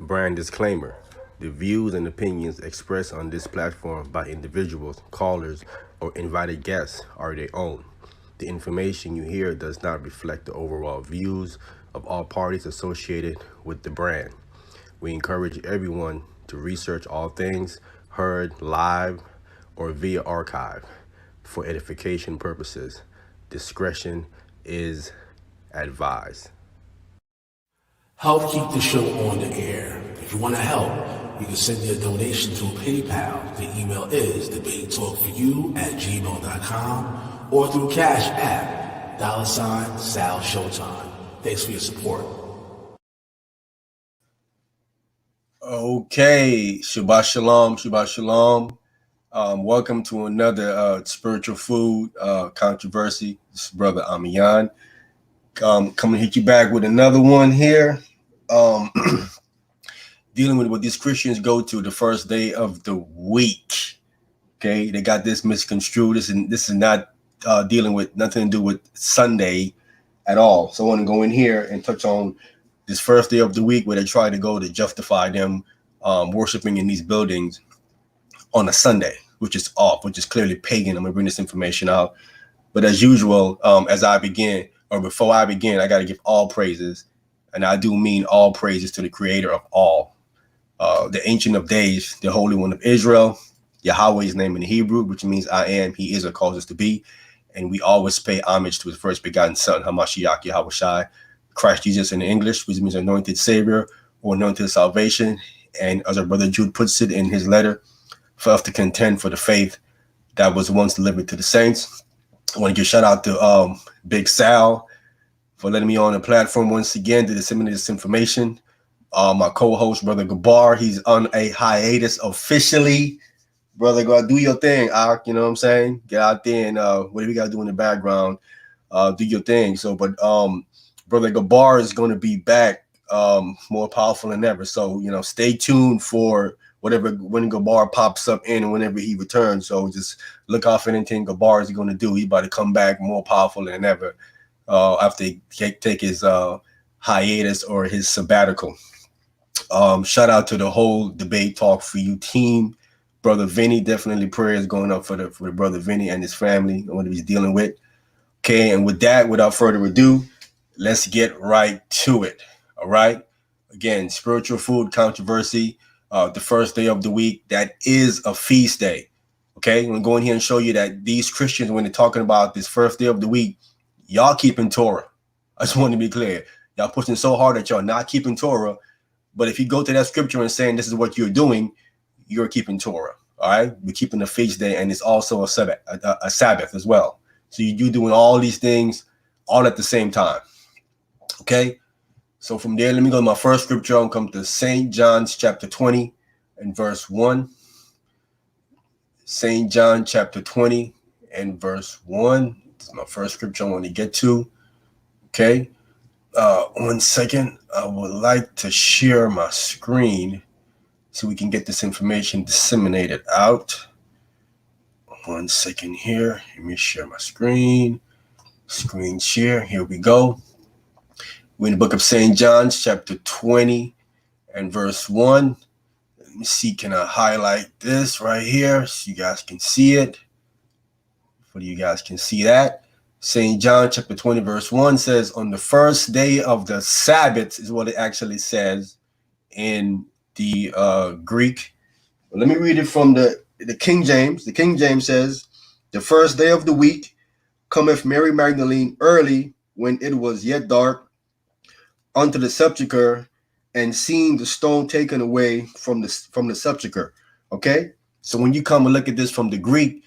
Brand disclaimer. The views and opinions expressed on this platform by individuals, callers, or invited guests are their own. The information you hear does not reflect the overall views of all parties associated with the brand. We encourage everyone to research all things heard live or via archive for edification purposes. Discretion is advised. Help keep the show on the air. If you want to help, you can send me a donation to PayPal. The email is debatetalkforyou@gmail.com or through Cash App, $Sal Showtime. Thanks for your support. Okay, Shabbat Shalom, Shabbat Shalom. Welcome to another spiritual food controversy. This is Brother Ahmayan. Coming to hit you back with another one here. Dealing with what these Christians go to the first day of the week. Okay, they got this misconstrued. This is not dealing with nothing to do with Sunday at all. So I want to go in here and touch on this first day of the week where they try to go to justify them worshiping in these buildings on a Sunday, which is off, which is clearly pagan. I'm gonna bring this information out. But as usual, as I begin, or before I begin, I got to give all praises, and I do mean all praises to the creator of all, the Ancient of Days, the Holy One of Israel, Yahweh's name in Hebrew, which means I am, he is, or causes to be. And we always pay homage to his first begotten son, Hamashiach Yahushai, Christ Jesus in English, which means anointed savior or anointed salvation. And as our brother Jude puts it in his letter, for us to contend for the faith that was once delivered to the saints. I want to give a shout out to Big Sal for letting me on the platform once again to disseminate this information. My co-host, Brother Gabar, he's on a hiatus officially. Brother, go out, do your thing, Ak, you know what I'm saying? Get out there and whatever you got to do in the background, do your thing. So, but Brother Gabar is going to be back more powerful than ever. So, you know, stay tuned for whatever, when Gabar pops up in and whenever he returns. So just look out for anything Gabar is going to do. He's about to come back more powerful than ever after he take his hiatus or his sabbatical. Shout out to the whole Debate Talk for You team. Brother Vinny, definitely prayers going up for the brother Vinny and his family and what he's dealing with. Okay, and with that, without further ado, let's get right to it. All right. Again, spiritual food controversy. The first day of the week, that is a feast day. Okay, I'm going to go in here and show you that these Christians, when they're talking about this first day of the week, y'all keeping Torah. I just want to be clear. Y'all pushing so hard that y'all not keeping Torah. But if you go to that scripture and saying this is what you're doing, you're keeping Torah. All right, we're keeping the feast day, and it's also a Sabbath as well. So you're doing all these things all at the same time. Okay. So from there, let me go to my first scripture. I'll come to St. John's chapter 20 and verse 1. St. John chapter 20 and verse 1. This is my first scripture I want to get to. Okay. 1 second. I would like to share my screen so we can get this information disseminated out. 1 second here. Let me share my screen. Screen share. Here we go. We're in the book of St. John, chapter 20 and verse 1. Let me see, can I highlight this right here so you guys can see it? Hopefully you guys can see that. St. John, chapter 20, verse 1 says, on the first day of the Sabbath is what it actually says in the Greek. Let me read it from the King James. The King James says, the first day of the week cometh Mary Magdalene early when it was yet dark, unto the sepulchre, and seeing the stone taken away from the sepulchre. Okay, so when you come and look at this from the Greek,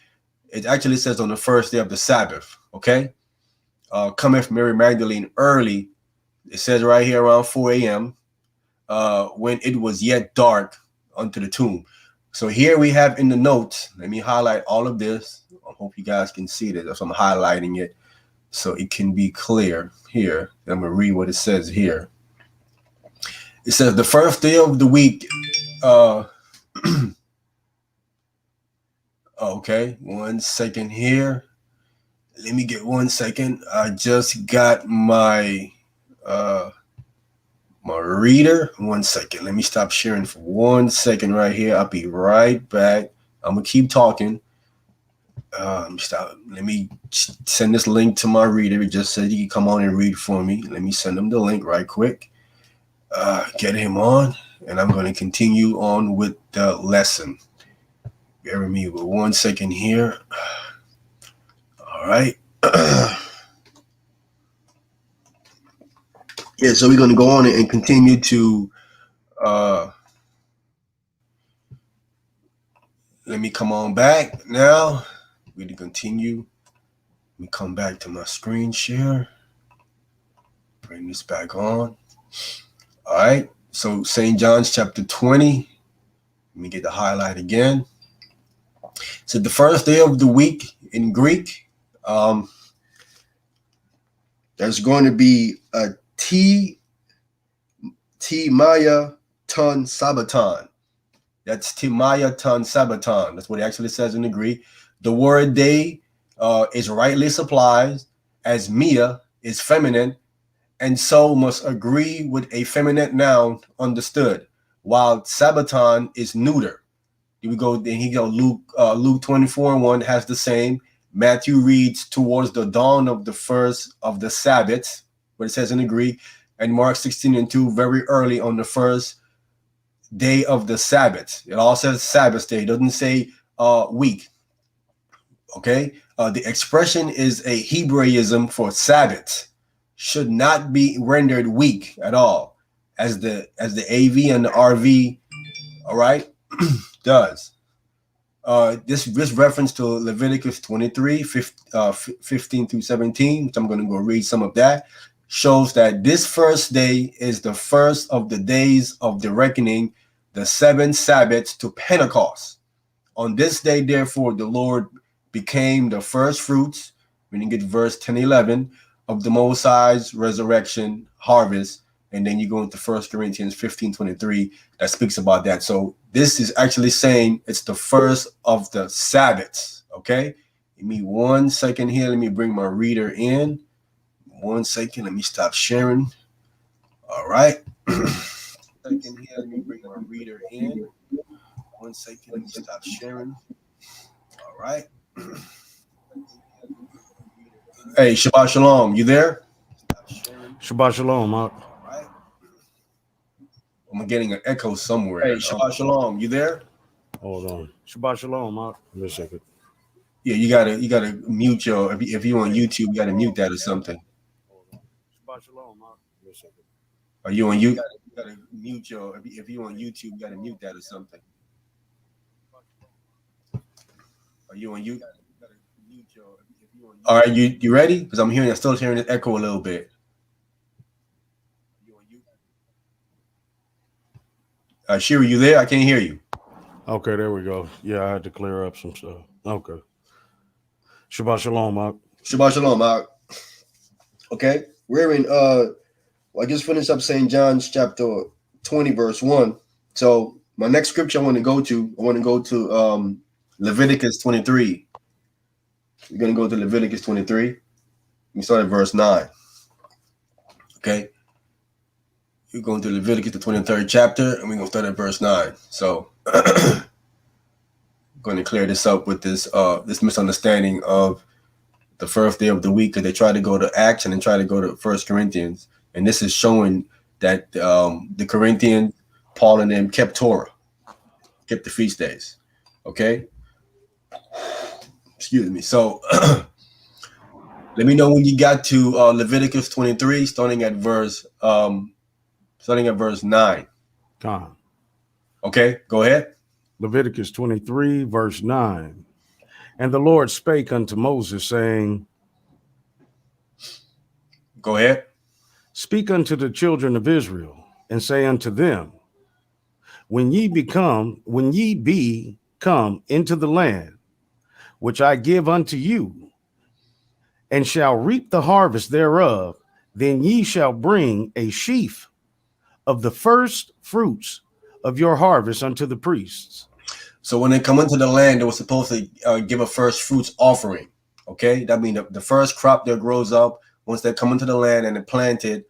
it actually says on the first day of the Sabbath. Okay, cometh Mary Magdalene early. It says right here around 4 a.m. When it was yet dark unto the tomb. So here we have in the notes. Let me highlight all of this. I hope you guys can see this. So I'm highlighting it so it can be clear here. I'm going to read what it says here. It says the first day of the week. Okay, 1 second here. Let me get 1 second. I just got my my reader. 1 second. Let me stop sharing for 1 second right here. I'll be right back. I'm gonna keep talking. Let me send this link to my reader. It just said he can come on and read for me. Let me send him the link right quick. Get him on, and I'm going to continue on with the lesson. Bear with me for 1 second here. All right. Yeah, so we're going to go on and continue to let me come on back now. We're going to continue. Let me come back to my screen share. Bring this back on. All right. So St. John's chapter 20. Let me get the highlight again. So the first day of the week in Greek, there's going to be a Timaya ton Sabaton. That's Timaya ton Sabaton. That's what it actually says in the Greek. The word day is rightly supplied as Mia is feminine, and so must agree with a feminine noun understood, while Sabaton is neuter. Here we go. Then Luke 24:1 has the same. Matthew reads towards the dawn of the first of the Sabbath, what it says in the Greek, and Mark 16:2 very early on the first day of the Sabbath. It all says Sabbath day. It doesn't say week. Okay. The expression is a Hebraism for Sabbath. Should not be rendered week at all, as the AV and the RV, all right, does. This reference to Leviticus 23, 15 through 17, which I'm going to go read some of that, shows that this first day is the first of the days of the reckoning, the 7 Sabbaths to Pentecost. On this day, therefore, the Lord became the first fruits, when you get verse 10, 11, of the Most High's resurrection harvest. And then you go into 1 Corinthians 15:23 that speaks about that. So this is actually saying it's the first of the Sabbaths. Okay. Give me 1 second here. Let me bring my reader in. 1 second. Let me stop sharing. All right. Second here. Let me bring my reader in. 1 second. Let me stop sharing. All right. Hey, Shabbat Shalom. You there? Shabbat Shalom, Mark. I'm getting an echo somewhere. Hey, Shabbat Shalom. You there? Hold on. Shabbat Shalom, Mark. Wait a second. Yeah, you gotta mute your if you on YouTube, you gotta mute that or something. Hold on. Shabbat Shalom, Mark. Wait a second. Are you on YouTube? You gotta mute your if you on YouTube, you gotta mute that or something. Are you on YouTube? All right, you ready? Because I'm still hearing it echo a little bit. Shiri, you there? I can't hear you. Okay, there we go. Yeah, I had to clear up some stuff. Okay. Shabbat Shalom, Mark. Shabbat Shalom, Mark. Okay, we're in I just finished up St. John's chapter 20, verse 1. So my next scripture I want to go to Leviticus 23. We're going to go to Leviticus 23. We start at verse 9. Okay. We're going to Leviticus, the 23rd chapter, and we're going to start at verse 9. So I'm going to clear this up with this misunderstanding of the first day of the week, because they try to go to Acts and then try to go to 1 Corinthians. And this is showing that the Corinthians, Paul and them, kept Torah, kept the feast days. Okay. Excuse me. So let me know when you got to Leviticus 23, starting at verse 9. Gone. Okay, go ahead. Leviticus 23, verse 9. And the Lord spake unto Moses, saying, Go ahead. Speak unto the children of Israel, and say unto them, when ye be come into the land which I give unto you, and shall reap the harvest thereof, then ye shall bring a sheaf of the first fruits of your harvest unto the priests. So when they come into the land, they were supposed to give a first fruits offering. Okay, that means the first crop that grows up once they come into the land and they planted.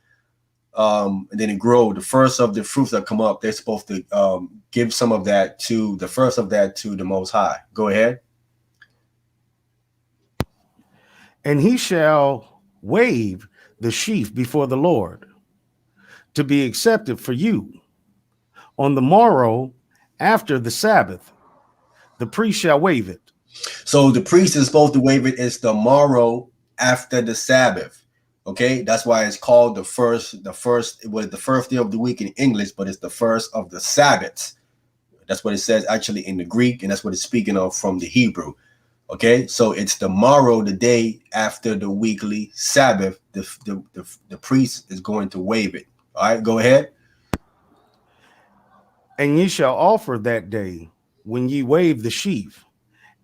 and then it grow. The first of the fruits that come up, they're supposed to give some of that to the first of that to the Most High. Go ahead. And he shall wave the sheaf before the Lord to be accepted for you. On the morrow after the Sabbath, the priest shall wave it. So the priest is supposed to wave it. It's the morrow after the Sabbath. Okay, that's why it's called the first. It was the first day of the week in English, but it's the first of the Sabbaths. That's what it says actually in the Greek, and that's what it's speaking of from the Hebrew. Okay, so it's the morrow, the day after the weekly Sabbath. The priest is going to wave it. All right, go ahead. And ye shall offer that day when ye wave the sheaf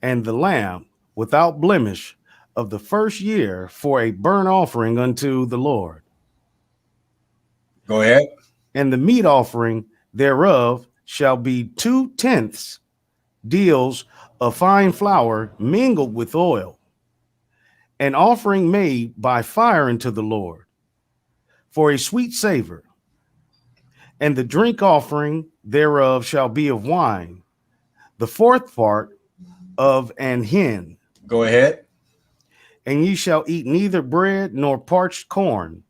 and the lamb without blemish of the first year for a burnt offering unto the Lord. Go ahead. And the meat offering thereof shall be 2/10 deals of fine flour mingled with oil, an offering made by fire unto the Lord for a sweet savor. And the drink offering thereof shall be of wine, the fourth part of an hin. Go ahead. And ye shall eat neither bread nor parched corn,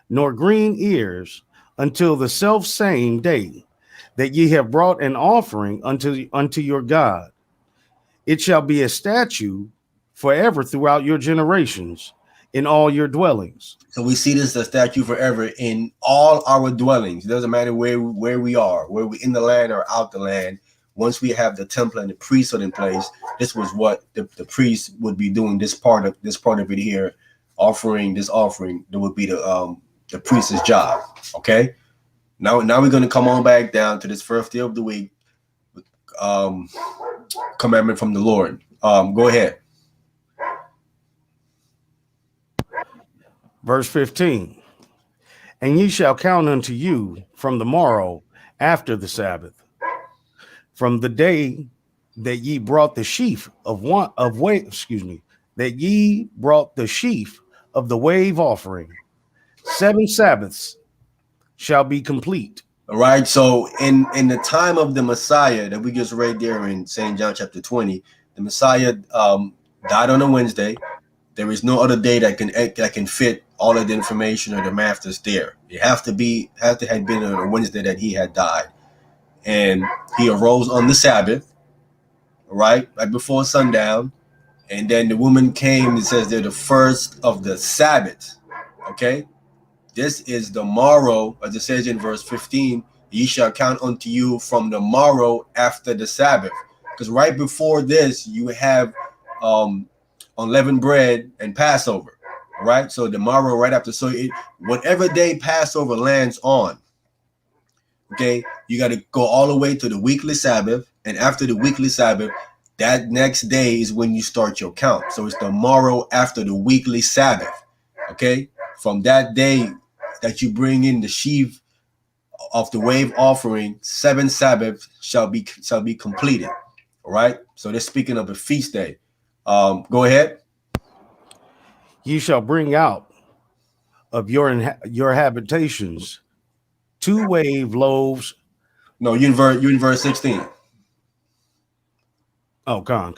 nor green ears, until the self same day that ye have brought an offering unto your God. It shall be a statute forever throughout your generations in all your dwellings. So we see this as a statute forever in all our dwellings. It doesn't matter where we are, where we in the land or out the land. Once we have the temple and the priesthood in place, this was what the priest would be doing. This part of it here, offering this offering, that would be the priest's job. Okay. Now we're going to come on back down to this first day of the week, commandment from the Lord. Go ahead. Verse 15. And ye shall count unto you from the morrow after the Sabbath, from the day that ye brought the sheaf that ye brought the sheaf of the wave offering. 7 Sabbaths shall be complete. All right. So in the time of the Messiah that we just read there in St. John chapter 20, the Messiah died on a Wednesday. There is no other day that can fit all of the information or the math that's there. It have to have been on a Wednesday that he had died, and he arose on the Sabbath, right before sundown, and then the woman came. It says they're the first of the Sabbath. Okay, this is the morrow, as it says in verse 15. Ye shall count unto you from the morrow after the Sabbath, because right before this you have unleavened bread and Passover, right? So the morrow right after, so whatever day Passover lands on, okay, you got to go all the way to the weekly Sabbath, and after the weekly Sabbath, that next day is when you start your count. So it's the morrow after the weekly Sabbath, okay? From that day that you bring in the sheaf of the wave offering, 7 Sabbaths shall be completed, all right? So they're speaking of a feast day. Go ahead. Ye shall bring out of your habitations 2 wave loaves. No, you in verse 16. Oh, con.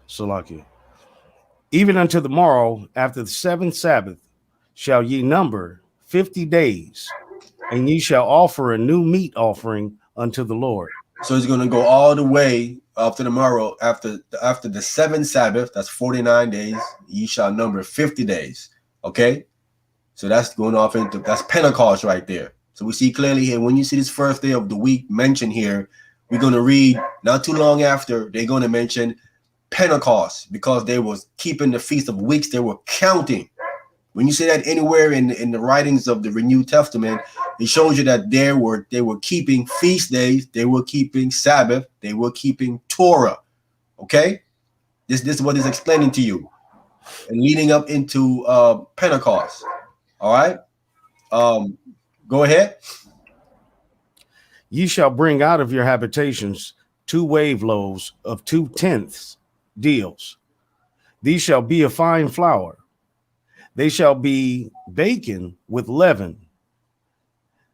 Salakia. Even unto the morrow after the 7th Sabbath shall ye number 50 days, and ye shall offer a new meat offering unto the Lord. So he's going to go all the way up to the morrow after the 7th Sabbath. That's 49 days. Ye shall number 50 days. Okay, so that's going off into that's Pentecost right there. So we see clearly here when you see this first day of the week mentioned here, we're going to read not too long after they're going to mention Pentecost, because they was keeping the Feast of Weeks. They were counting. When you see that anywhere in the writings of the Renewed Testament, it shows you that they were keeping feast days, they were keeping Sabbath, they were keeping Torah. Okay, this is what is explaining to you, and leading up into Pentecost. All right, go ahead. Ye shall bring out of your habitations 2 wave loaves of 2/10 deals. These shall be of fine flour. They shall be baken with leaven,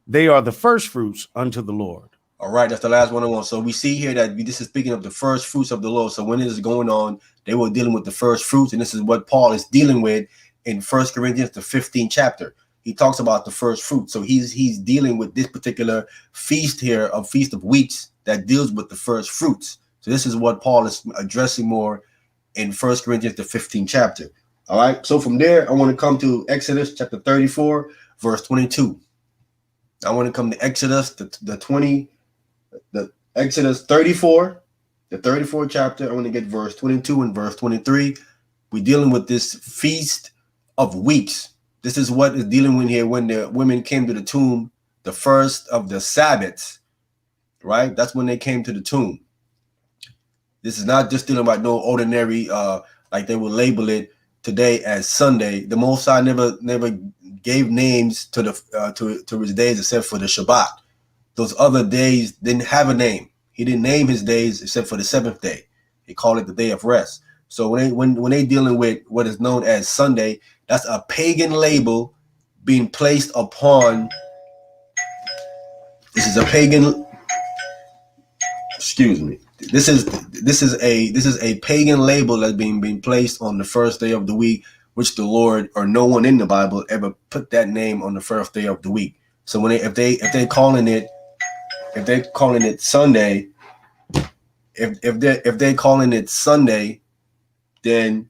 They are the first fruits unto the Lord. All right, that's the last one I want. So we see here that this is speaking of the first fruits of the Lord. So when this is going on, they were dealing with the first fruits, and this is what Paul is dealing with in 1 Corinthians, the 15th chapter. He talks about the first fruit. So he's dealing with this particular feast here, a feast of weeks that deals with the first fruits. So this is what Paul is addressing more in 1 Corinthians, the 15th chapter. All right. So from there, I want to come to Exodus chapter 34, verse 22. I want to come to Exodus, the Exodus 34, the 34th chapter. I want to get verse 22 and verse 23. We're dealing with this feast of weeks. This is what is dealing with here when the women came to the tomb, the first of the Sabbaths, right? That's when they came to the tomb. This is not just dealing about no ordinary, like they will label it today as Sunday. The Most High never gave names to the to his days except for the Shabbat. Those other days didn't have a name. He didn't name his days except for the seventh day. He called it the day of rest. So when they dealing with what is known as Sunday, that's a pagan label being placed upon. This is a pagan. Excuse me. This is a pagan label that's being placed on the first day of the week, which the Lord or no one in the Bible ever put that name on the first day of the week. So when if they're calling it Sunday, if they're calling it Sunday, then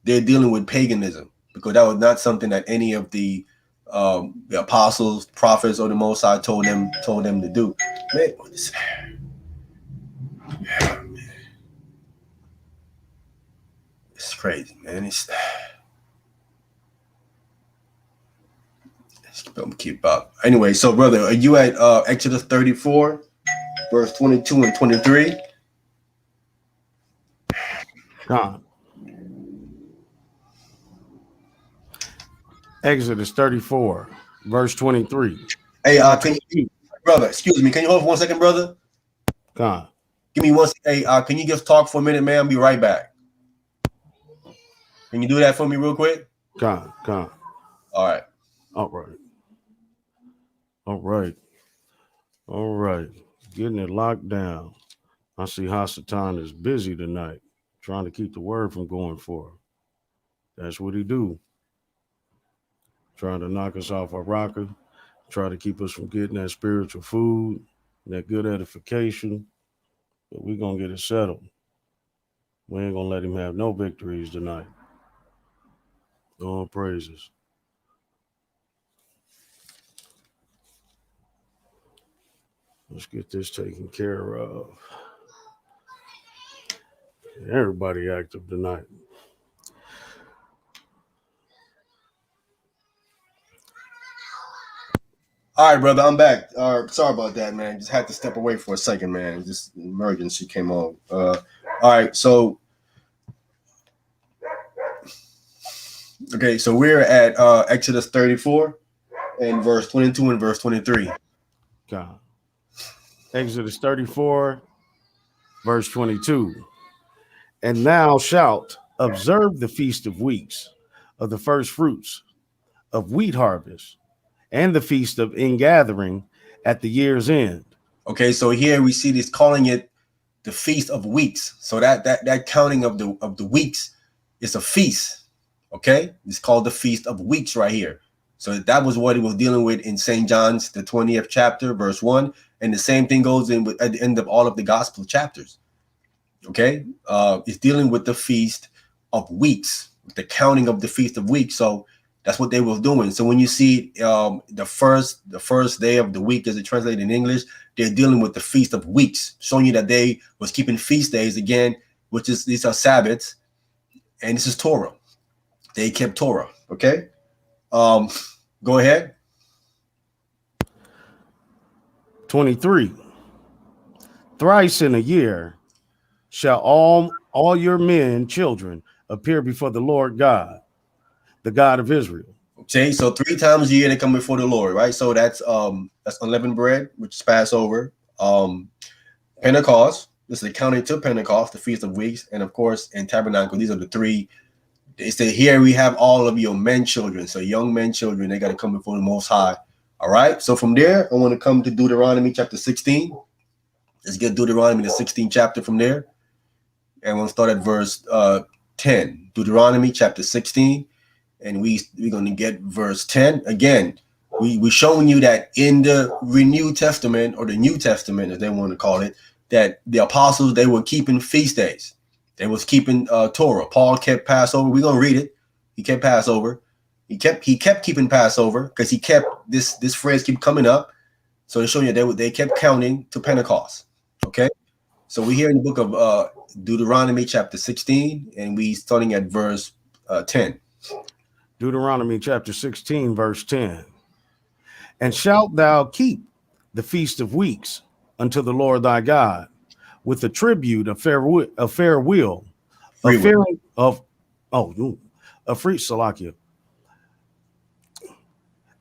they're dealing with paganism, because that was not something that any of the apostles, prophets, or the Most High told them to do. Man, what is it's crazy, man. Let's keep up. Anyway, so brother, are you at Exodus 34, verse 22 and 23? God. Exodus 34, verse 23. Hey, can you, brother? Excuse me. Can you hold for 1 second, brother? God. Give me one. Hey, can you just talk for a minute, man? I'll be right back. Can you do that for me real quick? God. All right. All right. Getting it locked down. I see Hasatan is busy tonight, trying to keep the word from going for him. That's what he do. Trying to knock us off our rocker, try to keep us from getting that spiritual food, that good edification. But we're going to get it settled. We ain't going to let him have no victories tonight. All praises. Let's get this taken care of. Everybody active tonight. All right, brother, I'm back. Sorry about that, man. Just had to step away for a second, man. Just emergency came on. All right, so okay, so we're at Exodus 34 and verse 22 and verse 23. God. Exodus 34, verse 22. And thou shalt observe the feast of weeks, of the first fruits, of wheat harvest, and the feast of ingathering at the year's end. Okay, so here we see this calling it the feast of weeks. So that counting of the weeks is a feast. Okay, it's called the feast of weeks right here. So that was what he was dealing with in St. John's, the 20th chapter, verse 1, and the same thing goes in at the end of all of the gospel chapters. Okay, it's dealing with the feast of weeks, the counting of the feast of weeks. So that's what they were doing. So when you see the first day of the week, as it translated in English, they're dealing with the feast of weeks, showing you that they was keeping feast days again, which is these are Sabbaths, and this is Torah. They kept Torah. Okay, go ahead. 23. Thrice in a year shall all your men, children, appear before the Lord God, the God of Israel. Okay, so 3 times a year they come before the Lord, right? So that's unleavened bread, which is Passover, Pentecost. This is accounting to Pentecost, the Feast of Weeks, and of course in Tabernacle. These are the 3. They say here we have all of your men, children. So young men, children, they got to come before the Most High All right. So from there, I want to come to Deuteronomy chapter 16. Let's get Deuteronomy, the 16th chapter from there. And we'll start at verse 10. Deuteronomy chapter 16. And we're going to get verse 10. Again, we're showing you that in the Renewed Testament, or the New Testament, as they want to call it, that the apostles, they were keeping feast days. They was keeping Torah. Paul kept Passover. We're going to read it. He kept Passover. He kept keeping Passover because he kept this phrase keep coming up. So they're showing you they kept counting to Pentecost. Okay. So we're here in the book of Deuteronomy chapter 16, and we starting at verse 10. Deuteronomy chapter 16, verse 10. And shalt thou keep the feast of weeks unto the Lord thy God, with the tribute of fair will, a free Salakia.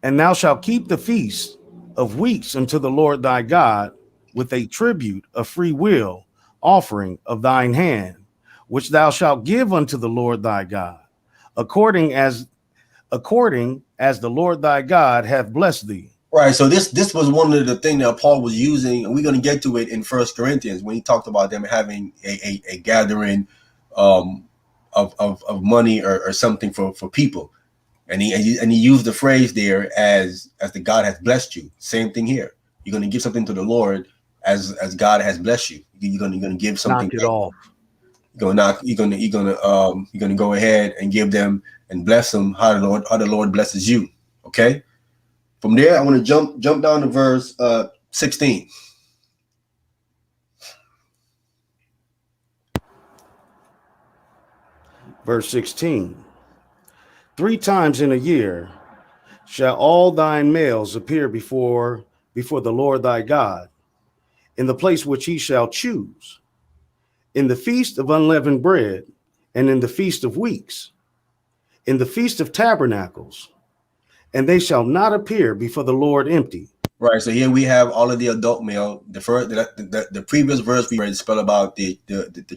And thou shalt keep the feast of weeks unto the Lord thy God, with a tribute of free will, offering of thine hand, which thou shalt give unto the Lord thy God, according as the Lord thy God hath blessed thee. Right. So this was one of the things that Paul was using, and we're going to get to it in 1 Corinthians when he talked about them having a gathering of money or something for people. And he used the phrase there as the God has blessed you. Same thing here. You're going to give something to the Lord as God has blessed you. You're going to give something. Knock it off. You're going to go ahead and give them and bless them how the Lord blesses you. Okay. From there, I want to jump down to verse 16. Verse 16. 3 times in a year shall all thine males appear before the Lord thy God, in the place which he shall choose, in the feast of unleavened bread, and in the feast of weeks, in the feast of tabernacles, and they shall not appear before the Lord empty. Right. So here we have all of the adult male. The previous verse we read spell about the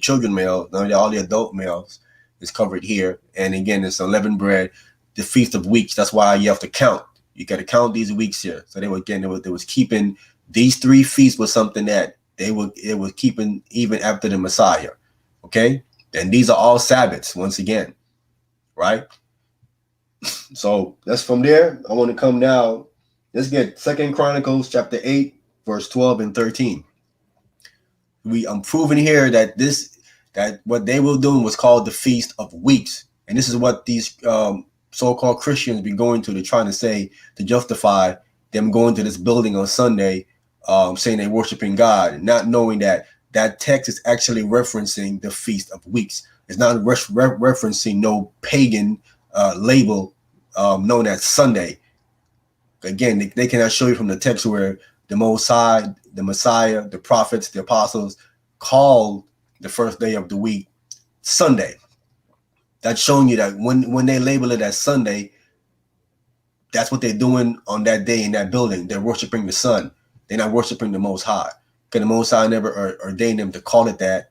children male. Now all the adult males is covered here. And again, it's unleavened bread, the feast of weeks. That's why you have to count. You got to count these weeks here. So they was keeping these 3 feasts was something that it was keeping even after the Messiah. Okay. And these are all Sabbaths once again. Right. So that's from there. I want to come now. Let's get 2 Chronicles chapter 8, verse 12 and 13. I'm proving here that what they were doing was called the Feast of Weeks. And this is what these so-called Christians be going to. They're trying to say to justify them going to this building on Sunday, saying they're worshiping God, not knowing that text is actually referencing the Feast of Weeks. It's not referencing no pagan label known as Sunday. Again, they cannot show you from the text where the Most High, the Messiah, the prophets, the apostles called the first day of the week Sunday. That's showing you that when they label it as Sunday, that's what they're doing on that day in that building. They're worshiping the sun. They're not worshiping the Most High. Because the Most High never ordained them to call it that.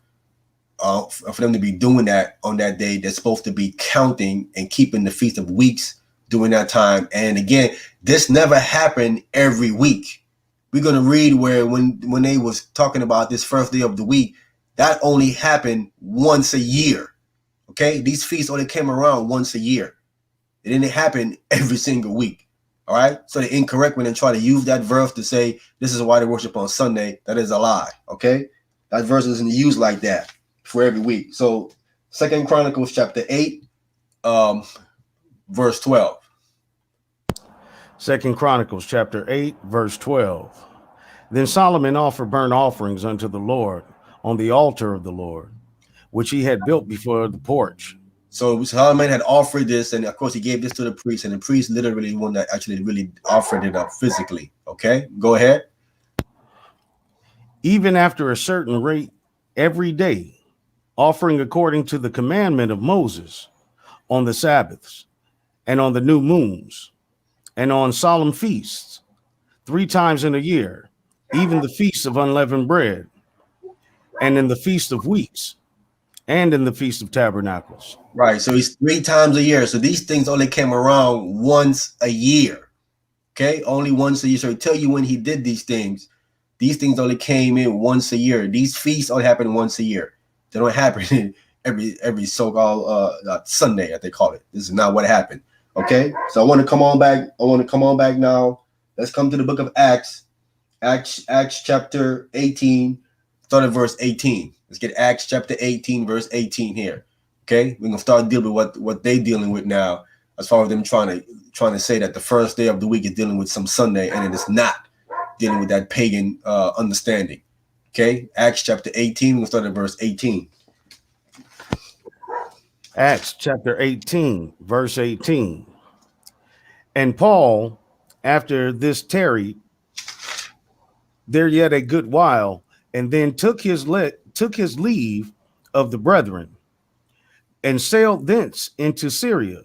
For them to be doing that on that day, they're supposed to be counting and keeping the Feast of Weeks during that time. And again, this never happened every week. We're going to read where when they was talking about this first day of the week, that only happened once a year. Okay, these feasts only came around once a year. It didn't happen every single week. All right, so they're incorrect when they try to use that verse to say this is why they worship on Sunday. That is a lie. Okay, that verse isn't used like that for every week. So 2 Chronicles chapter 8, verse 12. 2 Chronicles chapter 8, verse 12. Then Solomon offered burnt offerings unto the Lord on the altar of the Lord, which he had built before the porch. So Solomon had offered this, and of course he gave this to the priest, and the priest literally one that actually really offered it up physically. Okay, go ahead. Even after a certain rate every day, offering according to the commandment of Moses on the Sabbaths and on the new moons and on solemn feasts 3 times in a year, even the feast of unleavened bread, and in the feast of weeks, and in the feast of tabernacles. Right. So it's 3 times a year. So these things only came around once a year. Okay, only once a year. So it tell you when he did these things. These things only came in once a year. These feasts only happen once a year. They don't happen every so-called Sunday, as they call it. This is not what happened. Okay, so I want to come on back. I want to come on back now. Let's come to the book of Acts. Acts chapter 18, start at verse 18. Let's get Acts chapter 18, verse 18 here. Okay, we're gonna start dealing with what they dealing with now, as far as them trying to say that the first day of the week is dealing with some Sunday, and it is not dealing with that pagan understanding. Okay, Acts chapter 18, we're gonna start at verse 18. Acts chapter 18, verse 18. And Paul, after this tarried there yet a good while, and then took his leave of the brethren, and sailed thence into Syria,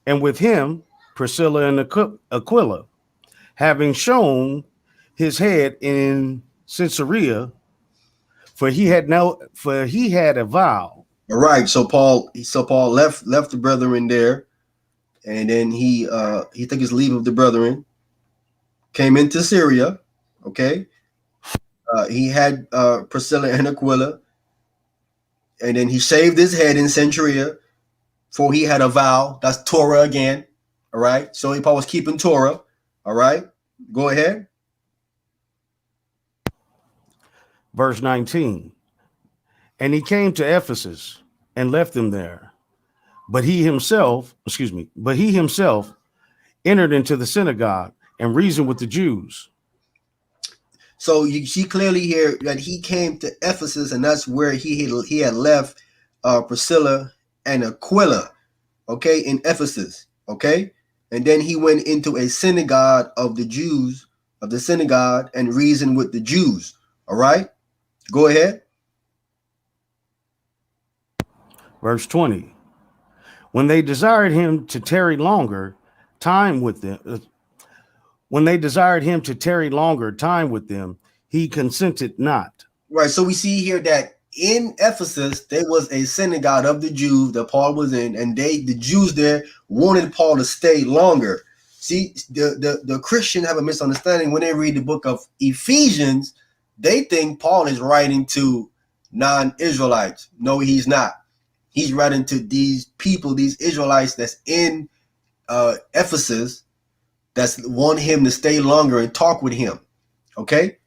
and with him Priscilla and Aquila, having shown his head in Caesarea, for he had a vow. All right, so Paul left the brethren there, and then he took his leave of the brethren, came into Syria. Okay, he had Priscilla and Aquila, and then he shaved his head in Caesarea, for he had a vow. That's Torah again. All right, so Paul was keeping Torah. All right, go ahead. Verse 19. And he came to Ephesus and left them there. But he himself entered into the synagogue and reasoned with the Jews. So you see clearly here that he came to Ephesus, and that's where he had left Priscilla and Aquila, okay, in Ephesus, okay? And then he went into a synagogue of the Jews, and reasoned with the Jews, all right? Go ahead. Verse 20. When they desired him to tarry longer time with them, he consented not. Right. So we see here that in Ephesus, there was a synagogue of the Jews that Paul was in, and the Jews there wanted Paul to stay longer. See, the Christians have a misunderstanding when they read the book of Ephesians. They think Paul is writing to non-Israelites. No, he's not. He's writing to these people, these Israelites that's in Ephesus, that's want him to stay longer and talk with him. Okay?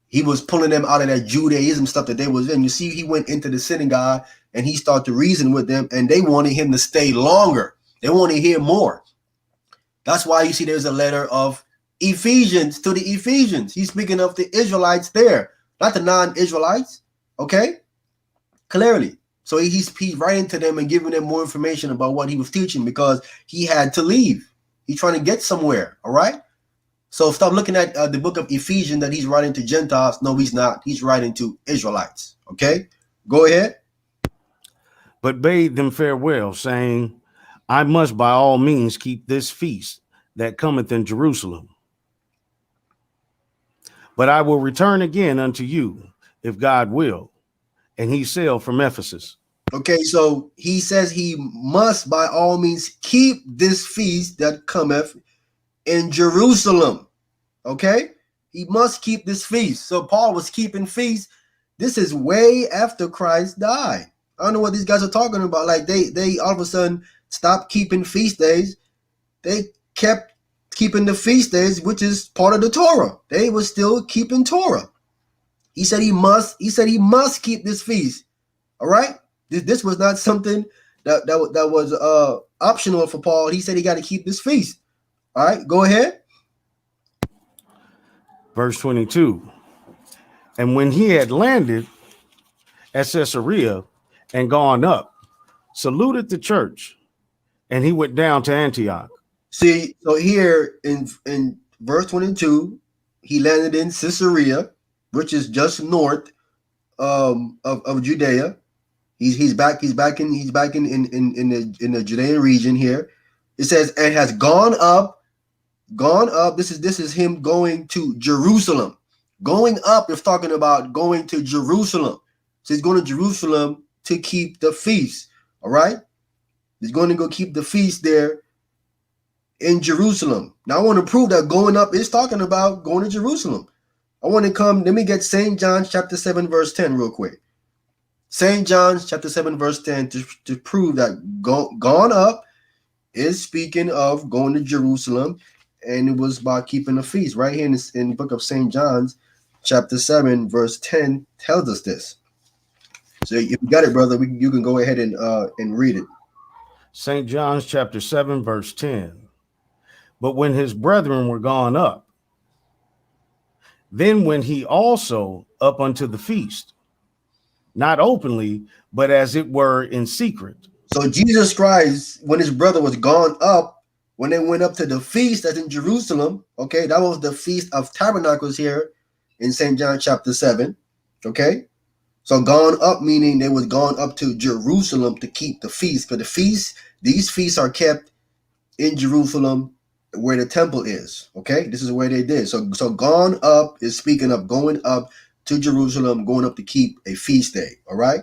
He was pulling them out of that Judaism stuff that they was in. You see, he went into the synagogue and he started to reason with them, and they wanted him to stay longer. They want to hear more. That's why you see there's a letter of Ephesians to the Ephesians. He's speaking of the Israelites there, not the non-Israelites. Okay? Clearly. So he's writing to them and giving them more information about what he was teaching, because he had to leave. He's trying to get somewhere. All right? So stop looking at the book of Ephesians that he's writing to Gentiles. No, he's not. He's writing to Israelites. Okay? Go ahead. But bade them farewell, saying, I must by all means keep this feast that cometh in Jerusalem. But I will return again unto you, if God will. And he sailed from Ephesus. Okay, so he says he must by all means keep this feast that cometh in Jerusalem. Okay, he must keep this feast. So Paul was keeping feasts. This is way after Christ died. I don't know what these guys are talking about. Like they all of a sudden stopped keeping feast days. They kept keeping the feast days, which is part of the Torah. They were still keeping Torah. He said he must keep this feast. All right. This was not something that was optional for Paul. He said he got to keep this feast. All right, go ahead. Verse 22. And when he had landed at Caesarea and gone up, saluted the church, and he went down to Antioch. See, so here in verse 22, he landed in Caesarea, which is just north of Judea. He's back in the Judean region here. It says, and has gone up. This is him going to Jerusalem. Going up is talking about going to Jerusalem. So he's going to Jerusalem to keep the feast. All right. He's going to go keep the feast there in Jerusalem. Now I want to prove that going up is talking about going to Jerusalem. I want to let me get St. John chapter 7, verse 10 real quick. St. John chapter 7, verse 10 to prove that gone up is speaking of going to Jerusalem, and it was about keeping the feast. Right here in the book of St. John's chapter 7, verse 10 tells us this. So if you got it, brother, you can go ahead and read it. St. John's chapter 7, verse 10. But when his brethren were gone up, then went he also up unto the feast, not openly, but as it were in secret. So Jesus Christ, when his brother was gone up, when they went up to the feast that's in Jerusalem, okay, that was the Feast of Tabernacles here in St. John chapter 7, okay? So gone up meaning they was gone up to Jerusalem to keep the feast. Because these feasts are kept in Jerusalem where the temple is, okay? This is where they did. So gone up is speaking of going up to Jerusalem, going up to keep a feast day, all right?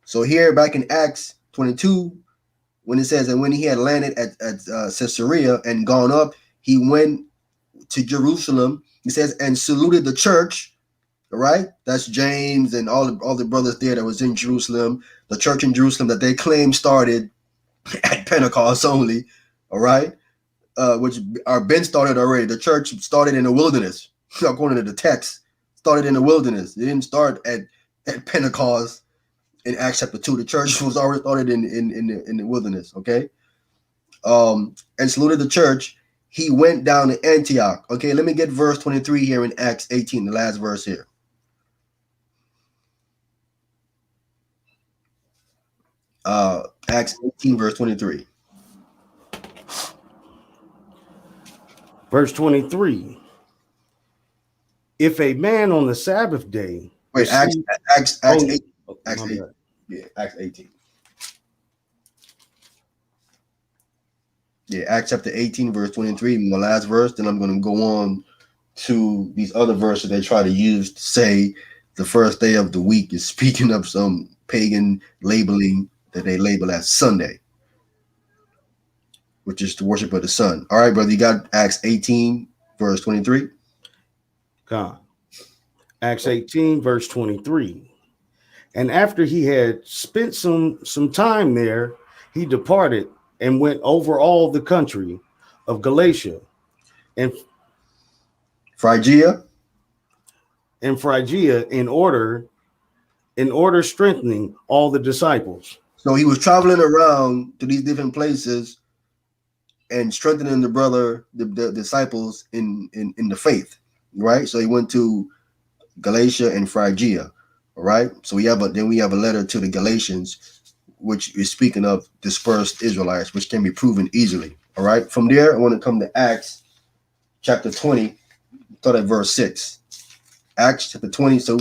So here back in Acts 22, when it says, and when he had landed at Caesarea and gone up, he went to Jerusalem. He says, and saluted the church, all right? That's James and all the brothers there that was in Jerusalem, the church in Jerusalem that they claim started at Pentecost only, all right? Which are been started already. The church started in the wilderness, according to the text, started in the wilderness. It didn't start at Pentecost in Acts chapter 2. The church was already started in the wilderness, okay? And saluted the church. He went down to Antioch. Okay, let me get verse 23 here in Acts 18, the last verse here. Acts 18, verse 23. Verse 23. If a man on the Sabbath day. Wait, Acts 18. Acts 18. Yeah, Acts 18. Yeah, Acts chapter 18, verse 23, my last verse. Then I'm going to go on to these other verses they try to use to say the first day of the week is speaking of some pagan labeling that they label as Sunday, which is the worship of the sun. All right, brother, you got Acts 18, verse 23? God. Acts 18, verse 23. And after he had spent some time there, he departed and went over all the country of Galatia and Phrygia in order strengthening all the disciples. So he was traveling around to these different places and strengthening the disciples in the faith, right? So he went to Galatia and Phrygia, all right? So we have a letter to the Galatians, which is speaking of dispersed Israelites, which can be proven easily, all right? From there, I want to come to Acts chapter 20, start at verse 6. Acts chapter 20, so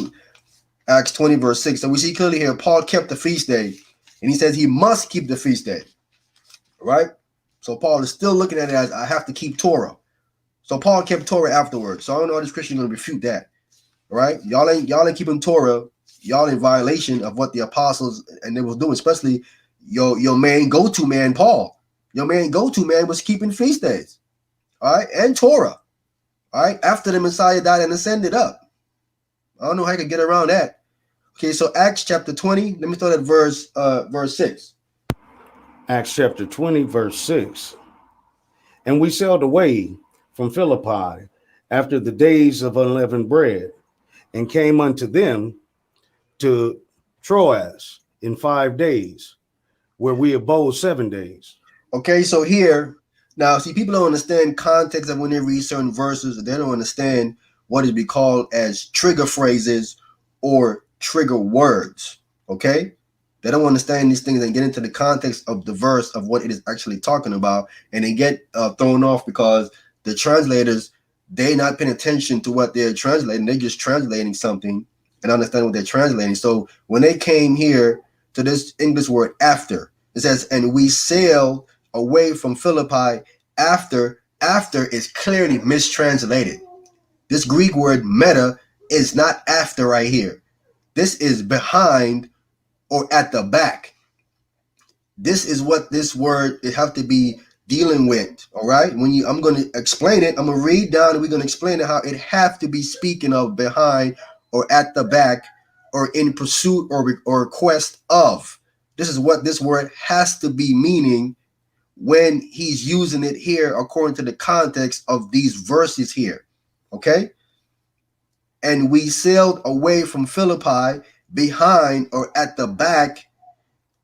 Acts 20, verse 6. So we see clearly here, Paul kept the feast day, and he says he must keep the feast day, all right? So Paul is still looking at it as I have to keep Torah. So Paul kept Torah afterwards. So I don't know how this Christian is going to refute that, all right? Y'all ain't keeping Torah. Y'all in violation of what the apostles and they was doing, especially your main go-to man, Paul. Your main go-to man was keeping feast days, all right, and Torah, all right, after the Messiah died and ascended up. I don't know how I could get around that. Okay, so Acts chapter 20, let me start at verse 6. Acts chapter 20, verse 6. And we sailed away from Philippi after the days of unleavened bread, and came unto them to Troas in 5 days, where we abode 7 days. Okay, so here, now see, people don't understand context of when they read certain verses. They don't understand what is be called as trigger phrases or trigger words, okay? They don't understand these things and get into the context of the verse of what it is actually talking about, and they get thrown off because the translators, they're not paying attention to what they're translating. They're just translating something and understand what they're translating. So when they came here to this English word after, it says, and we sailed away from Philippi after is clearly mistranslated. This Greek word meta is not after right here. This is behind or at the back. This is what this word, it have to be dealing with. All right. I'm going to explain it. I'm going to read down and we're going to explain it how it have to be speaking of behind or at the back or in pursuit or quest of. This is what this word has to be meaning when he's using it here according to the context of these verses here. Okay. And we sailed away from Philippi behind or at the back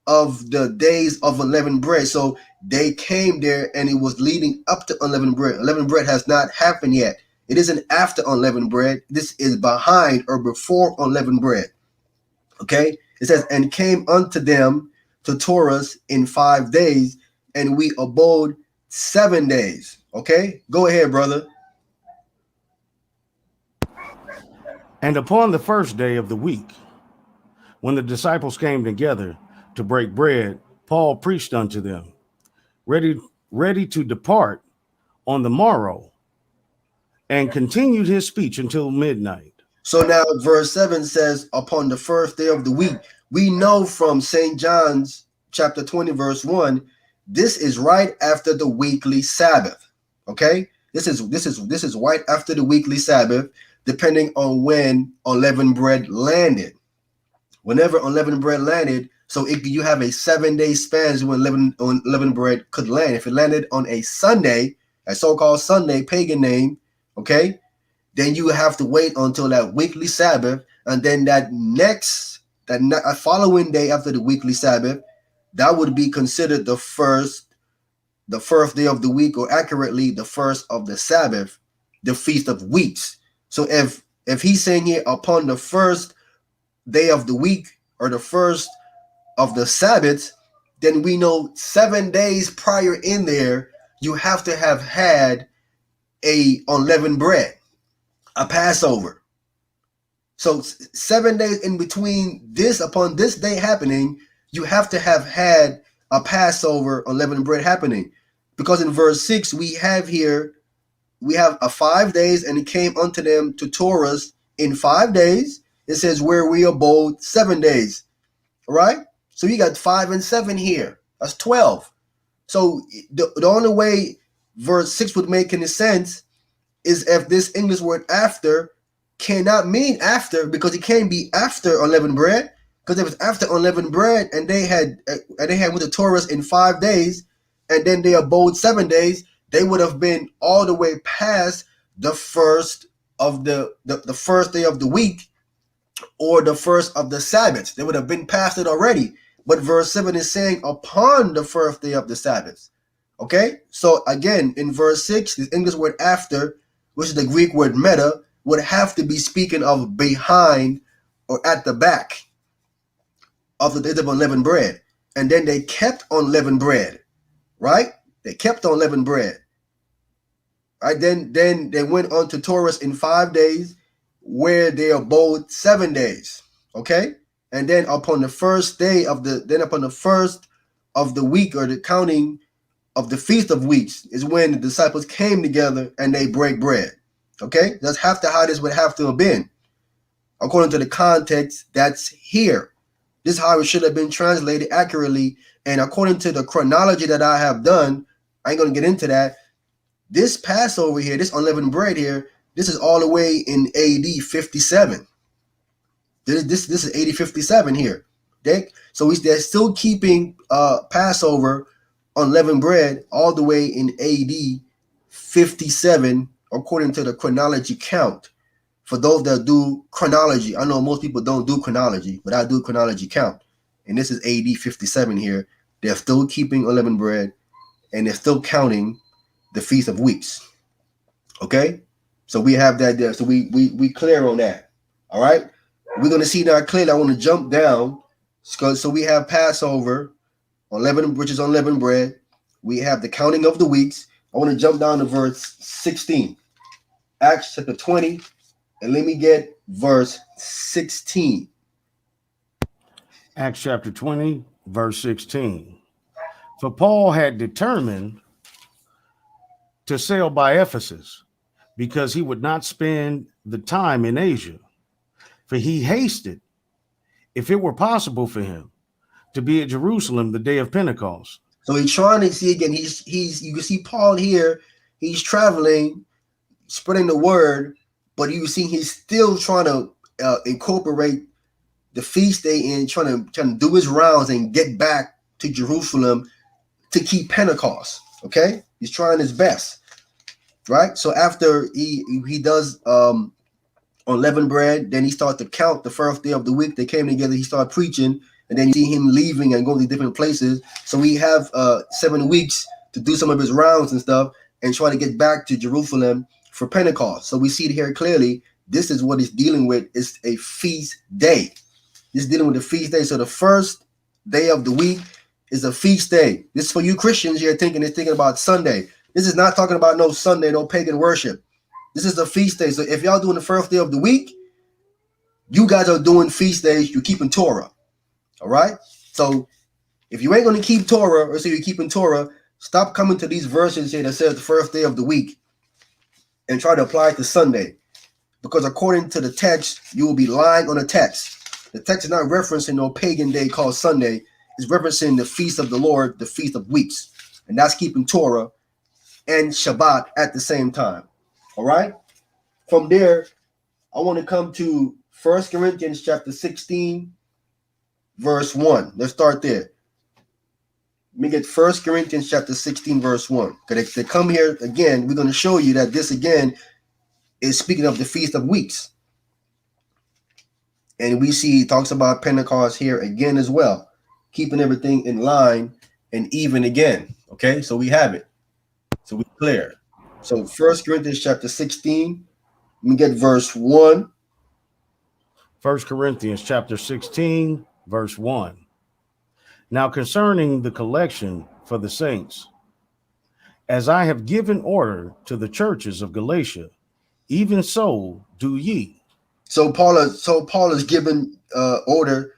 of the days of unleavened bread. So they came there and it was leading up to unleavened bread. Unleavened bread has not happened yet. It isn't after unleavened bread. This is behind or before unleavened bread. Okay. It says, and came unto them to Taurus in 5 days, and we abode 7 days. Okay. Go ahead, brother. And upon the first day of the week, when the disciples came together to break bread, Paul preached unto them, ready to depart on the morrow, and continued his speech until midnight. So now verse 7 says, upon the first day of the week. We know from St. John's chapter 20, verse 1, this is right after the weekly Sabbath. Okay? This is right after the weekly Sabbath, depending on when unleavened bread landed. Whenever unleavened bread landed, so you have a 7-day span when unleavened bread could land. If it landed on a Sunday, a so-called Sunday, pagan name, okay, then you have to wait until that weekly Sabbath, and then that following day after the weekly Sabbath, that would be considered the first day of the week, or accurately the first of the Sabbath, the Feast of Weeks. So if he's saying here upon the first day of the week or the first of the Sabbath, then we know 7 days prior in there, you have to have had a unleavened bread, a Passover. So 7 days in between this, upon this day happening, you have to have had a Passover unleavened bread happening. Because in verse 6, we have a 5 days, and it came unto them to Taurus in 5 days. It says where we abode 7 days. All right. So you got 5 and 7 here. That's 12. So the only way verse 6 would make any sense is if this English word after cannot mean after, because it can't be after unleavened bread. Because if it's after unleavened bread and they had went to Taurus in 5 days and then they abode 7 days, they would have been all the way past the first of the first day of the week or the first of the Sabbath. They would have been past it already. But verse 7 is saying upon the first day of the Sabbath. Okay? So again, in verse 6, this English word after, which is the Greek word meta, would have to be speaking of behind or at the back of the days of unleavened bread. And then they kept unleavened bread, right? They kept unleavened bread. Right? Then they went on to Taurus in 5 days, where they abode 7 days. Okay? And then upon the first of the week, or the counting of the Feast of Weeks, is when the disciples came together and they break bread. Okay? That's how this would have to have been. According to the context that's here. This is how it should have been translated accurately. And according to the chronology that I have done, I ain't going to get into that. This Passover here, this unleavened bread here, this is all the way in AD 57. This is AD 57 here. Okay? So they're still keeping Passover unleavened bread all the way in AD 57 according to the chronology count. For those that do chronology, I know most people don't do chronology, but I do chronology count. And this is AD 57 here. They're still keeping unleavened bread, and they're still counting the Feast of Weeks. Okay? So we have that there. So we clear on that. All right? We're going to see now clearly. I want to jump down. So we have Passover, which is unleavened bread. We have the counting of the weeks. I want to jump down to verse 16. Acts chapter 20. And let me get verse 16. Acts chapter 20, verse 16. For Paul had determined to sail by Ephesus, because he would not spend the time in Asia. For he hasted, if it were possible for him, to be at Jerusalem the day of Pentecost. So he's trying to see again. He's you can see Paul here. He's traveling, spreading the word, but you see he's still trying to incorporate the feast day in, trying to do his rounds and get back to Jerusalem to keep Pentecost. Okay, he's trying his best, right? So after he does unleavened bread, then he started to count the first day of the week. They came together. He started preaching, and then you see him leaving and going to different places. So we have 7 weeks to do some of his rounds and stuff, and try to get back to Jerusalem for Pentecost. So we see it here clearly. This is what it's dealing with. It's a feast day. It's dealing with a feast day. So the first day of the week is a feast day. This is for you Christians here thinking about Sunday. This is not talking about no Sunday, no pagan worship. This is a feast day. So if y'all doing the first day of the week, you guys are doing feast days. You're keeping Torah. All right? So if you ain't going to keep Torah, or say you're keeping Torah, stop coming to these verses here that says the first day of the week and try to apply it to Sunday. Because according to the text, you will be lying on the text. The text is not referencing no pagan day called Sunday. It's referencing the feast of the Lord, the feast of weeks. And that's keeping Torah and Shabbat at the same time. All right? From there, I want to come to 1 Corinthians chapter 16, verse 1. Let's start there. Let me get 1 Corinthians chapter 16, verse 1. Because they come here again, we're going to show you that this again is speaking of the Feast of Weeks. And we see he talks about Pentecost here again as well, keeping everything in line and even again. Okay, so we have it. So we're clear. So 1 Corinthians chapter 16, let me get verse 1. 1 Corinthians chapter 16, verse 1. Now concerning the collection for the saints, as I have given order to the churches of Galatia, even so do ye. So Paul is given order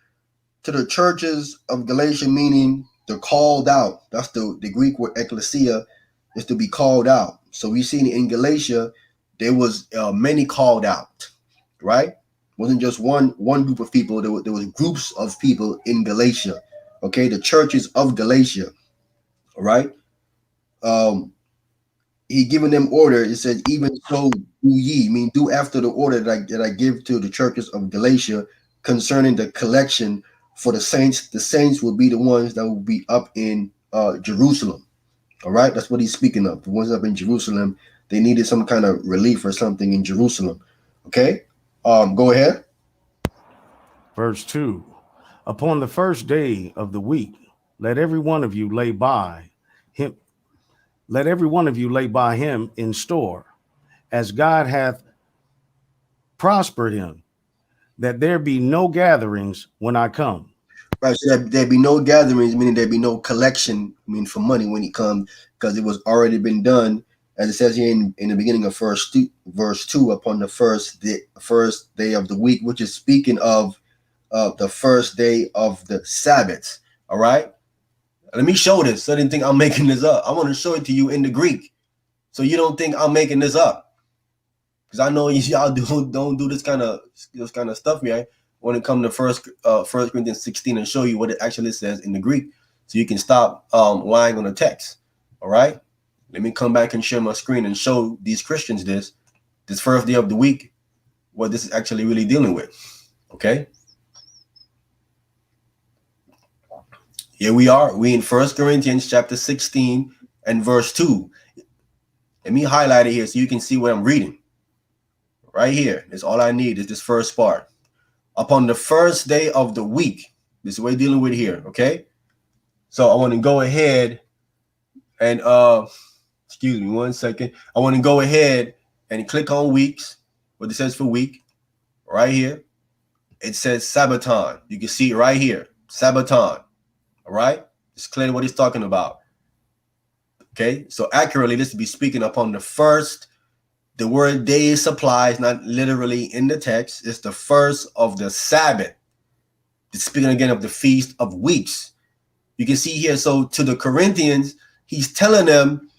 to the churches of Galatia, meaning the called out. That's the Greek word ecclesia, is to be called out. So we see in Galatia, there was many called out, right? It wasn't just one group of people. There was groups of people in Galatia. Okay, the churches of Galatia. All right. He given them order. It said, even so do ye, mean do after the order that I give to the churches of Galatia concerning the collection for the saints. The saints will be the ones that will be up in Jerusalem. All right, that's what he's speaking of. The ones up in Jerusalem, they needed some kind of relief or something in Jerusalem. Okay, go ahead. Verse 2. Upon the first day of the week, let every one of you lay by him. Let every one of you lay by him in store, as God hath prospered him, that there be no gatherings when I come. Right, so there'd be no gatherings, meaning there'd be no collection, for money when he comes, because it was already been done, as it says here in the beginning of verse 2, upon the first day of the week, which is speaking of the first day of the Sabbath. All right, let me show this. So I didn't think I'm making this up. I want to show it to you in the Greek, so you don't think I'm making this up, because I know y'all don't do this kind of stuff here. When it comes to 1 Corinthians 16 and show you what it actually says in the Greek, so you can stop lying on the text. All right, let me come back and share my screen and show these Christians this first day of the week, what this is actually really dealing with. Okay, here we are. We in 1 Corinthians chapter 16 and verse 2. Let me highlight it here so you can see what I'm reading. Right here, that's all I need is this first part. Upon the first day of the week, this is what we're dealing with here, okay? So I want to go ahead and, excuse me 1 second. I want to go ahead and click on weeks, what it says for week, right here. It says Sabbaton. You can see it right here, Sabbaton, all right? It's clear what he's talking about, okay? So accurately, this would be speaking upon the first. The word day supplies, not literally in the text. It's the first of the Sabbath. It's speaking again of the Feast of Weeks. You can see here, so to the Corinthians, he's telling them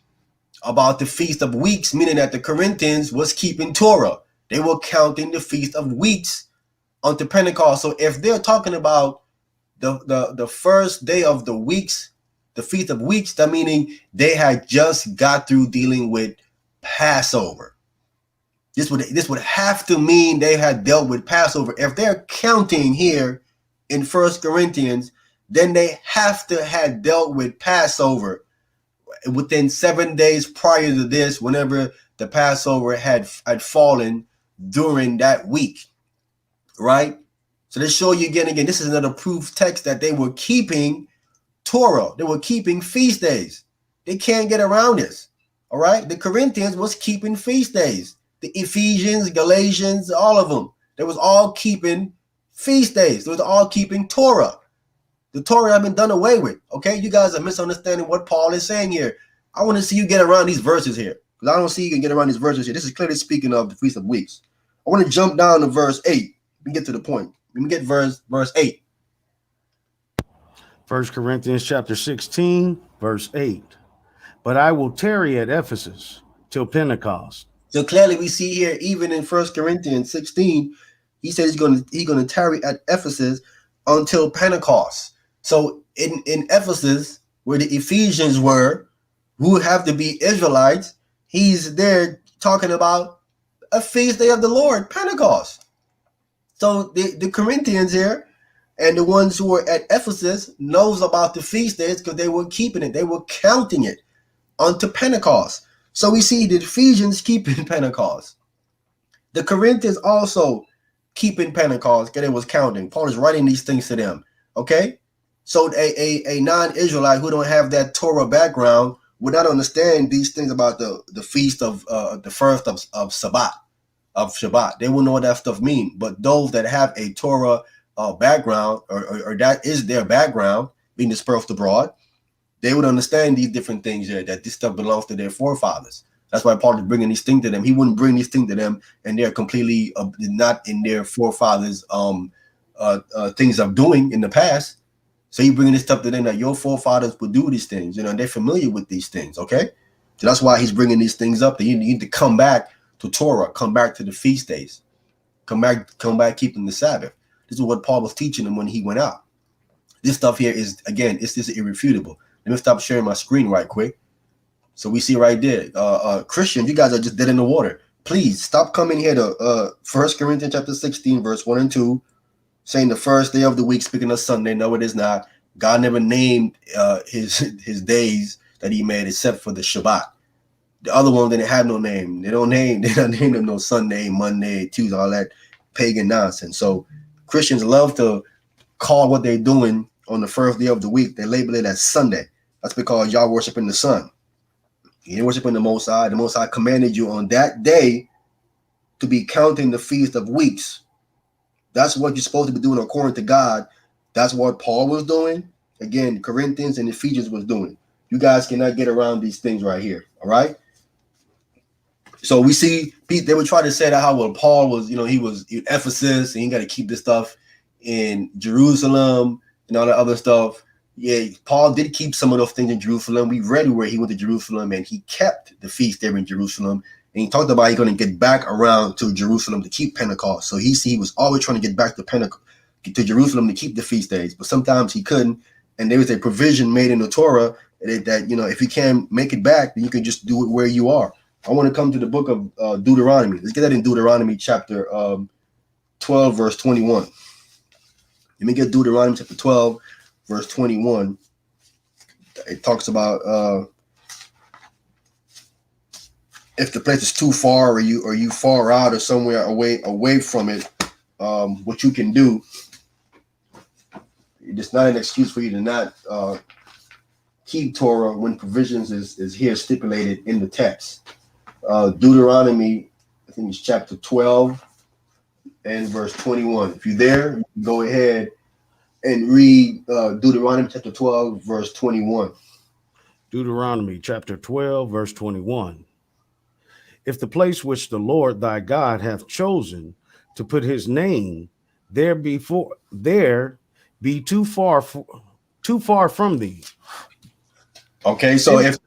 about the Feast of Weeks, meaning that the Corinthians was keeping Torah. They were counting the Feast of Weeks unto Pentecost. So if they're talking about the first day of the weeks, the Feast of Weeks, that meaning they had just got through dealing with Passover. This would have to mean they had dealt with Passover. If they're counting here in 1 Corinthians, then they have to have dealt with Passover within 7 days prior to this, whenever the Passover had fallen during that week, right? So they show you again, this is another proof text that they were keeping Torah. They were keeping feast days. They can't get around this, all right? The Corinthians was keeping feast days. The Ephesians, Galatians, all of them. They was all keeping feast days. They was all keeping Torah. The Torah had been done away with, okay? You guys are misunderstanding what Paul is saying here. I want to see you get around these verses here, because I don't see you can get around these verses here. This is clearly speaking of the Feast of Weeks. I want to jump down to verse 8. We can get to the point. Let me get verse 8. 1 Corinthians chapter 16, verse 8. But I will tarry at Ephesus till Pentecost. So clearly we see here, even in 1 Corinthians 16, he says he's going to tarry at Ephesus until Pentecost. So in Ephesus, where the Ephesians were, who have to be Israelites, he's there talking about a feast day of the Lord, Pentecost. So the Corinthians here and the ones who were at Ephesus knows about the feast days because they were keeping it. They were counting it unto Pentecost. So we see the Ephesians keeping Pentecost. The Corinthians also keeping Pentecost because they was counting. Paul is writing these things to them. Okay? So a non-Israelite who don't have that Torah background would not understand these things about the feast of the first of Shabbat. They will know what that stuff mean. But those that have a Torah background, or that is their background, being dispersed abroad, they would understand these different things here, that this stuff belongs to their forefathers. That's why Paul is bringing these things to them. He wouldn't bring these things to them, and they're completely not in their forefathers' things of doing in the past. So he's bringing this stuff to them that your forefathers would do these things, and they're familiar with these things, okay? So that's why he's bringing these things up. That you need to come back to Torah, come back to the feast days, come back keeping the Sabbath. This is what Paul was teaching them when he went out. This stuff here is, again, it's just irrefutable. Let me stop sharing my screen right quick. So we see right there, Christians, you guys are just dead in the water. Please stop coming here to 1 Corinthians chapter 16, verse 1 and 2, saying the first day of the week, speaking of Sunday. No, it is not. God never named his days that he made except for the Shabbat. The other one didn't have no name. They don't name them no Sunday, Monday, Tuesday, all that pagan nonsense. So Christians love to call what they're doing on the first day of the week, they label it as Sunday. That's because y'all worshiping the sun. You're worshiping the Most High. The Most High commanded you on that day to be counting the Feast of Weeks. That's what you're supposed to be doing according to God. That's what Paul was doing. Again, Corinthians and Ephesians was doing. You guys cannot get around these things right here. All right. So we see they would try to say that how well Paul was, he was in Ephesus and he got to keep this stuff in Jerusalem and all that other stuff. Yeah, Paul did keep some of those things in Jerusalem. We read where he went to Jerusalem and he kept the feast there in Jerusalem. And he talked about he's going to get back around to Jerusalem to keep Pentecost. So he was always trying to get back to Jerusalem to keep the feast days. But sometimes he couldn't. And there was a provision made in the Torah that if you can't make it back, then you can just do it where you are. I want to come to the book of Deuteronomy. Let's get that in Deuteronomy chapter 12, verse 21. Let me get Deuteronomy chapter 12, verse 21. It talks about if the place is too far or you far out or somewhere away from it, what you can do. It's not an excuse for you to not keep Torah when provisions is here stipulated in the text. Deuteronomy, I think it's chapter 12 and verse 21. If you're there, go ahead and read Deuteronomy chapter 12, verse 21. Deuteronomy chapter 12, verse 21. If the place which the Lord thy God hath chosen to put his name there be too far from thee. Okay, so if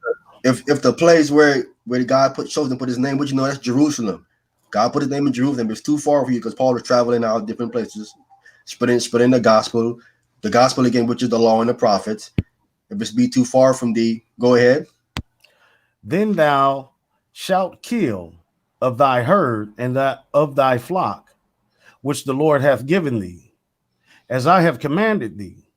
the place where God chose and put his name, that's Jerusalem. God put his name in Jerusalem. It's too far for you because Paul was traveling out different places, spreading the gospel again, which is the law and the prophets. if it's be too far from thee, go ahead. Then thou shalt kill of thy herd and that of thy flock, which the Lord hath given thee, as I have commanded thee,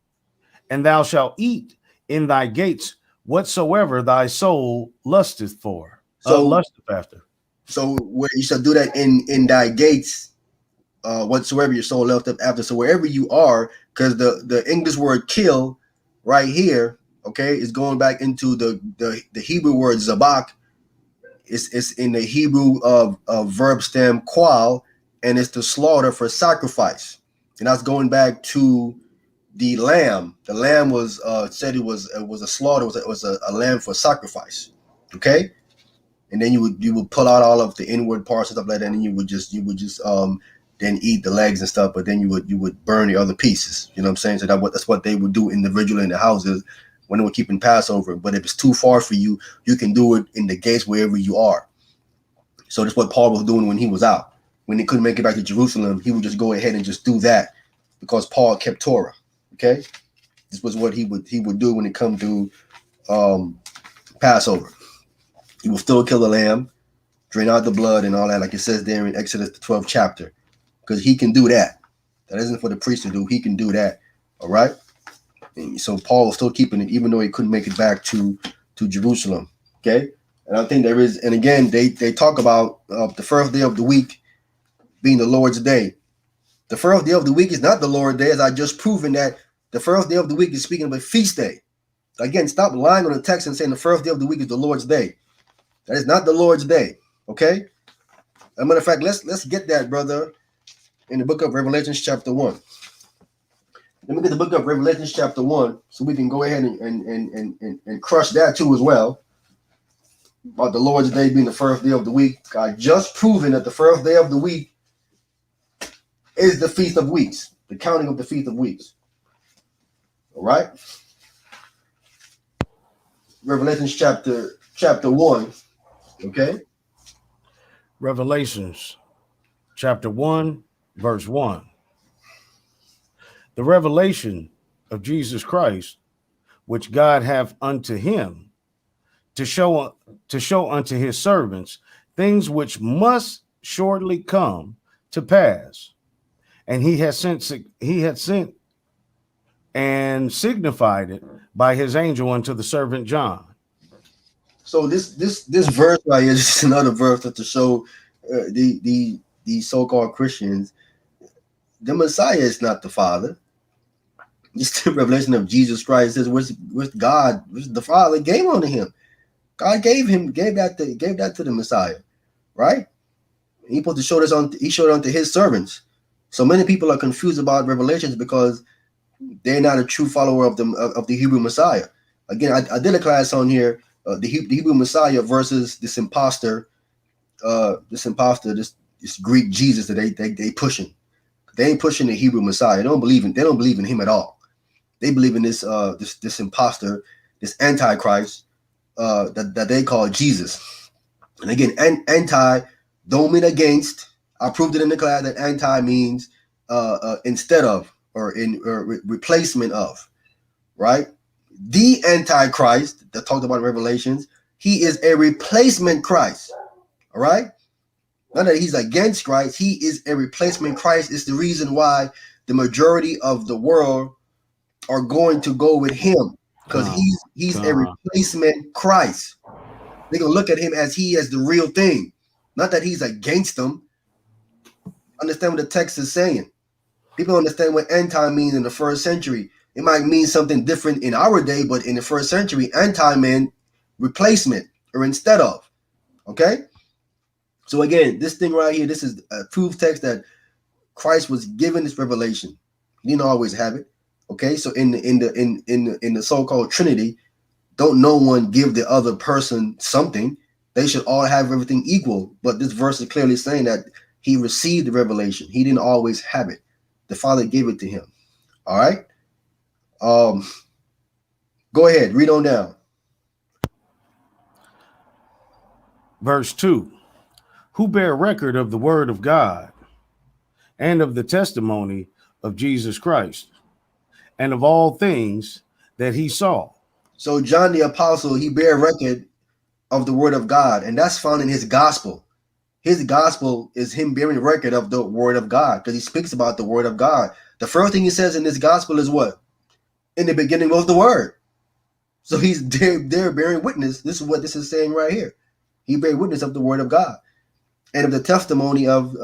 and thou shalt eat in thy gates whatsoever thy soul lusteth for, lusteth after. So where you shall do that in thy gates, whatsoever your soul left up after. So wherever you are, because the English word kill right here, okay, is going back into the Hebrew word zabak. It's in the Hebrew of verb stem qual, and it's to slaughter for sacrifice. And that's going back to the lamb. The lamb was said it was a slaughter, it was a lamb for sacrifice. Okay. And then you would pull out all of the inward parts and stuff like that, and you would just then eat the legs and stuff, but then you would burn the other pieces. You know what I'm saying? So that's what they would do individually in the houses when they were keeping Passover. But if it's too far for you, you can do it in the gates wherever you are. So that's what Paul was doing when he was out. When he couldn't make it back to Jerusalem, he would just go ahead and just do that because Paul kept Torah. Okay, this was what he would do when it come to Passover. He will still kill the lamb, drain out the blood and all that, like it says there in Exodus the 12th chapter, because he can do that. That isn't for the priest to do. He can do that. All right. And so Paul was still keeping it, even though he couldn't make it back to Jerusalem. Okay. And I think there is, and again, they talk about the first day of the week being the Lord's day. The first day of the week is not the Lord's day, as I just proven that the first day of the week is speaking of a feast day. Again, stop lying on the text and saying the first day of the week is the Lord's day. That is not the Lord's day. Okay. As a matter of fact, let's get that, brother, in the book of Revelation, chapter 1. Let me get the book of Revelation, chapter 1, so we can go ahead and crush that too as well. About the Lord's day being the first day of the week. I just proven that the first day of the week is the Feast of Weeks, the counting of the Feast of Weeks. All right. Revelation chapter 1. Okay. Revelations chapter 1, verse 1. The revelation of Jesus Christ, which God hath unto him, to show unto his servants things which must shortly come to pass. And he had sent and signified it by his angel unto the servant John. So this verse right here is another verse to show the so-called Christians the Messiah is not the Father. Just the revelation of Jesus Christ says, "With God, the Father gave unto him." God gave that to the Messiah, right? He supposed to show this on. He showed it unto his servants. So many people are confused about Revelations because they're not a true follower of the Hebrew Messiah. Again, I did a class on here, the Hebrew Messiah versus this imposter, this Greek Jesus that they pushing. They ain't pushing the Hebrew Messiah. They don't believe in him at all. They believe in this imposter, this Antichrist that they call Jesus. And again, anti don't mean against. I proved it in the class that anti means instead of or replacement of, right? The Antichrist that talked about in Revelations, he is a replacement Christ. All right. Not that he's against Christ, he is a replacement Christ. It's the reason why the majority of the world are going to go with him, because he's a replacement Christ. They're gonna look at him as he is the real thing, not that he's against them. Understand what the text is saying. People understand what anti means in the first century. It might mean something different in our day, but in the first century, anti meant replacement or instead of. Okay. So again, this thing right here, this is a proof text that Christ was given this revelation. He didn't always have it. Okay, so in the so-called Trinity, don't no one give the other person something. They should all have everything equal. But this verse is clearly saying that he received the revelation. He didn't always have it. The Father gave it to him. All right. Go ahead, read on down. Verse 2. Who bear record of the word of God and of the testimony of Jesus Christ and of all things that he saw. So John the apostle, he bear record of the word of God, and that's found in his gospel. His gospel is him bearing record of the word of God because he speaks about the word of God. The first thing he says in this gospel is what? In the beginning was the word. So he's there bearing witness. This is what this is saying right here. He bear witness of the word of God and of the testimony of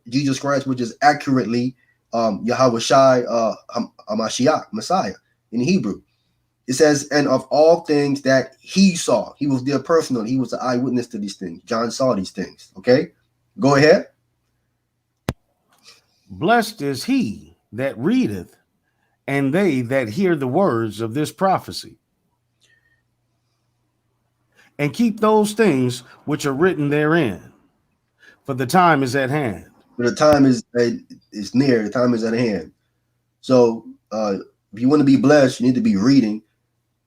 Jesus Christ, which is accurately Yahweh Shai Hamashiach, Messiah in Hebrew. It says, and of all things that he saw. He was there personally. He was the eyewitness to these things. John saw these things. Okay? Go ahead. Blessed is he that readeth, and they that hear the words of this prophecy, and keep those things which are written therein, for the time is at hand. But the time is near. The time is at hand. So if you want to be blessed, you need to be reading.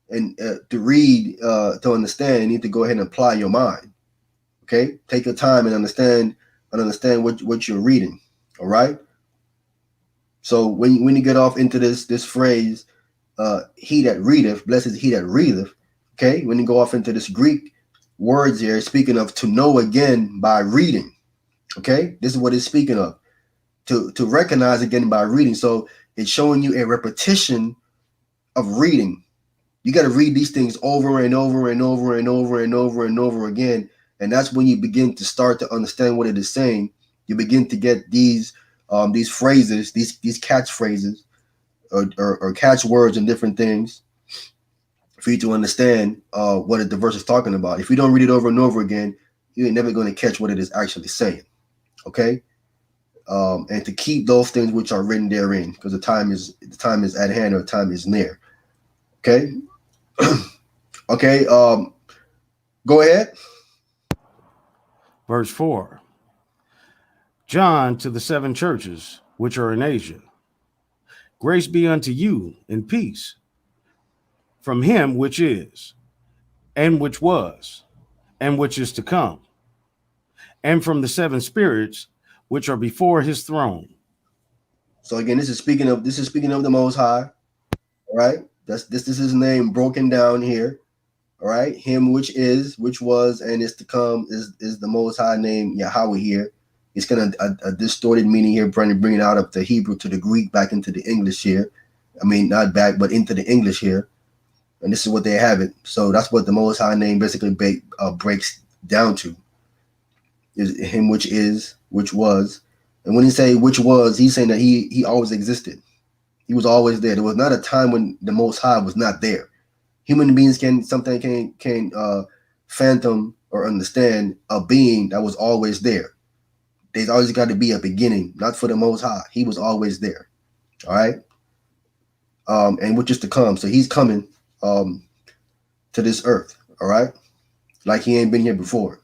And to read, to understand, you need to go ahead and apply your mind. Okay? Take your time and understand what you're reading. All right? So when you get off into this phrase, he that readeth, blessed is he that readeth. Okay, when you go off into this Greek words here, speaking of to know again by reading. Okay, this is what it's speaking of. To recognize again by reading. So it's showing you a repetition of reading. You got to read these things over and over and over and over and over and over again. And that's when you begin to start to understand what it is saying. You begin to get these phrases, these catchphrases or catchwords and different things for you to understand what the verse is talking about. If you don't read it over and over again, you're never going to catch what it is actually saying. Okay? And to keep those things which are written therein, because the time is at hand, or the time is near. Okay? Okay, go ahead. Verse 4. John to the 7 churches which are in Asia. Grace be unto you and peace from him which is, and which was, and which is to come, and from the 7 spirits which are before his throne. So again, this is speaking of the Most High. All right, this is his name broken down here. All right, him which is, which was, and is to come is the Most High name Yahweh here. It's kind of a distorted meaning here, trying to bring it out of the Hebrew to the Greek back into the English here. I mean, not back, but into the English here. And this is what they have it. So that's what the Most High name basically breaks down to. Is him which is, which was. And when he say which was, he's saying that he always existed. He was always there. There was not a time when the Most High was not there. Human beings can phantom or understand a being that was always there. There's always got to be a beginning, not for the Most High. He was always there. All right. And which is to come. So he's coming to this earth. All right. Like he ain't been here before.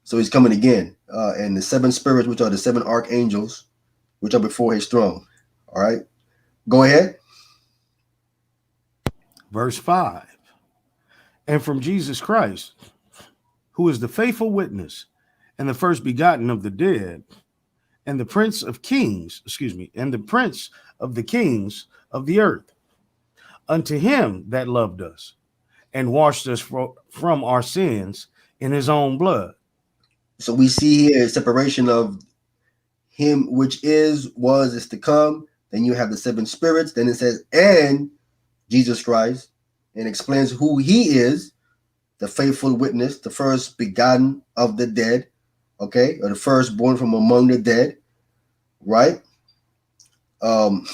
So he's coming again. And the 7 spirits, which are the 7 archangels, which are before his throne. All right. Go ahead. Verse 5. And from Jesus Christ, who is the faithful witness and the first begotten of the dead, and the prince of kings, and the prince of the kings of the earth, unto him that loved us and washed us from our sins in his own blood. So we see here a separation of him which is, was, is to come. Then you have the 7 spirits. Then it says, and Jesus Christ, and explains who he is, the faithful witness, the first begotten of the dead, okay, or the firstborn from among the dead, right? And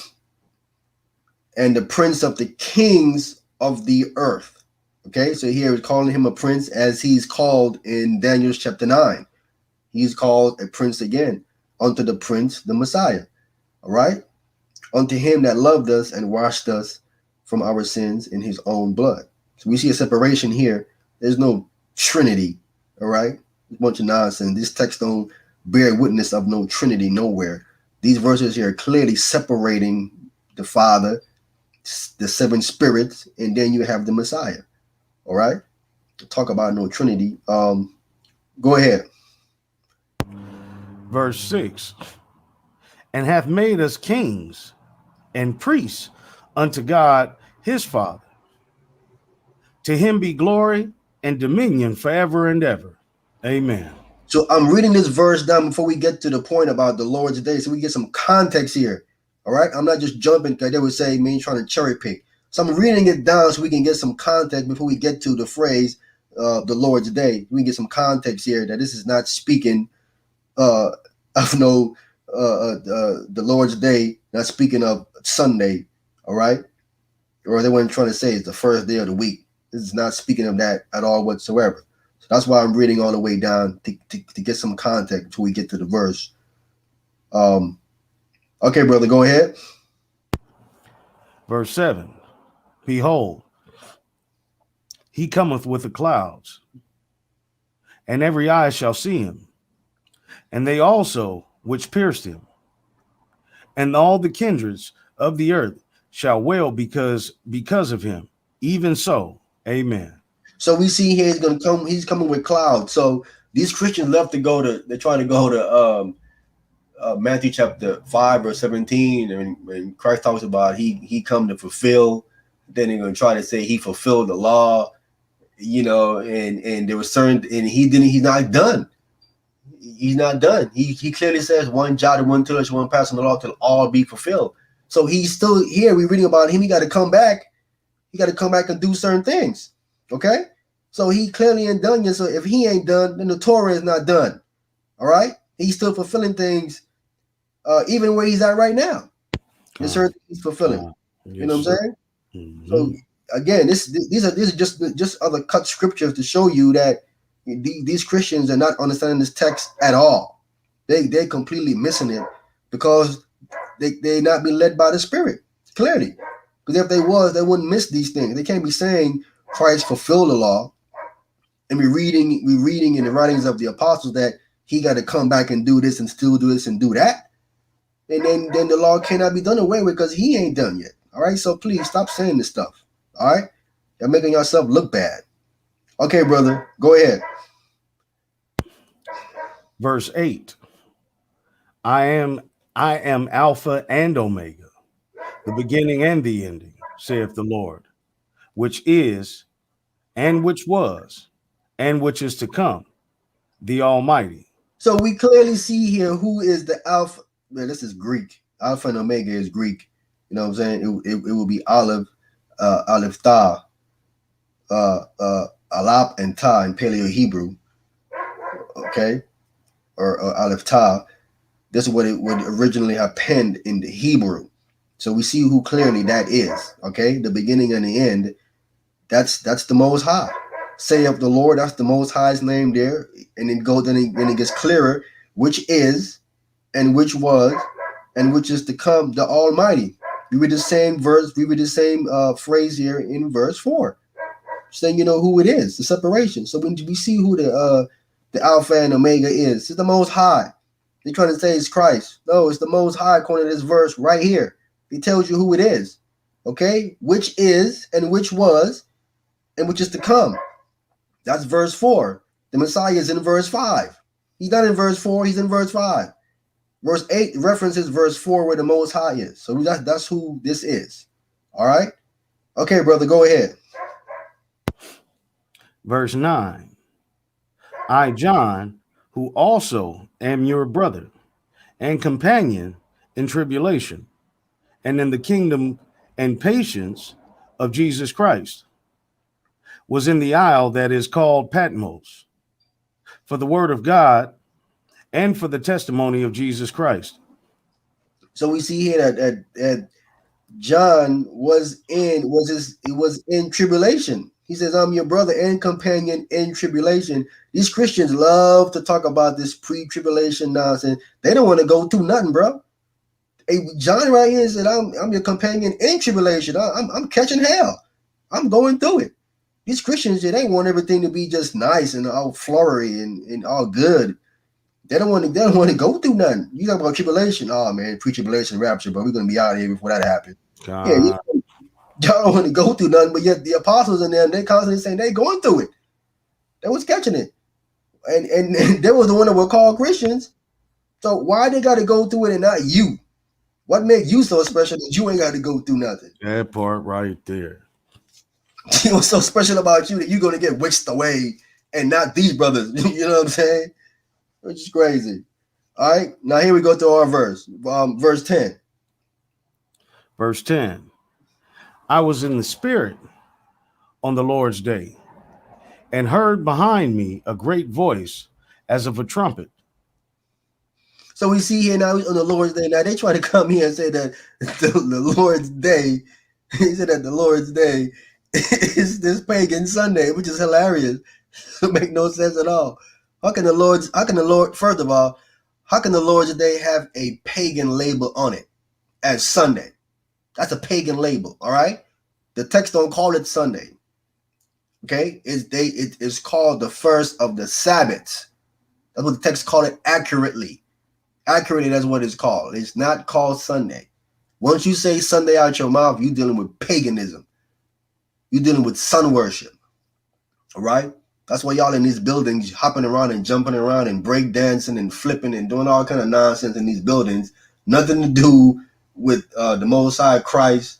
the prince of the kings of the earth, okay? So here we're calling him a prince as he's called in Daniel chapter 9. He's called a prince again, unto the prince, the Messiah, all right? Unto him that loved us and washed us from our sins in his own blood. So we see a separation here. There's no Trinity, all right? A bunch of nonsense. This text don't bear witness of no Trinity nowhere. These verses here are clearly separating the Father, the 7 spirits, and then you have the Messiah, all right? Talk about no Trinity. Go ahead. Verse 6. And hath made us kings and priests unto God his Father. To him be glory and dominion forever and ever. Amen. So I'm reading this verse down before we get to the point about the Lord's Day, so we get some context here. All right, I'm not just jumping because they would say me trying to cherry pick. So I'm reading it down so we can get some context before we get to the phrase the Lord's Day. We can get some context here that this is not speaking of no the Lord's Day, not speaking of Sunday. All right, or they weren't trying to say it's the first day of the week. This is not speaking of that at all whatsoever. So that's why I'm reading all the way down to get some context until we get to the verse. Okay, brother, go ahead. Verse 7. Behold, he cometh with the clouds, and every eye shall see him, and they also which pierced him, and all the kindreds of the earth shall wail because of him. Even so, amen. So we see here he's coming with clouds. So these Christians love to they're trying to go to Matthew chapter 5 or 17, and when Christ talks about he come to fulfill, then they're going to try to say he fulfilled the law, and there was certain, and he's not done. He's not done. He clearly says one jot and one tittle, one passing the law till all be fulfilled. So he's still here. We're reading about him. He got to come back. He got to come back and do certain things. Okay? So he clearly ain't done yet. So if he ain't done, then the Torah is not done. All right? He's still fulfilling things even where he's at right now. There's certain things he's fulfilling. You know what I'm saying? Mm-hmm. So again, these are just other cut scriptures to show you that these Christians are not understanding this text at all. They're completely missing it because they not being led by the Spirit, clearly. Because if they was, they wouldn't miss these things. They can't be saying Christ fulfilled the law, and we're reading in the writings of the apostles that he got to come back and do this and still do this and do that. And then the law cannot be done away with because he ain't done yet. All right, so please stop saying this stuff. All right, you're making yourself look bad. Okay, brother, go ahead. Verse 8. I am Alpha and Omega, the beginning and the ending, saith the Lord, which is, and which was, and which is to come, the Almighty. So we clearly see here who is the Alpha. Man, this is Greek. Alpha and Omega is Greek. You know what I'm saying? It will be Aleph, Aleph Ta, Alap and Ta in Paleo Hebrew. Okay, or Aleph Ta. This is what it would originally have penned in the Hebrew. So we see who clearly that is. Okay, the beginning and the end. That's the Most High. Say of the Lord. That's the Most High's name there, and then it gets clearer, which is, and which was, and which is to come, the Almighty. We read the same verse. We read the same phrase here in verse 4, saying who it is, the separation. So when we see who the Alpha and Omega is, it's the Most High. They're trying to say it's Christ. No, it's the Most High according to this verse right here. It tells you who it is. Okay, which is, and which was, and which is to come. That's verse 4. The Messiah is in verse 5. He's not in verse 4. He's in verse 5. Verse 8 references verse 4 where the Most High is. So that's who this is. All right? Okay, brother, go ahead. Verse 9. I, John, who also am your brother and companion in tribulation and in the kingdom and patience of Jesus Christ, was in the isle that is called Patmos for the word of God and for the testimony of Jesus Christ. So we see here that John was in tribulation. He says, I'm your brother and companion in tribulation. These Christians love to talk about this pre-tribulation nonsense. They don't want to go through nothing, bro. Hey, John right here said, I'm your companion in tribulation. I'm catching hell. I'm going through it. These Christians, they want everything to be just nice and all flowery and all good. They don't want to go through nothing. You talk about tribulation. Oh man, pre-tribulation rapture, but we're gonna be out of here before that happens. Yeah, y'all don't want to go through nothing, but yet the apostles in there, they constantly saying they going through it. They was catching it. And they was the one that were called Christians. So why they gotta go through it and not you? What makes you so special that you ain't got to go through nothing? That part right there. What's so special about you that you're gonna get whisked away and not these brothers? You know what I'm saying? Which is crazy. All right, now here we go to our verse, verse 10. Verse 10. I was in the spirit on the Lord's day, and heard behind me a great voice as of a trumpet. So we see here now on the Lord's day. Now they try to come here and say that the Lord's day, he said that the Lord's day is this pagan Sunday, which is hilarious. It make no sense at all. How can the Lord, first of all, how can the Lord's day have a pagan label on it as Sunday? That's a pagan label, all right? The text don't call it Sunday. Okay? It is called the first of the Sabbaths. That's what the text call it accurately. Accurately, that's what it's called. It's not called Sunday. Once you say Sunday out your mouth, you're dealing with paganism. You're dealing with sun worship. All right? That's why y'all in these buildings hopping around and jumping around and break dancing and flipping and doing all kind of nonsense in these buildings. Nothing to do with the Most High Christ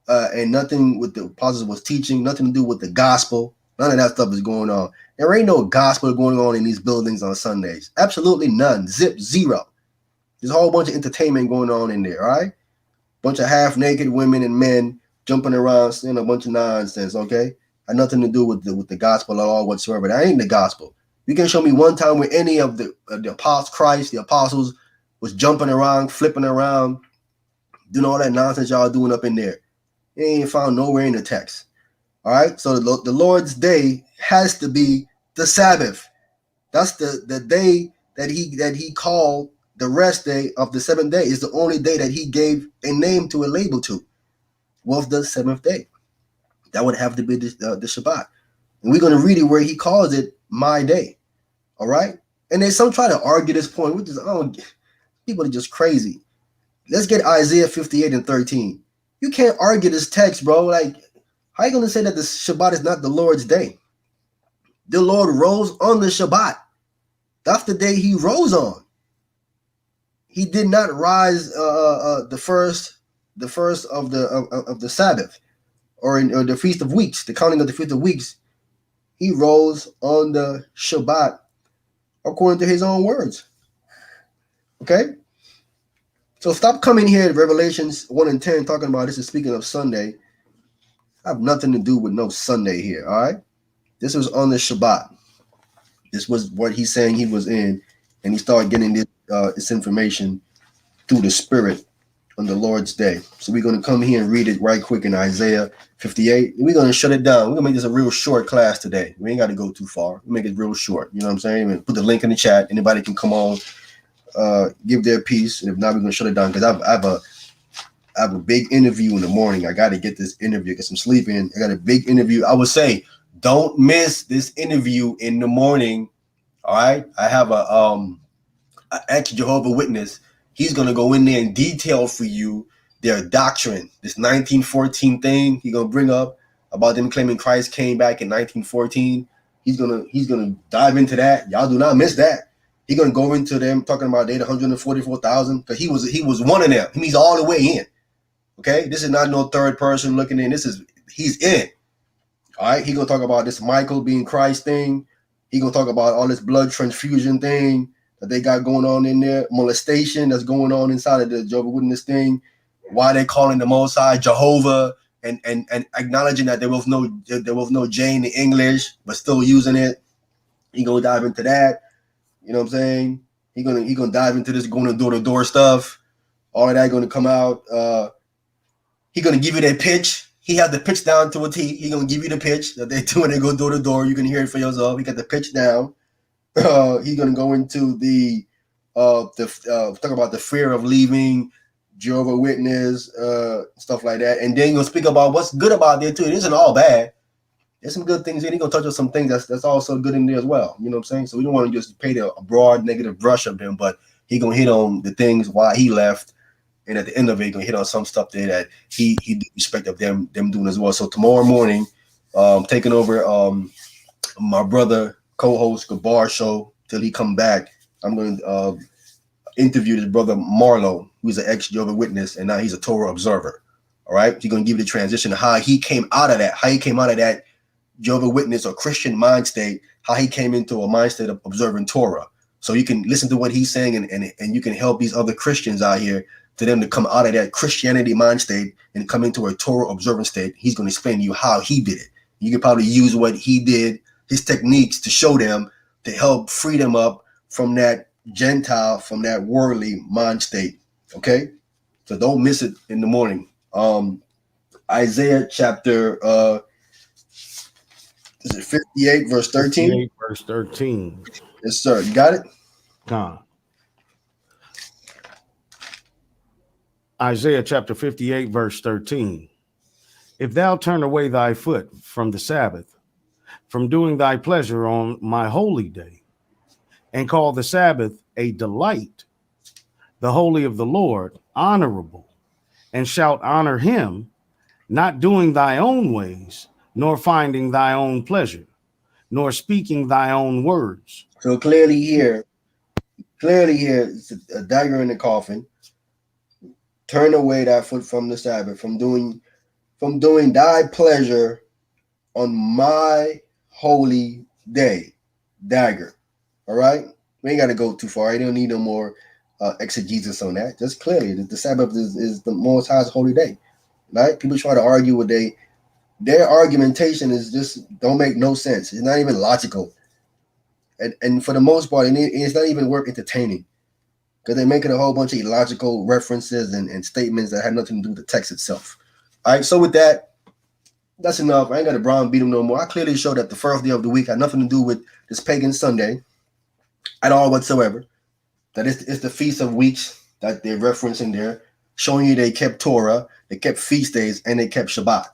and nothing with the apostles was teaching. Nothing to do with the gospel. None of that stuff is going on. There ain't no gospel going on in these buildings on Sundays. Absolutely none. Zero. There's a whole bunch of entertainment going on in there, all right? Bunch of half-naked women and men jumping around, saying a bunch of nonsense, okay? Had nothing to do with the gospel at all whatsoever. That ain't the gospel. You can show me one time where any of the apostles, Christ, the apostles, was jumping around, flipping around, doing all that nonsense y'all doing up in there. It ain't found nowhere in the text, all right? So the Lord's day has to be the Sabbath. That's the day that he called the rest day of the seventh day. Is the only day that he gave a name to, a label to, was the seventh day. That would have to be the Shabbat. And we're going to read it where he calls it my day. All right? And there's some try to argue this point, which is, people are just crazy. Let's get Isaiah 58 and 13. You can't argue this text, bro. Like, how are you going to say that the Shabbat is not the Lord's day? The Lord rose on the Shabbat. That's the day he rose on. He did not rise the first of the Sabbath or the Feast of Weeks, the counting of the Feast of Weeks. He rose on the Shabbat according to his own words. Okay? So stop coming here to Revelations 1 and 10 talking about this is speaking of Sunday. I have nothing to do with no Sunday here, all right? This was on the Shabbat. This was what he's saying he was in, and he started getting this information through the Spirit on the Lord's day. So we're going to come here and read it right quick in Isaiah 58. And we're going to shut it down. We're going to make this a real short class today. We ain't got to go too far. We'll make it real short. You know what I'm saying? Put the link in the chat. Anybody can come on, give their piece. And if not, we're going to shut it down because I have a big interview in the morning. I got to get this interview, get some sleep in. I got a big interview. I would say, don't miss this interview in the morning. All right. I have an ex-Jehovah Witness. He's going to go in there in detail for you their doctrine. This 1914 thing he's going to bring up about them claiming Christ came back in 1914. He's going to dive into that. Y'all do not miss that. He's going to go into them talking about they 144,000 because he was one of them. He's all the way in. Okay? This is not no third person looking in. He's in. All right? He's going to talk about this Michael being Christ thing. He's going to talk about all this blood transfusion thing that they got going on in there, molestation that's going on inside of the Jehovah Witness thing, why they calling the Most High Jehovah and acknowledging that there was no J in the English, but still using it. He gonna dive into that. You know what I'm saying? He gonna dive into this going to door-to-door stuff. All of that gonna come out. He gonna give you that pitch. He has the pitch down to a T. He gonna give you the pitch that they do when they go door to door. You can hear it for yourself. He got the pitch down. He's gonna go into the talk about the fear of leaving Jehovah Witness, stuff like that, and then he's gonna speak about what's good about there too. It isn't all bad. There's some good things in. He's gonna touch on some things that's also good in there as well. You know what I'm saying? So we don't want to just paint a broad negative brush of him, but he's gonna hit on the things why he left, and at the end of it, he's gonna hit on some stuff there that he respect of them doing as well. So tomorrow morning, taking over my brother co-host Gabar show till he come back. I'm going to interview his brother Marlo, who's an ex-Jehovah Witness, and now he's a Torah observer. All right. He's going to give you the transition of how he came out of that, Jehovah's Witness or Christian mind state, how he came into a mind state of observing Torah. So you can listen to what he's saying and you can help these other Christians out here to them to come out of that Christianity mind state and come into a Torah observant state. He's going to explain to you how he did it. You can probably use what he did, his techniques to show them, to help free them up from that Gentile, from that worldly mind state. Okay? So don't miss it in the morning. Isaiah chapter is it 58 verse 13? 58 verse 13. Yes, sir. You got it? Con. Isaiah chapter 58 verse 13. If thou turn away thy foot from the Sabbath, from doing thy pleasure on my holy day, and call the Sabbath a delight, the holy of the Lord honorable, and shalt honor him, not doing thy own ways, nor finding thy own pleasure, nor speaking thy own words. So clearly here, it's a dagger in the coffin. Turn away thy foot from the Sabbath, from doing thy pleasure on my holy day. Dagger. All right? We ain't got to go too far. You don't need no more exegesis on that. Just clearly, the Sabbath is the Most High's holy day. Right? People try to argue with their argumentation is just don't make no sense. It's not even logical. And for the most part, it's not even worth entertaining. Because they're making a whole bunch of illogical references and statements that have nothing to do with the text itself. All right, so with that, that's enough. I ain't got to Brown beat them no more. I clearly showed that the first day of the week had nothing to do with this pagan Sunday at all whatsoever. That it's the Feast of Weeks that they're referencing there, showing you they kept Torah, they kept feast days, and they kept Shabbat.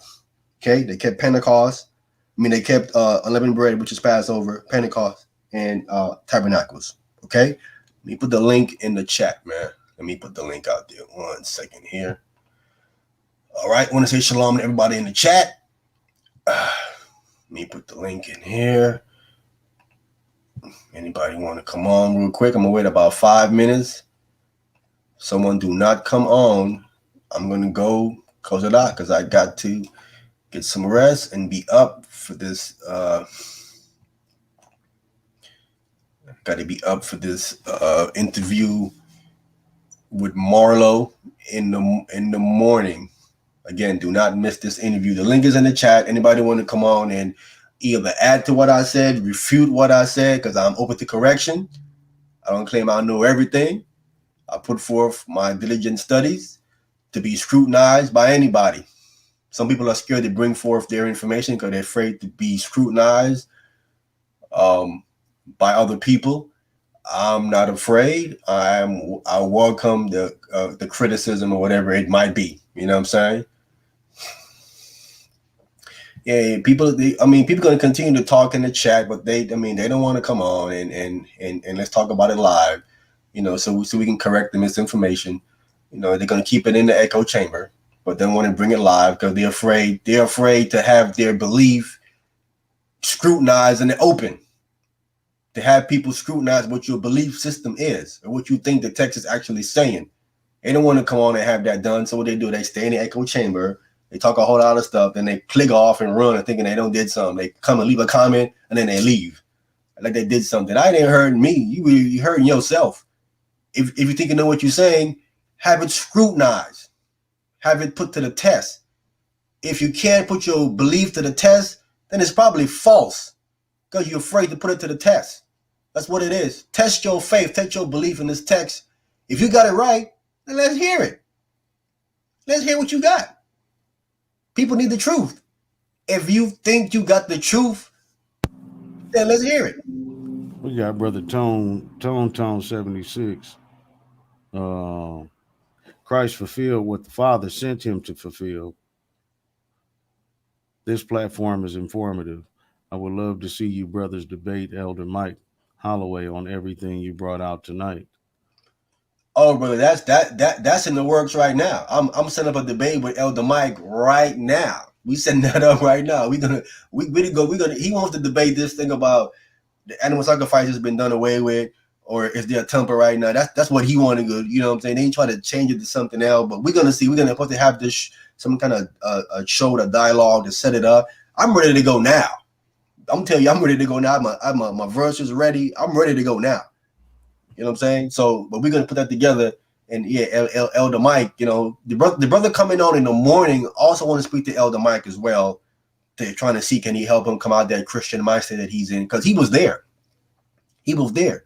Okay, they kept Pentecost. They kept unleavened bread, which is Passover, Pentecost, and Tabernacles. Okay. Let me put the link in the chat, man. Let me put the link out there. 1 second here. All right. I want to say shalom to everybody in the chat. Let me put the link in here. Anybody want to come on real quick? I'm going to wait about 5 minutes. Someone do not come on. I'm going to go close it out because I got to get some rest and be up for this. Got to be up for this interview with Marlo in the morning. Again, do not miss this interview. The link is in the chat. Anybody want to come on and either add to what I said, refute what I said, because I'm open to correction. I don't claim I know everything. I put forth my diligent studies to be scrutinized by anybody. Some people are scared to bring forth their information because they're afraid to be scrutinized by other people. I'm not afraid. I welcome the criticism or whatever it might be. You know what I'm saying? Yeah, people going to continue to talk in the chat, but they don't want to come on and let's talk about it live. So we can correct the misinformation. They're going to keep it in the echo chamber, but they want to bring it live because they're afraid. They're afraid to have their belief scrutinized in the open. To have people scrutinize what your belief system is or what you think the text is actually saying. They don't want to come on and have that done. So what they do, they stay in the echo chamber. They talk a whole lot of stuff. Then they click off and run and thinking they don't did something. They come and leave a comment and then they leave. Like they did something. I didn't hurt me. You hurting yourself. If you think you know what you're saying, have it scrutinized. Have it put to the test. If you can't put your belief to the test, then it's probably false because you're afraid to put it to the test. That's what it is. Test your faith. Test your belief in this text. If you got it right, then let's hear it. Let's hear what you got. People need the truth. If you think you got the truth, then let's hear it. We got Brother Tone 76. Christ fulfilled what the Father sent him to fulfill. This platform is informative. I would love to see you brothers debate Elder Mike Holloway on everything you brought out tonight. Oh, brother, that's in the works right now. I'm setting up a debate with Elder Mike right now. We setting that up right now. He wants to debate this thing about the animal sacrifice has been done away with, or is there a temper right now? That's what he wanted to go. You know what I'm saying? They ain't try to change it to something else, but we're gonna see. We're gonna put to have this some kind of a show, a dialogue to set it up. I'm ready to go now. I'm telling you, I'm ready to go now. My verse is ready. I'm ready to go now. You know what I'm saying? So, but we're gonna put that together. And yeah, Elder Mike, you know, the brother coming on in the morning also want to speak to Elder Mike as well. They're trying to see, can he help him come out that Christian mindset that he's in? Because he was there. He was there,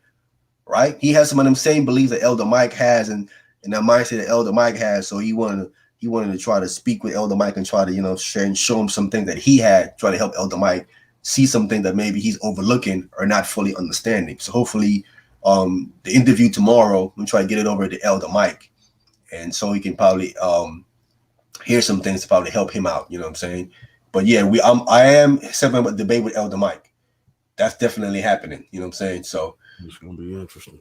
right? He has some of them same beliefs that Elder Mike has, and that mindset that Elder Mike has. So he wanted to try to speak with Elder Mike and try to, you know, share and show him some things that he had, try to help Elder Mike see something that maybe he's overlooking or not fully understanding. So hopefully, the interview tomorrow, we'll try to get it over to Elder Mike, and so he can probably hear some things to probably help him out. You know what I'm saying? But yeah, I am having a debate with Elder Mike. That's definitely happening. You know what I'm saying? So it's gonna be interesting.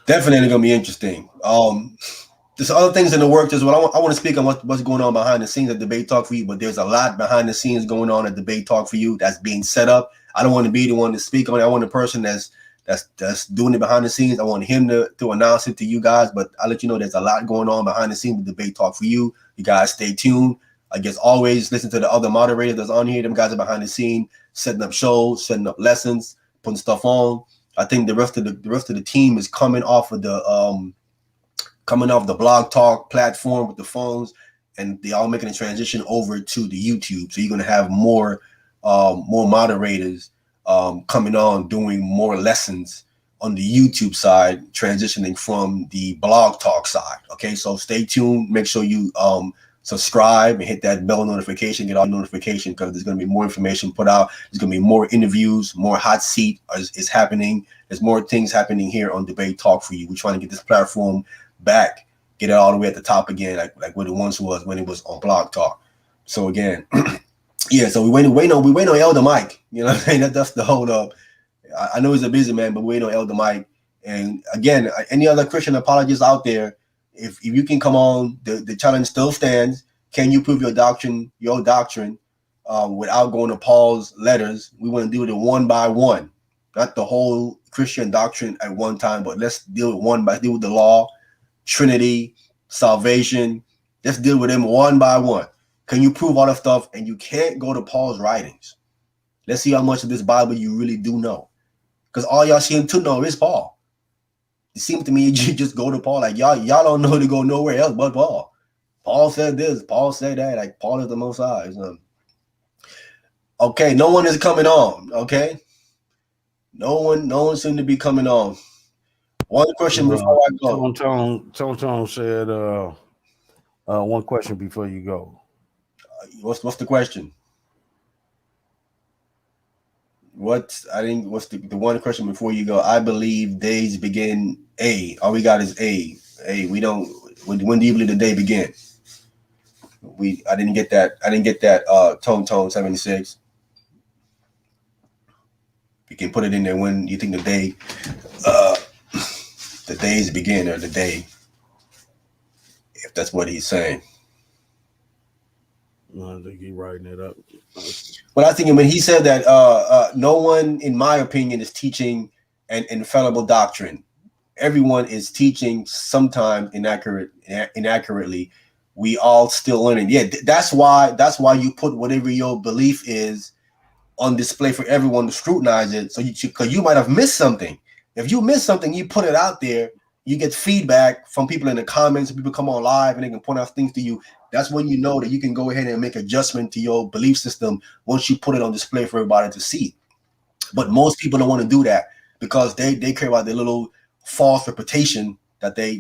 Definitely gonna be interesting. There's other things in the works as well. I want to speak on what's going on behind the scenes at Debate Talk for You, but there's a lot behind the scenes going on at Debate Talk for You that's being set up. I don't want to be the one to speak on it. I want the person that's doing it behind the scenes. I want him to announce it to you guys, but I'll let you know there's a lot going on behind the scenes with Debate Talk for You. You guys stay tuned. I guess always listen to the other moderators that's on here. Them guys are behind the scene, setting up shows, setting up lessons, putting stuff on. I think the rest of the team is coming off the Blog Talk platform with the phones, and they all making a transition over to the YouTube. So you're gonna have more moderators coming on doing more lessons on the YouTube side, transitioning from the Blog Talk side. Okay, so stay tuned. Make sure you subscribe and hit that bell notification, get all notification, because there's going to be more information put out. There's going to be more interviews, more hot seat is happening. There's more things happening here on Debate Talk for You. We're trying to get this platform back, get it all the way at the top again, like what it once was when it was on Blog Talk. So again, yeah, so we wait on Elder Mike. You know what I'm saying? That's the hold up. I know he's a busy man, but we wait on Elder Mike. And again, any other Christian apologists out there, if you can come on, the challenge still stands. Can you prove your doctrine without going to Paul's letters? We want to do it one by one, not the whole Christian doctrine at one time, but let's deal with the law, Trinity, salvation. Let's deal with them one by one. Can you prove all that stuff? And you can't go to Paul's writings. Let's see how much of this Bible you really do know, because all y'all seem to know is Paul. It seems to me you just go to Paul. Like y'all don't know to go nowhere else but Paul. Paul said this, Paul said that. Like Paul is the Most High. Okay, no one is coming on. Okay, no one seemed to be coming on. One question before I go. Tone said one question before you go. What's the question? What's the one question before you go? I believe days begin A. All we got is A. We don't. When do you believe the day begin? I didn't get that. Tone 76. You can put it in there when you think the days begin, or the day, if that's what he's saying. I think he's writing it up. But I think when he said that no one, in my opinion, is teaching an infallible doctrine. Everyone is teaching sometimes inaccurately. We all still learning. Yeah, that's why you put whatever your belief is on display for everyone to scrutinize it. So because you might have missed something. If you miss something, you put it out there. You get feedback from people in the comments. People come on live and they can point out things to you. That's when you know that you can go ahead and make adjustment to your belief system once you put it on display for everybody to see. But most people don't want to do that because they care about their little false reputation that they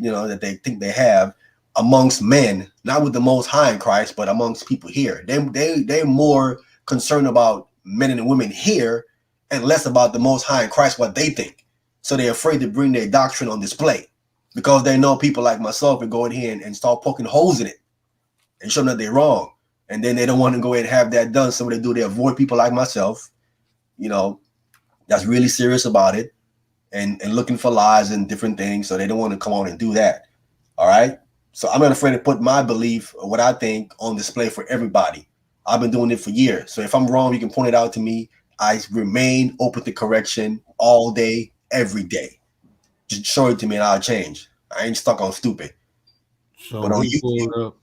think they have amongst men, not with the Most High in Christ, but amongst people here. They're more concerned about men and women here and less about the Most High in Christ, what they think. So they're afraid to bring their doctrine on display because they know people like myself will go in here and start poking holes in it and show them that they're wrong. And then they don't want to go ahead and have that done. So what they avoid people like myself, that's really serious about it and looking for lies and different things. So they don't want to come on and do that. All right. So I'm not afraid to put my belief or what I think on display for everybody. I've been doing it for years. So if I'm wrong, you can point it out to me. I remain open to correction all day, every day. Just show it to me and I'll change. I ain't stuck on stupid. So But on he YouTube, pulled up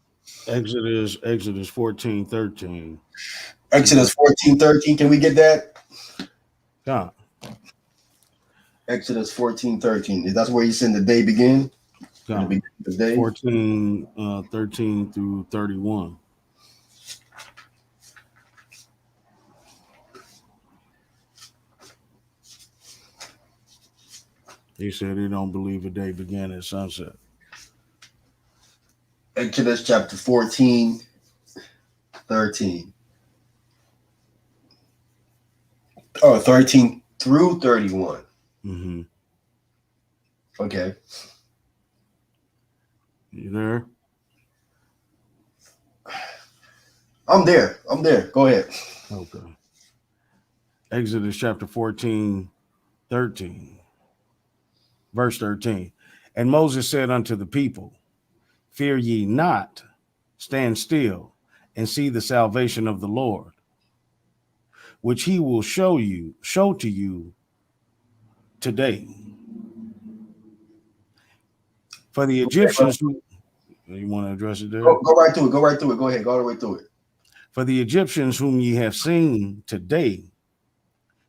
Exodus 14:13. Exodus 14:13, can we get that? God. Exodus 14:13. That's where you send the day begin? Or the beginning of the day? 13 through 31. He said he don't believe a day began at sunset. Exodus chapter 14:13. Oh, 13 through 31. Mm-hmm. Okay. You there? I'm there. Go ahead. Okay. Exodus chapter 14:13. Verse 13. And Moses said unto the people, fear ye not, stand still and see the salvation of the Lord, which he will show to you today. For the Egyptians who, you want to address it there? Go right through it. Go ahead. Go all the way through it. For the Egyptians whom ye have seen today,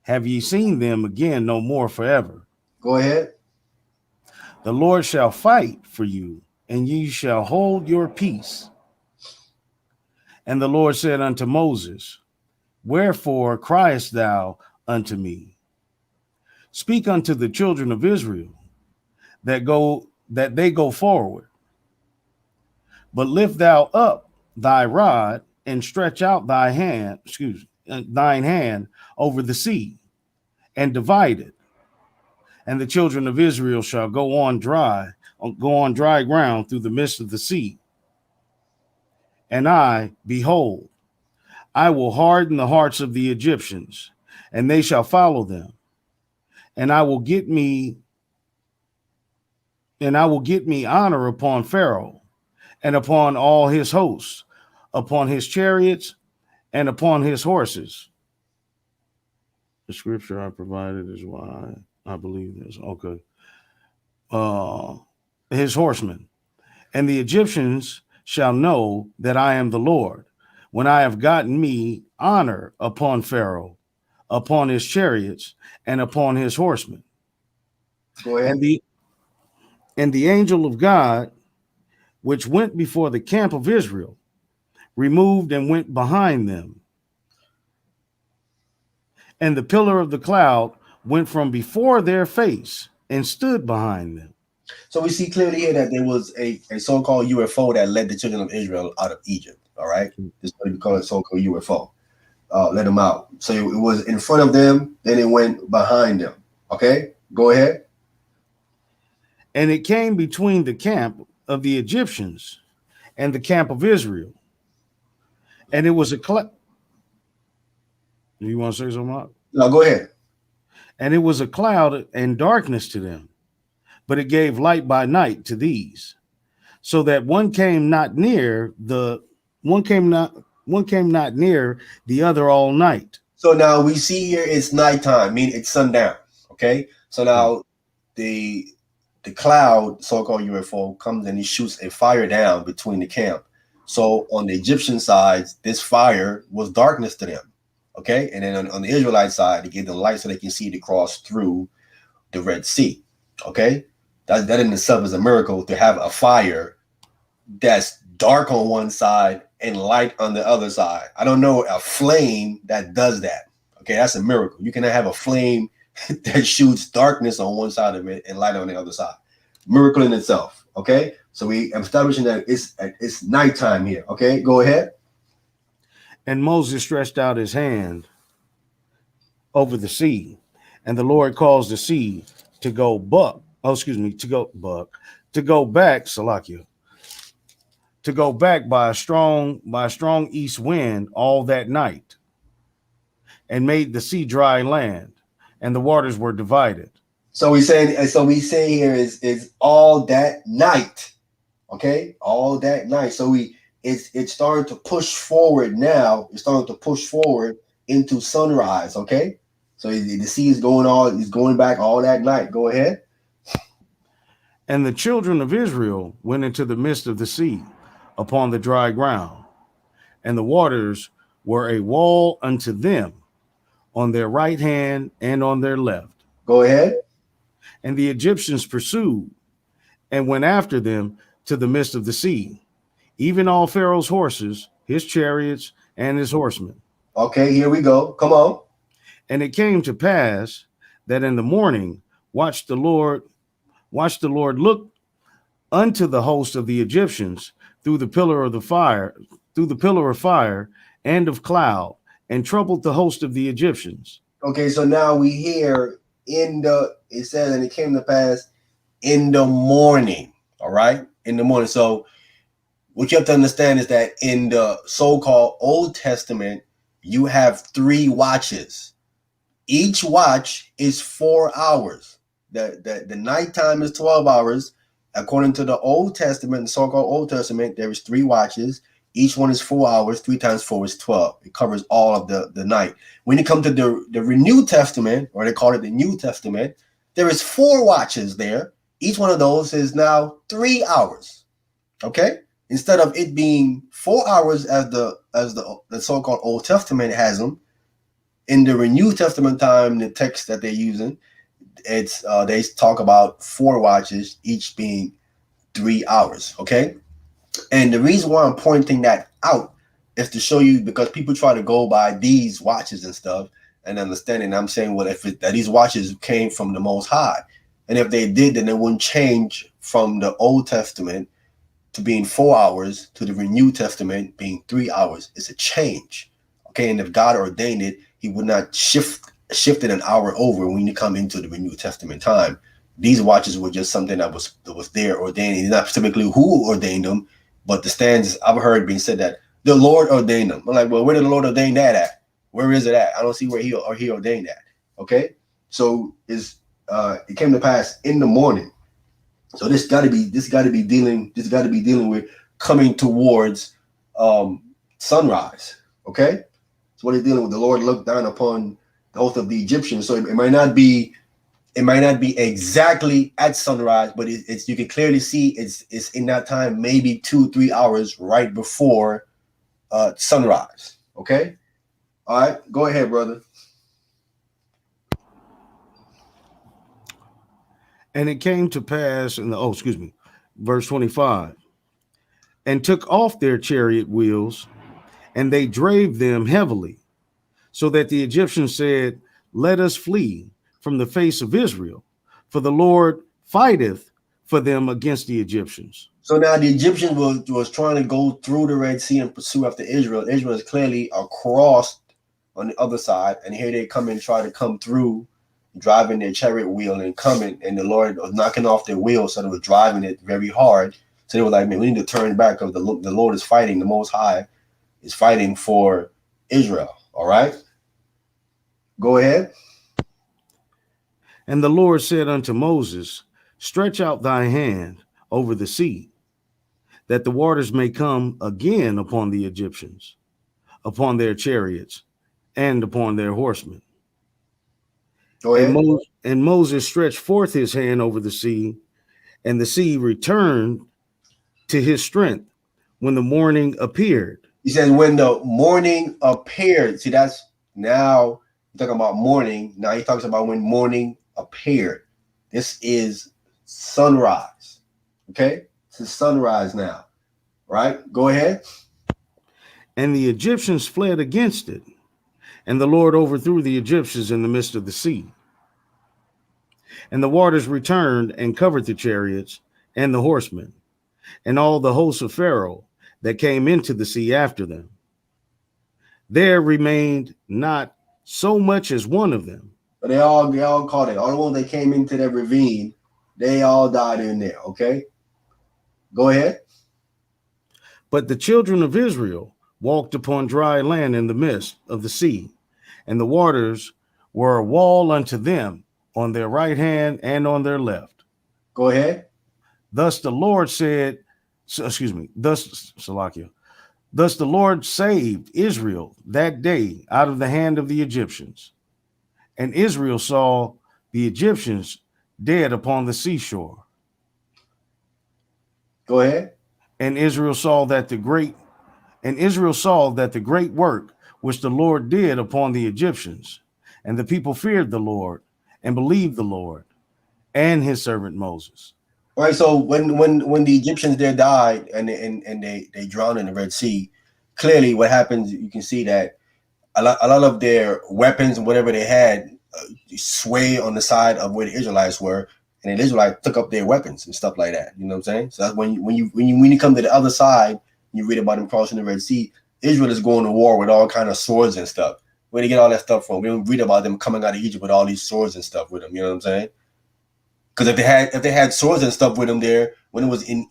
have ye seen them again no more forever. Go ahead. The Lord shall fight for you, and ye shall hold your peace. And the Lord said unto Moses, wherefore criest thou unto me? Speak unto the children of Israel that they go forward. But lift thou up thy rod and stretch out thine hand over the sea and divide it. And the children of Israel shall go on dry ground through the midst of the sea. And behold, I will harden the hearts of the Egyptians, and they shall follow them. And I will get me honor upon Pharaoh and upon all his hosts, upon his chariots and upon his horses. The scripture I provided is why I believe this. Okay. His horsemen. And the Egyptians shall know that I am the Lord, when I have gotten me honor upon Pharaoh, upon his chariots, and upon his horsemen. Go ahead. And the angel of God, which went before the camp of Israel, removed and went behind them. And the pillar of the cloud went from before their face and stood behind them. So we see clearly here that there was a so-called UFO that led the children of Israel out of Egypt. All right. This is what we call it, so-called UFO. Let them out. So it was in front of them, then it went behind them. Okay, go ahead. And it came between the camp of the Egyptians and the camp of Israel. And it was a cloud. You want to say something? No, go ahead. And it was a cloud and darkness to them, but it gave light by night to these, so that one came not near the other all night. So now we see here it's nighttime, meaning it's sundown. Okay, so now the cloud, so-called UFO, comes and he shoots a fire down between the camp. So on the Egyptian side, this fire was darkness to them. Okay, and then on the Israelite side, he gave them light so they can see to cross through the Red Sea. Okay, that in itself is a miracle, to have a fire that's dark on one side and light on the other side. I don't know a flame that does that. Okay, that's a miracle. You cannot have a flame that shoots darkness on one side of it and light on the other side. Miracle in itself. Okay, so we establishing that it's nighttime here. Okay, go ahead. And Moses stretched out his hand over the sea, and the Lord caused the sea to go back, Salakia, to go back by a strong east wind all that night, and made the sea dry land, and the waters were divided. So we say here is all that night. Okay, all that night. So it's starting to push forward now. It's starting to push forward into sunrise. Okay, so the sea is going back all that night. Go ahead. And the children of Israel went into the midst of the sea upon the dry ground, and the waters were a wall unto them on their right hand and on their left. Go ahead. And the Egyptians pursued and went after them to the midst of the sea, even all Pharaoh's horses, his chariots, and his horsemen. Okay, here we go. Come on. And it came to pass that in the morning watched the Lord look unto the host of the Egyptians through the pillar of fire and of cloud, and troubled the host of the Egyptians. Okay, so now we hear it says, and it came to pass in the morning. All right, in the morning. So what you have to understand is that in the so-called Old Testament, you have 3 watches. Each watch is 4 hours. The nighttime is 12 hours. According to the Old Testament, the so-called Old Testament, there is 3 watches. Each one is 4 hours. 3 times 4 is 12. It covers all of the night. When you come to the New Testament, or they call it the New Testament, there is 4 watches there. Each one of those is now 3 hours. Okay? Instead of it being 4 hours as the so-called Old Testament has them, in the New Testament time, the text that they're using, it's they talk about 4 watches, each being 3 hours. Okay, and the reason why I'm pointing that out is to show you, because people try to go by these watches and stuff and understanding. I'm saying, well, that these watches came from the Most High, and if they did, then it wouldn't change from the Old Testament to being 4 hours to the New Testament being 3 hours. It's a change. Okay, and if God ordained it, He would not shift it an hour over when you come into the New Testament time. These watches were just something that was there ordained. It's not specifically who ordained them, but the stands I've heard being said that the Lord ordained them. I'm like, well, where did the Lord ordain that at? Where is it at? I don't see where he ordained that. Okay, so it came to pass in the morning. So this got to be dealing with coming towards sunrise. Okay, so what he's dealing with, the Lord looked down upon the host of the Egyptians. So it might not be exactly at sunrise, but it's you can clearly see it's in that time, maybe 2-3 hours right before sunrise. Okay, all right, go ahead, brother. And it came to pass verse 25, and took off their chariot wheels, and they drave them heavily, so that the Egyptians said, let us flee from the face of Israel, for the Lord fighteth for them against the Egyptians. So now the Egyptians was trying to go through the Red Sea and pursue after Israel. Israel is clearly across on the other side, and here they come and try to come through, driving their chariot wheel and coming, and the Lord was knocking off their wheel, so they were driving it very hard. So they were like, man, we need to turn back, because the Lord is fighting. The Most High is fighting for Israel. All right, go ahead. And the Lord said unto Moses, stretch out thy hand over the sea, that the waters may come again upon the Egyptians, upon their chariots, and upon their horsemen. Go ahead. And Moses stretched forth his hand over the sea, and the sea returned to his strength when the morning appeared. He says, when the morning appeared. See, that's now you're talking about morning. Now he talks about when morning appeared. This is sunrise. Okay, this is sunrise now. Right? Go ahead. And the Egyptians fled against it, and the Lord overthrew the Egyptians in the midst of the sea. And the waters returned and covered the chariots and the horsemen, and all the hosts of Pharaoh that came into the sea after them. There remained not so much as one of them. But they all caught it. All the ones that came into that ravine, they all died in there. Okay, go ahead. But the children of Israel walked upon dry land in the midst of the sea, and the waters were a wall unto them on their right hand and on their left. Go ahead. Thus the Lord said, thus the Lord saved Israel that day out of the hand of the Egyptians. And Israel saw the Egyptians dead upon the seashore. Go ahead. And Israel saw that the great work which the Lord did upon the Egyptians, and the people feared the Lord and believed the Lord and his servant Moses. All right. So when the Egyptians there died and they drowned in the Red Sea, clearly what happens, you can see that a lot of their weapons and whatever they had sway on the side of where the Israelites were, and the Israelites took up their weapons and stuff like that. You know what I'm saying? So that's when you come to the other side, you read about them crossing the Red Sea. Israel is going to war with all kind of swords and stuff. Where they get all that stuff from? We don't read about them coming out of Egypt with all these swords and stuff with them. You know what I'm saying? Because if they had swords and stuff with them there when it was in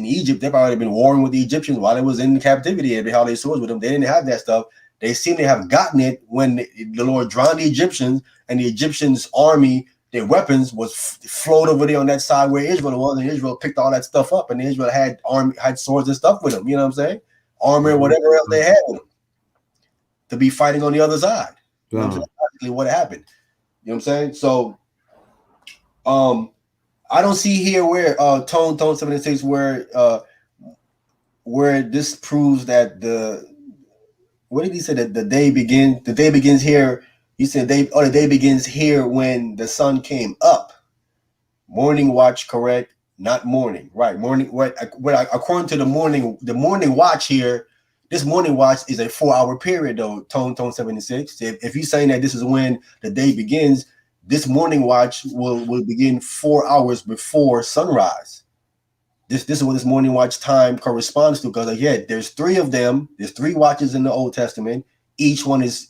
Egypt, they've already been warring with the Egyptians while it was in captivity. They had all these swords with them. They didn't have that stuff. They seem to have gotten it when the Lord drowned the Egyptians, and the Egyptians' army, their weapons was flowed over there on that side where Israel was, and Israel picked all that stuff up, and Israel had swords and stuff with them. You know what I'm saying? Armor, whatever else they had with them, to be fighting on the other side. You know what I'm saying? That's basically what happened. You know what I'm saying? So, I don't see here where Tone 76 where this proves that what did he say, that the day begins here. He said the day begins here when the sun came up. Morning watch, correct? Not morning, right? Morning. What according to the morning watch here, this morning watch is a 4-hour period though. Tone 76. If he's saying that this is when the day begins, this morning watch will begin 4 hours before sunrise. This is what this morning watch time corresponds to, because again, there's 3 of them. There's 3 watches in the Old Testament. Each one is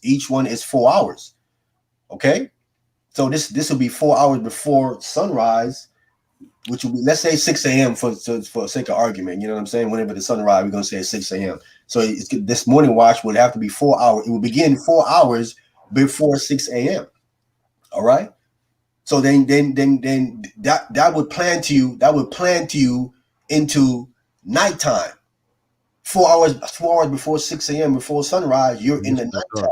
4 hours. Okay, so this will be 4 hours before sunrise, which will be, let's say 6 a.m. for sake of argument. You know what I'm saying? Whenever the sunrise, we're gonna say 6 a.m. So this morning watch would have to be 4 hours. It will begin 4 hours before 6 a.m. All right. So then that would plant you into nighttime. 4 hours before 6 a.m. before sunrise, you're in the nighttime.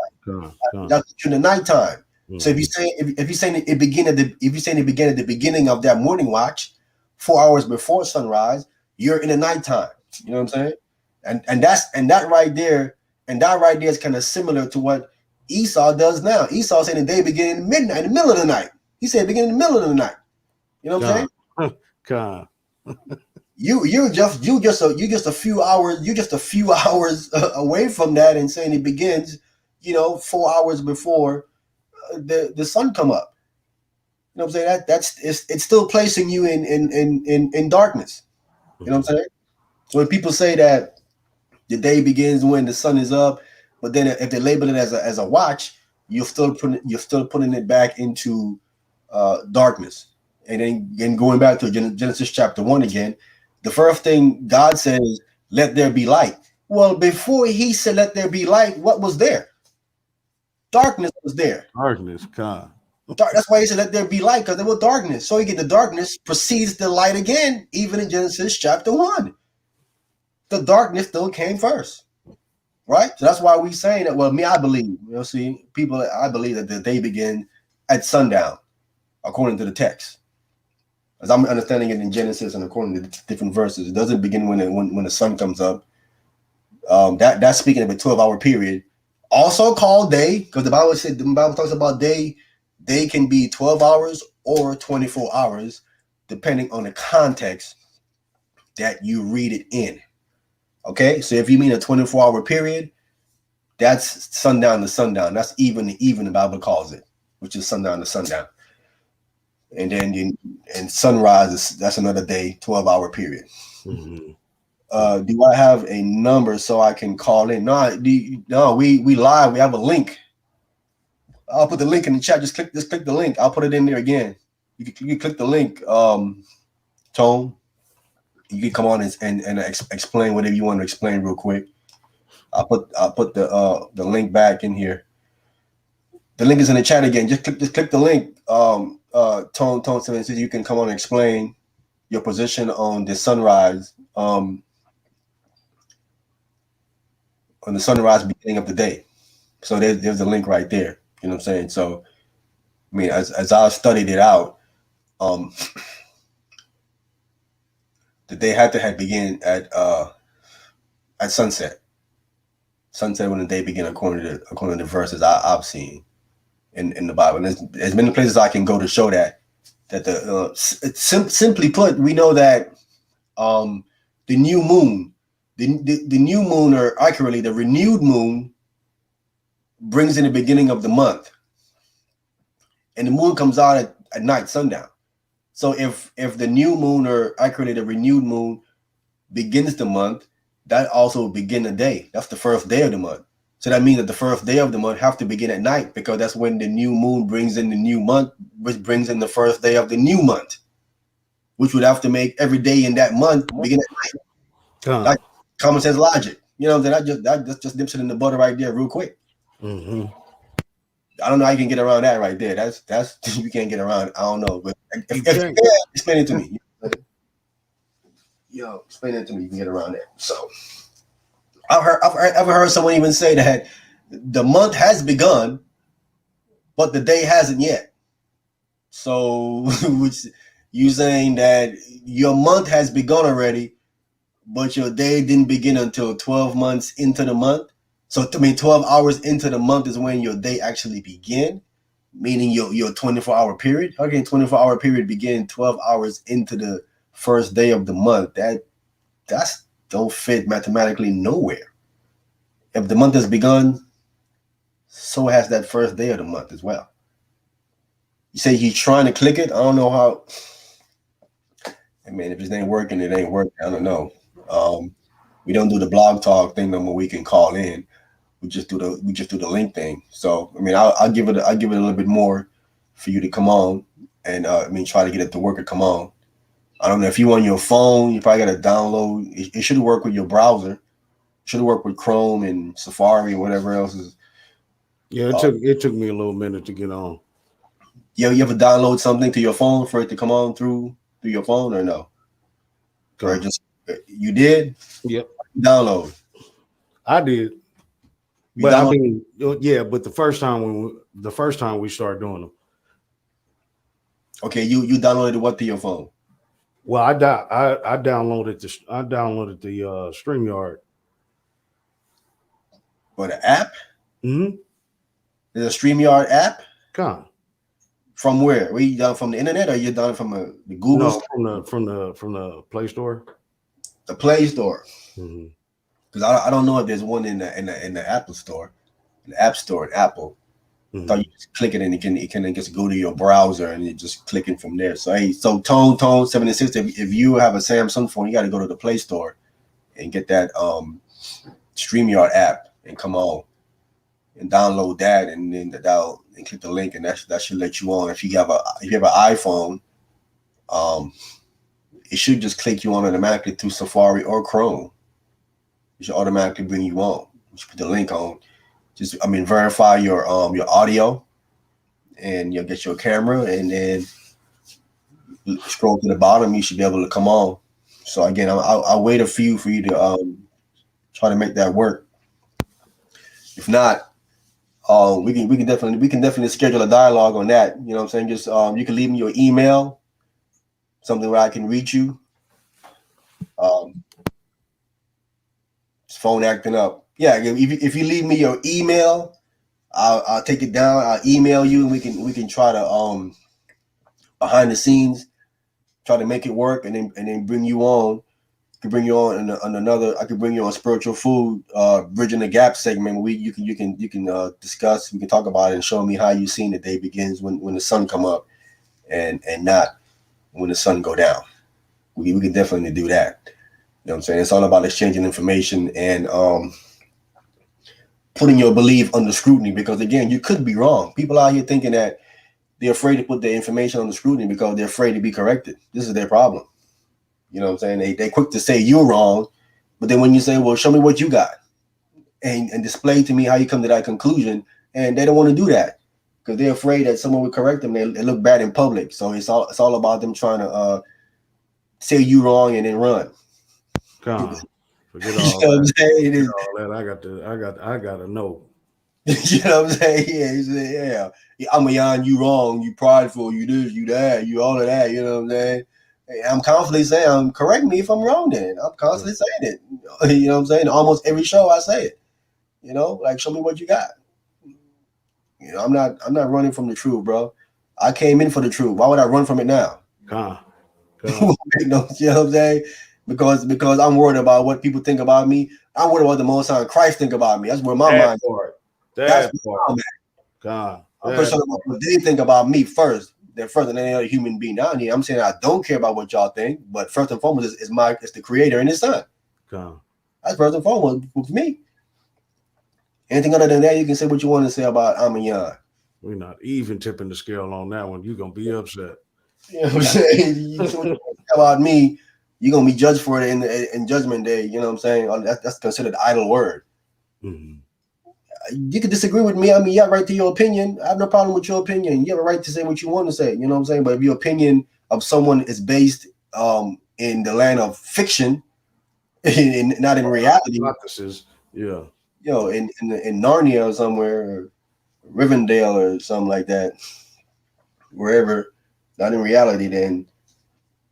That's in the nighttime. Mm-hmm. So if you're saying it began at the beginning of that morning watch, 4 hours before sunrise, you're in the nighttime. You know what I'm saying? And that right there is kind of similar to what Esau does now. Esau saying the day beginning at midnight, in the middle of the night. He said beginning in the middle of the night. You know what I'm saying? You're just a few hours away from that, and saying it begins, 4 hours before the sun come up. You know what I'm saying? It's still placing you in darkness. You know what I'm saying? So when people say that the day begins when the sun is up, but then if they label it as a watch, you're still putting it back into darkness. And then going back to Genesis chapter 1 again, the first thing God says, "Let there be light." Well, before He said, "Let there be light," what was there? Darkness was there. Darkness, God. That's why He said, "Let there be light," because there was darkness. So the darkness precedes the light again, even in Genesis chapter 1. The darkness still came first, right? So that's why we saying that. Well, I believe, I believe that the day begins at sundown, according to the text. As I'm understanding it in Genesis and according to the different verses, it doesn't begin when the sun comes up. That's speaking of a 12-hour period, also called day, because the Bible talks about day. Day can be 12 hours or 24 hours, depending on the context that you read it in. Okay, so if you mean a 24-hour period, that's sundown to sundown. That's even the Bible calls it, which is sundown to sundown. And then sunrise, that's another day, 12-hour period. Mm-hmm. Do I have a number so I can call in? No, we live. We have a link. I'll put the link in the chat. Just click the link. I'll put it in there again. You can click the link. Tone, you can come on and explain whatever you want to explain real quick. I'll put the link back in here. The link is in the chat again. Just click the link. Tone 7 says you can come on and explain your position on the sunrise, on the sunrise beginning of the day. So there's a link right there. You know what I'm saying? So, I mean, as I studied it out, the day had to have begin at sunset. Sunset when the day begin, according to the verses I've seen in the Bible. And there's many places I can go to show that the simply put, we know that the new moon, the new moon, or accurately the renewed moon, brings in the beginning of the month, and the moon comes out at night, sundown. So if the new moon, or accurately the renewed moon, begins the month, that also will begin the day. That's the first day of the month. So that means that the first day of the month have to begin at night, because that's when the new moon brings in the new month, which brings in the first day of the new month, which would have to make every day in that month begin at night. Like common sense logic. You know what I'm saying? That just dips it in the butter right there real quick. Mm-hmm. I don't know how you can get around that right there. That's you can't get around. I don't know. But if you can, explain it to me. Yo, explain it to me. You can get around that. So I've heard someone even say that the month has begun, but the day hasn't yet. So which you saying that your month has begun already, but your day didn't begin until 12 months into the month. So 12 hours into the month is when your day actually begin, meaning your 24-hour period. How can 24-hour period begin 12 hours into the first day of the month? That's don't fit mathematically nowhere. If the month has begun, so has that first day of the month as well. You say you're trying to click it. I don't know how. I mean, if it ain't working, it ain't working. I don't know. We don't do the blog talk thing no more. We can call in. We just do the link thing. So I mean, I'll give it a little bit more for you to come on, and try to get it to work or come on. I don't know if you on your phone, you probably got to download. It should work with your browser. It should work with Chrome and Safari and whatever else is. Yeah, it took me a little minute to get on. Yeah, you ever download something to your phone for it to come on through your phone, or no? Or just you did? Yep. Download. I did. But I mean, yeah, but the first time we started doing them. Okay, you downloaded what to your phone? Well, I downloaded the StreamYard. What, the app? Mm-hmm. There's a StreamYard app? From where? Were you down from the internet, or you down from the Google? No, from the Play Store. The Play Store. Mm-hmm. Because I don't know if there's one in the Apple Store, in the App Store in Apple. Mm-hmm. I thought you just click it and it can just go to your browser and you just click it from there. So hey, so Tone 76, if you have a Samsung phone, you got to go to the Play Store and get that StreamYard app and come on and download that, and then and click the link, and that should let you on. If you have an iPhone, it should just click you on automatically through Safari or Chrome. It should automatically bring you on. You should put the link on. Just verify your audio, and you'll get your camera, and then scroll to the bottom. You should be able to come on. So again, I'll wait a few for you to try to make that work. If not, we can definitely schedule a dialogue on that. You know what I'm saying? Just you can leave me your email, something where I can reach you. Phone acting up. Yeah, if you leave me your email, I'll take it down. I'll email you, and we can try to behind the scenes try to make it work, and then bring you on. I could bring you on another. I could bring you on Spiritual Food, Bridging the Gap segment. Where you can discuss. We can talk about it and show me how you seen the day begins when the sun come up, and not when the sun go down. We can definitely do that. You know what I'm saying? It's all about exchanging information and putting your belief under scrutiny, because again, you could be wrong. People out here thinking that they're afraid to put their information under scrutiny because they're afraid to be corrected. This is their problem. You know what I'm saying? They quick to say you're wrong, but then when you say, well, show me what you got and display to me how you come to that conclusion, and they don't want to do that because they're afraid that someone will correct them. They look bad in public. So it's all about them trying to say you wrong and then run. Forget all that. I got to know. You know what I'm saying? Yeah. Ahmayan, you wrong, you prideful, you this, you that, you all of that. You know what I'm saying? I'm constantly saying, correct me if I'm wrong then. I'm constantly saying it. You know what I'm saying? Almost every show I say it. You know, like show me what you got. You know, I'm not running from the truth, bro. I came in for the truth. Why would I run from it now? You know what I'm saying? Because I'm worried about what people think about me. I'm worried about the Most High Christ think about me. That's where my mind is. That's where I'm at. I'm concerned about what they think about me first. They're further than any other human being down here. I'm saying I don't care about what y'all think, but first and foremost is the creator and his son. That's first and foremost with me. Anything other than that, you can say what you want to say about Ahmayan. We're not even tipping the scale on that one. You're gonna be upset. You know what I'm saying? You say what you want to say about me, you're gonna be judged for it in judgment day. You know what I'm saying? That's considered an idle word. Mm-hmm. You can disagree with me. I mean, you have a right to your opinion. I have no problem with your opinion. You have a right to say what you want to say. You know what I'm saying? But if your opinion of someone is based in the land of fiction, not in reality, yeah, you know, in Narnia or somewhere, or Rivendell or something like that, wherever, not in reality, then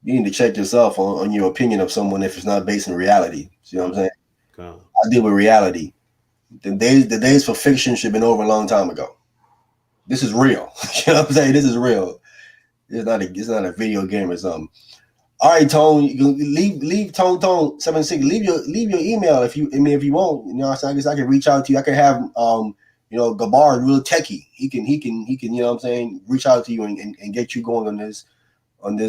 you need to check yourself on your opinion of someone if it's not based in reality. See what I'm saying? I deal with reality. The days for fiction should have been over a long time ago. This is real. You know what I'm saying? This is real. It's not a video game or something. All right, Tone, you can leave Tone 76. Leave your email if you want. You know, I guess I can reach out to you. I can have you know, Gabar is real techie. He can, you know what I'm saying, reach out to you and get you going on this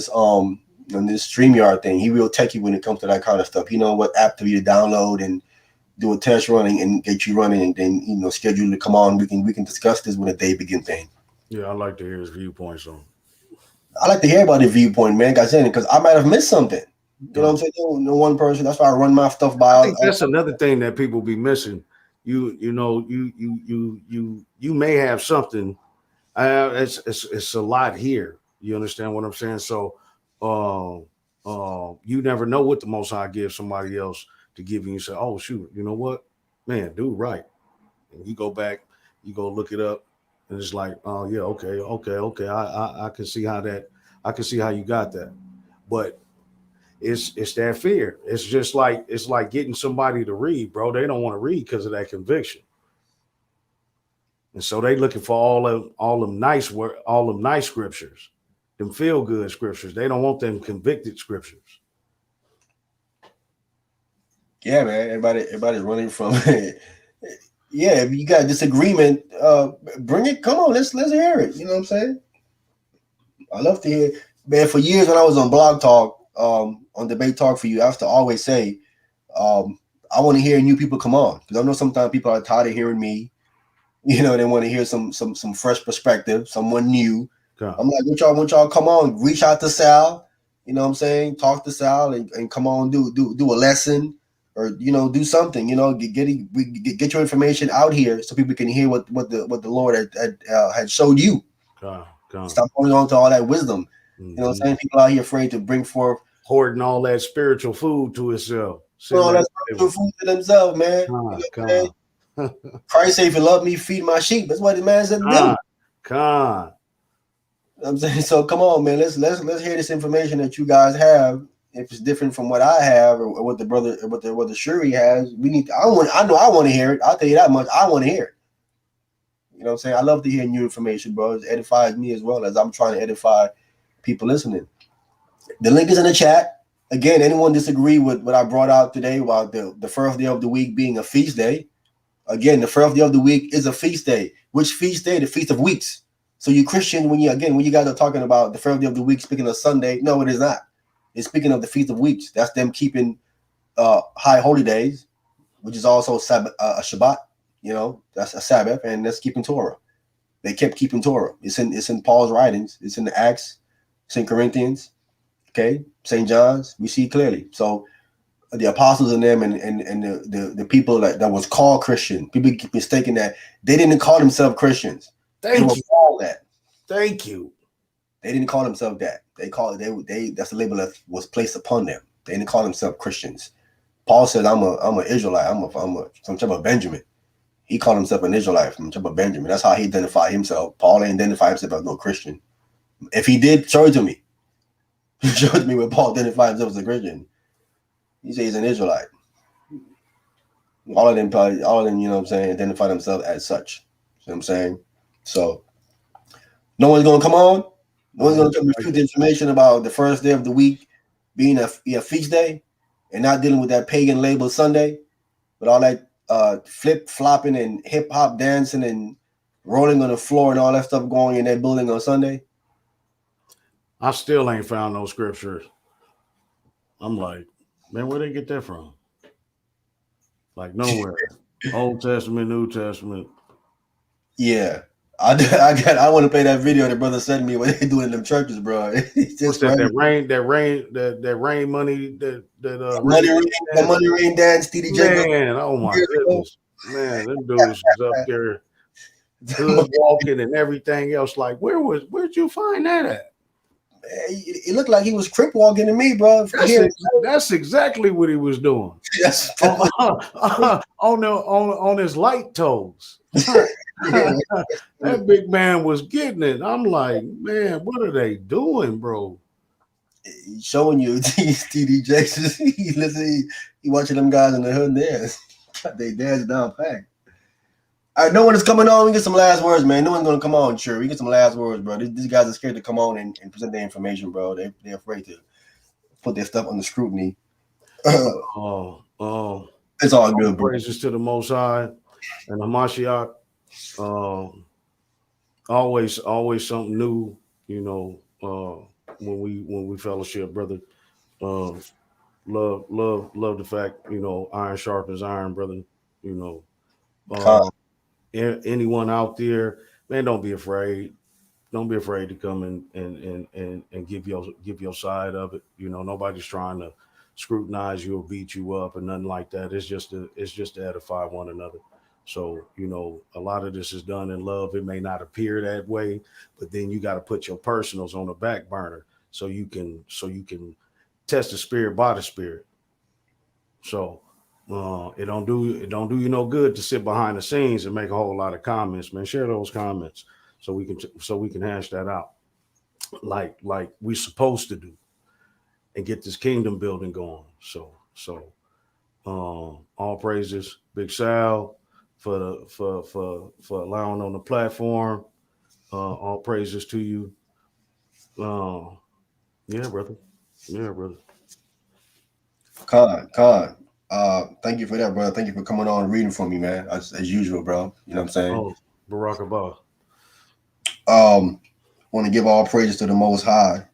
StreamYard thing. He real techie when it comes to that kind of stuff. He know what app to download and do a test running and get you running, and then, you know, schedule to come on. We can discuss this when the day begin thing. Yeah, I like to hear his viewpoints on. I like to hear about the viewpoint, man. Because I might have missed something. You know what I'm saying? No one person. That's why I run my stuff by. I think that's another thing that people be missing. You may have something. It's a lot here. You understand what I'm saying? So, you never know what the Most High gives somebody else to give you. You say, oh shoot, you know what, man, dude, right? And you go back, you go look it up, and it's like, oh yeah, okay. I can see how that. I can see how you got that, but it's that fear. It's like getting somebody to read, bro. They don't want to read because of that conviction. And so they looking for all them nice scriptures, them feel good scriptures. They don't want them convicted scriptures. Yeah, man. Everybody's running from it. Yeah, if you got disagreement, bring it. Come on, let's hear it. You know what I'm saying? I love to hear. Man, for years when I was on Blog Talk, on Debate Talk for You, I used to always say, I want to hear new people come on, because I know sometimes people are tired of hearing me. You know, they want to hear some fresh perspective, someone new. I'm like, want y'all come on, reach out to Sal, you know what I'm saying? Talk to Sal and come on, do a lesson, or, you know, do something, you know, get your information out here so people can hear what the Lord had showed you. Stop holding on to all that wisdom. You know what I'm saying? People out here afraid to bring forth, hoarding all that spiritual food to itself. All that spiritual food to themselves, man. You know, Christ said, if you love me, feed my sheep. That's what the man said to do. I'm saying, so come on, man. Let's hear this information that you guys have. If it's different from what I have or what the brother, what the Shuri has, we need. I know I want to hear it. I'll tell you that much. I want to hear it. You know what I'm saying? I love to hear new information, bro. It edifies me as well as I'm trying to edify people listening. The link is in the chat. Again, anyone disagree with what I brought out today about the first day of the week being a feast day? Again, the first day of the week is a feast day. Which feast day? The Feast of Weeks. So you Christian, when you guys are talking about the first day of the week, speaking of Sunday, no, it is not. It's speaking of the Feast of Weeks. That's them keeping high holy days, which is also a Shabbat. You know, that's a Sabbath, and that's keeping Torah. They kept keeping Torah. It's in Paul's writings. It's in the Acts. It's in Corinthians. Okay, St. John's. We see clearly. So the apostles and them and the people that was called Christian, people keep mistaking that they didn't call themselves Christians. Thank you. That. Thank you. They didn't call themselves that. They that's the label that was placed upon them. They didn't call themselves Christians. Paul said, I'm an Israelite. I'm from type of Benjamin. He called himself an Israelite from type of Benjamin. That's how he identified himself. Paul ain't identify himself as no Christian. If he did, show it to me. Show to me where Paul identified himself as a Christian. He says he's an Israelite. All of them, you know what I'm saying, identify themselves as such. You know what I'm saying? So, no one's going to come on. No one's going to refute the information about the first day of the week being a feast day and not dealing with that pagan label Sunday, with all that flip flopping and hip hop dancing and rolling on the floor and all that stuff going in that building on Sunday. I still ain't found no scripture. I'm like, man, where they get that from? Like nowhere. Old Testament, New Testament. Yeah. I want to play that video that brother sent me what they do in them churches, bro. It's just What's that rain money that money rain dance, TD Jacob. Man, oh my goodness. Man, them dudes was up there hood walking and everything else. Like, where'd you find that at? It looked like he was crip walking to me, bro. That's exactly what he was doing. on his light toes. That big man was getting it. I'm like, man, what are they doing, bro? He's showing you TD Jackson. He watching them guys in the hood dance. They dance down packed. All right, no one is coming on. We get some last words, man. No one's gonna come on. Sure, we get some last words, bro. These guys are scared to come on and present their information, bro. They're afraid to put their stuff under scrutiny. It's all good, bro. Praises to the Most High and the Mashiach. Always something new, you know. When we fellowship, brother. Love the fact, you know, iron sharpens iron, brother. You know. Anyone out there, man, don't be afraid. Don't be afraid to come and give your side of it. You know, nobody's trying to scrutinize you or beat you up or nothing like that. It's just to edify one another. So, you know, a lot of this is done in love. It may not appear that way, but then you got to put your personals on the back burner so you can test the spirit by the spirit. So it don't do you no good to sit behind the scenes and make a whole lot of comments, man. Share those comments so we can hash that out like we supposed to do and get this kingdom building going. So all praises, Big Sal, for allowing on the platform. All praises to you. Yeah, brother. Khan. Thank you for that, brother. Thank you for coming on and reading for me, man. As usual, bro. You know what I'm saying? Oh, Barak Abba. Want to give all praises to the Most High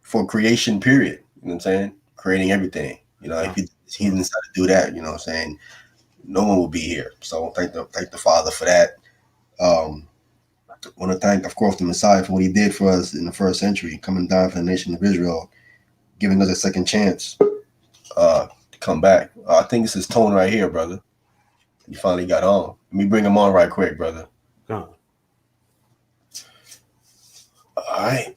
for creation, period. You know what I'm saying? Creating everything. You know, if he didn't decide to do that, you know what I'm saying, no one will be here. So thank the Father for that. Want to thank, of course, the Messiah for what he did for us in the first century, coming down for the nation of Israel, giving us a second chance to come back. I think this is Tone right here, brother. You finally got on. Let me bring him on right quick, brother. All right.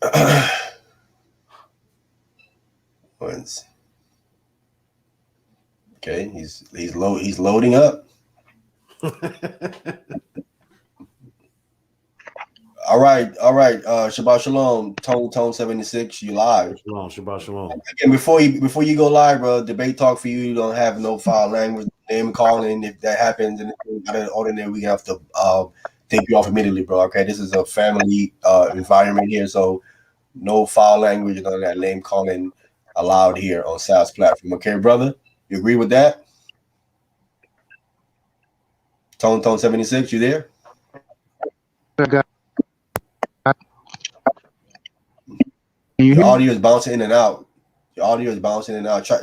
Okay, he's loading up. All right. Shabbat Shalom, Tone 76. You live. Shabbat Shalom. Again, before you go live, bro, debate talk for you. You don't have no foul language, name calling. If that happens and got an order there, we have to take you off immediately, bro. Okay, this is a family environment here, so no foul language and none of that name calling allowed here on Sal's platform. Okay, brother, you agree with that? Tone 76, you there? Your audio is bouncing in and out.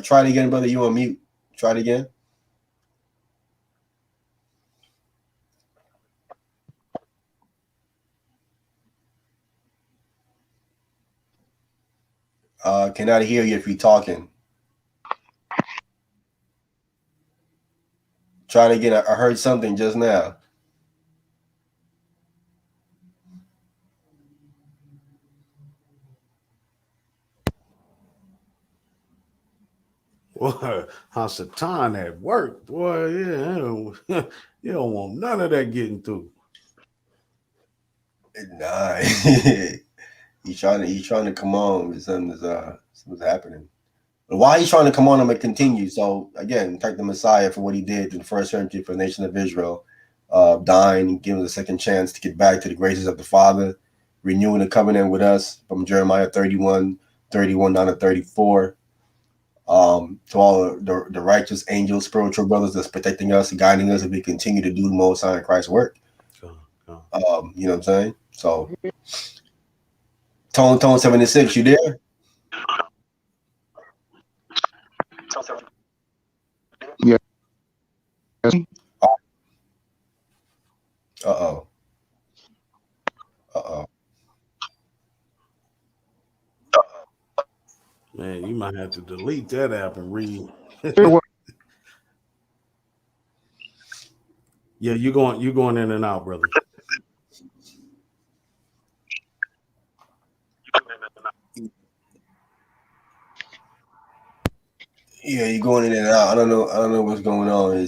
Try it again, brother. You on mute. Try it again. Cannot hear you if you're talking. Try it again. I heard something just now. Boy, Hasatan at work, boy. Yeah, you don't want none of that getting through. Nah, He's trying to come on. Something's happening. But why he's trying to come on, I'm gonna continue. So again, thank the Messiah for what he did in the first century for the nation of Israel, dying and giving us a second chance to get back to the graces of the Father, renewing the covenant with us from Jeremiah 31 down to 34. To all the righteous angels, spiritual brothers that's protecting us and guiding us as we continue to do the Most High in Christ's work. You know what I'm saying? So, Tone 76, you there? Yeah. Uh-oh. Man, you might have to delete that app and read. Yeah, you're going in and out, brother. Yeah, you're going in and out. I don't know what's going on.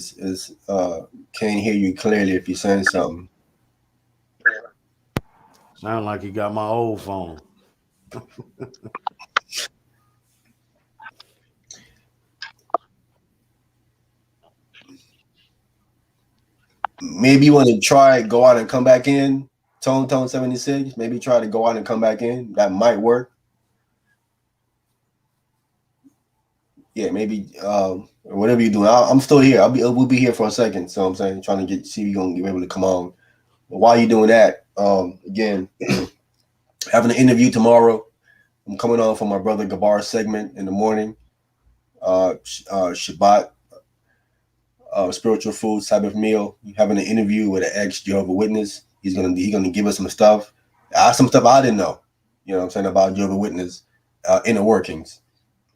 Can't hear you clearly if you're saying something. Sound like you got my old phone. Maybe you want to try go out and come back in. Tone 76. Maybe try to go out and come back in. That might work. Yeah, maybe whatever you're doing. I'm still here. We'll be here for a second. So I'm saying, trying to see if you're gonna be able to come on. But while you're doing that, again, having an interview tomorrow. I'm coming on from my brother Gabar's segment in the morning. Shabbat, spiritual food, Sabbath meal. Having an interview with an ex-Jehovah's Witness. He's gonna give us some stuff. Some stuff I didn't know. You know what I'm saying about Jehovah's Witness inner workings.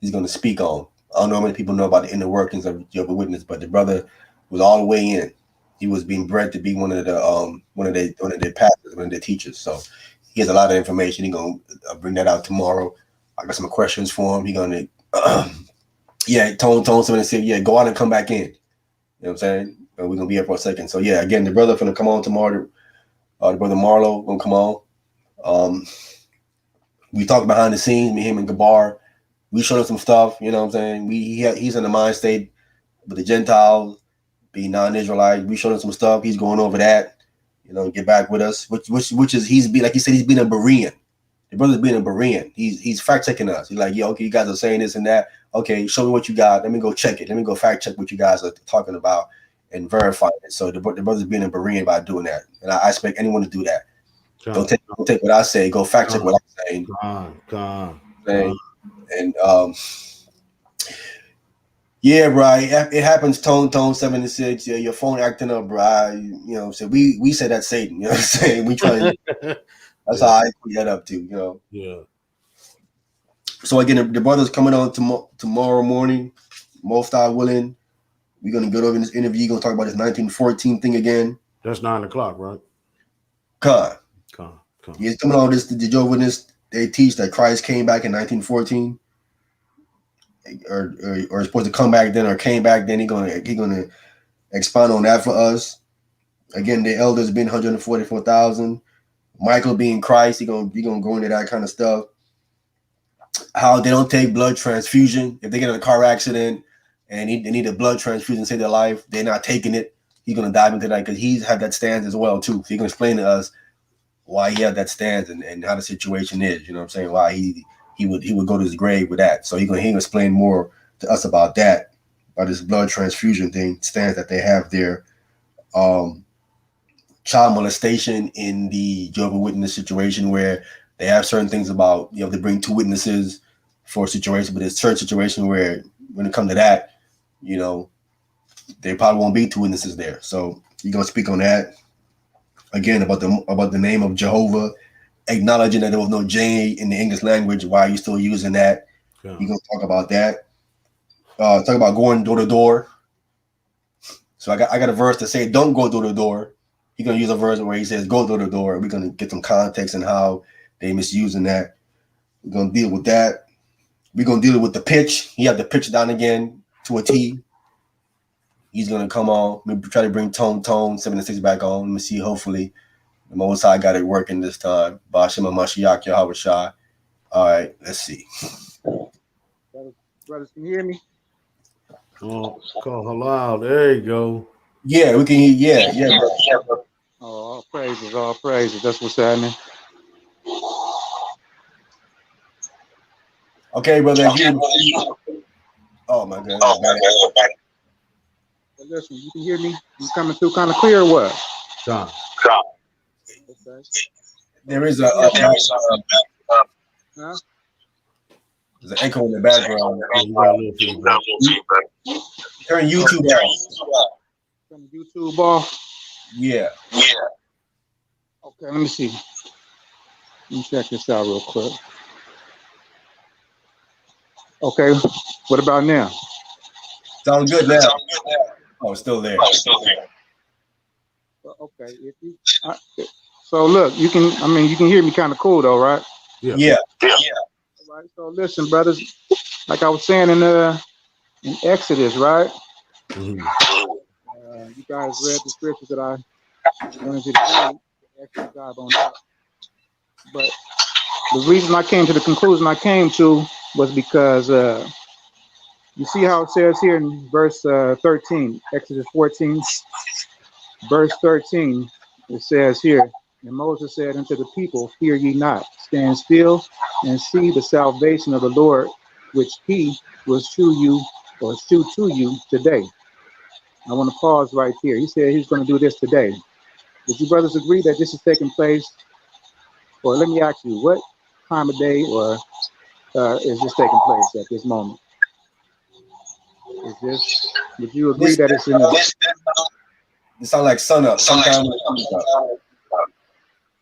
He's gonna speak on. I don't know how many people know about the inner workings of Jehovah's Witness, but the brother was all the way in. He was being bred to be one of their pastors, one of their teachers. So he has a lot of information. He's gonna bring that out tomorrow. I got some questions for him. He's gonna Tone 76, go out and come back in. You know what I'm saying? We're gonna be here for a second. So yeah, again, the brother gonna come on tomorrow. The brother Marlo gonna come on. We talked behind the scenes, me, him, and Gabar. We showed him some stuff, you know what I'm saying? He's in the mind state with the Gentiles, being non-Israelite. We showed him some stuff. He's going over that, get back with us. Which is he's being a Berean. The brother's being a Berean. He's fact checking us. He's like, okay, you guys are saying this and that. Okay, show me what you got. Let me go check it. Let me go fact check what you guys are talking about and verify it. So the brother's being a Berean by doing that. And I expect anyone to do that. Don't take what I say. Go fact check what I'm saying. Come on. And yeah, bro, it happens. Tone 76. Yeah, your phone acting up, bro. So we said that's Satan. You know what I'm saying? We try. That's how I put that up to. Yeah. So again, the brother's coming on tomorrow morning. Most willing. We're gonna go over this interview. Gonna talk about this 1914 thing again. That's 9:00, right? Come. He's coming on this. The Jehovah's Witness, they teach that Christ came back in 1914. Or supposed to come back then or came back then. He gonna expound on that for us. Again, the elders being 144,000. Michael being Christ, he gonna go into that kind of stuff. How they don't take blood transfusion if they get in a car accident and they need a blood transfusion to save their life. They're not taking it. He's gonna dive into that because he's had that stance as well too. So he can explain to us why he had that stance and how the situation is. You know what I'm saying? Why he would go to his grave with that. So he can explain more to us about that, about this blood transfusion thing, stance that they have there. Child molestation in the Jehovah's Witness situation where they have certain things about you have to bring 2 witnesses for a situation, but it's certain situation where when it comes to that, there probably won't be 2 witnesses there. So you're gonna speak on that again about the name of Jehovah, acknowledging that there was no J in the English language. Why are you still using that? Yeah. You're gonna talk about that. Talk about going door to door. So I got a verse to say don't go door to door. He's gonna use a verse where he says go door to door. We're gonna get some context and how they misusing that. We're gonna deal with that. We're gonna deal with the pitch. He had the pitch down again to a T. He's gonna come on. Maybe try to bring Tone 76 back on. Let me see. Hopefully, The Most High got it working this time. Bashima Mashiach Yahweh Shai. All right, let's see. Brothers, can you hear me? Oh, call halal. There you go. Yeah, we can hear. Yeah. Oh, all praises, all praises. That's what's happening. Okay, brother. Oh my God. But listen, you can hear me? You coming through kind of clear or what? John. Okay. There is Huh? there's an echo in the background. Yeah, you got a little feedback. Turn YouTube off. Turn the YouTube off. Yeah. Okay, let me see. Let me check this out real quick. Okay, what about now? Sounds good now. Oh, it's still there. Okay, if you. So look, you can. I mean, you can hear me kind of cool though, right? Yeah. All right. So listen, brothers. Like I was saying in Exodus, right? Mhm. You guys read the scriptures that I wanted you to read. Extra job on that. But the reason I came to the conclusion I came to was because you see how it says here in verse 13, Exodus 14, verse 13, it says here, and Moses said unto the people, fear ye not, stand still and see the salvation of the Lord, which he will shew you or shew to you today. I want to pause right here. He said he's going to do this today. Would you brothers agree that this is taking place? Or let me ask you, what time of day or is this taking place at this moment? Is this? Would you agree that it's in the It sounds like sun up. Sometime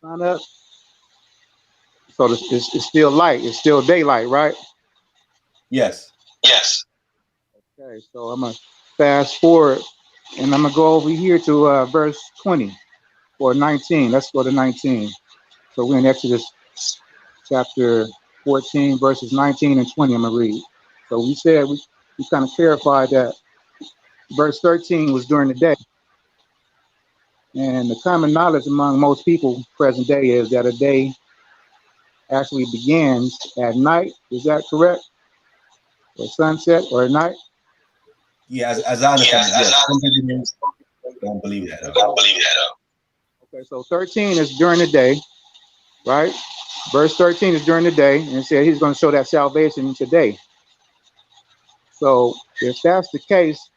sun up? So it's still light. It's still daylight, right? Yes. Okay. So I'm gonna fast forward, and I'm gonna go over here to verse 20 or 19. Let's go to 19. So we're in Exodus chapter 14, verses 19 and 20. I'm gonna read. So we said we kind of clarified that verse 13 was during the day. And the common knowledge among most people present day is that a day actually begins at night. Is that correct? Or sunset or at night? Yeah, as I understand it, yes. Some people don't believe that. Okay, so 13 is during the day, right? Verse 13 is during the day, and it said he's going to show that salvation today. So if that's the case,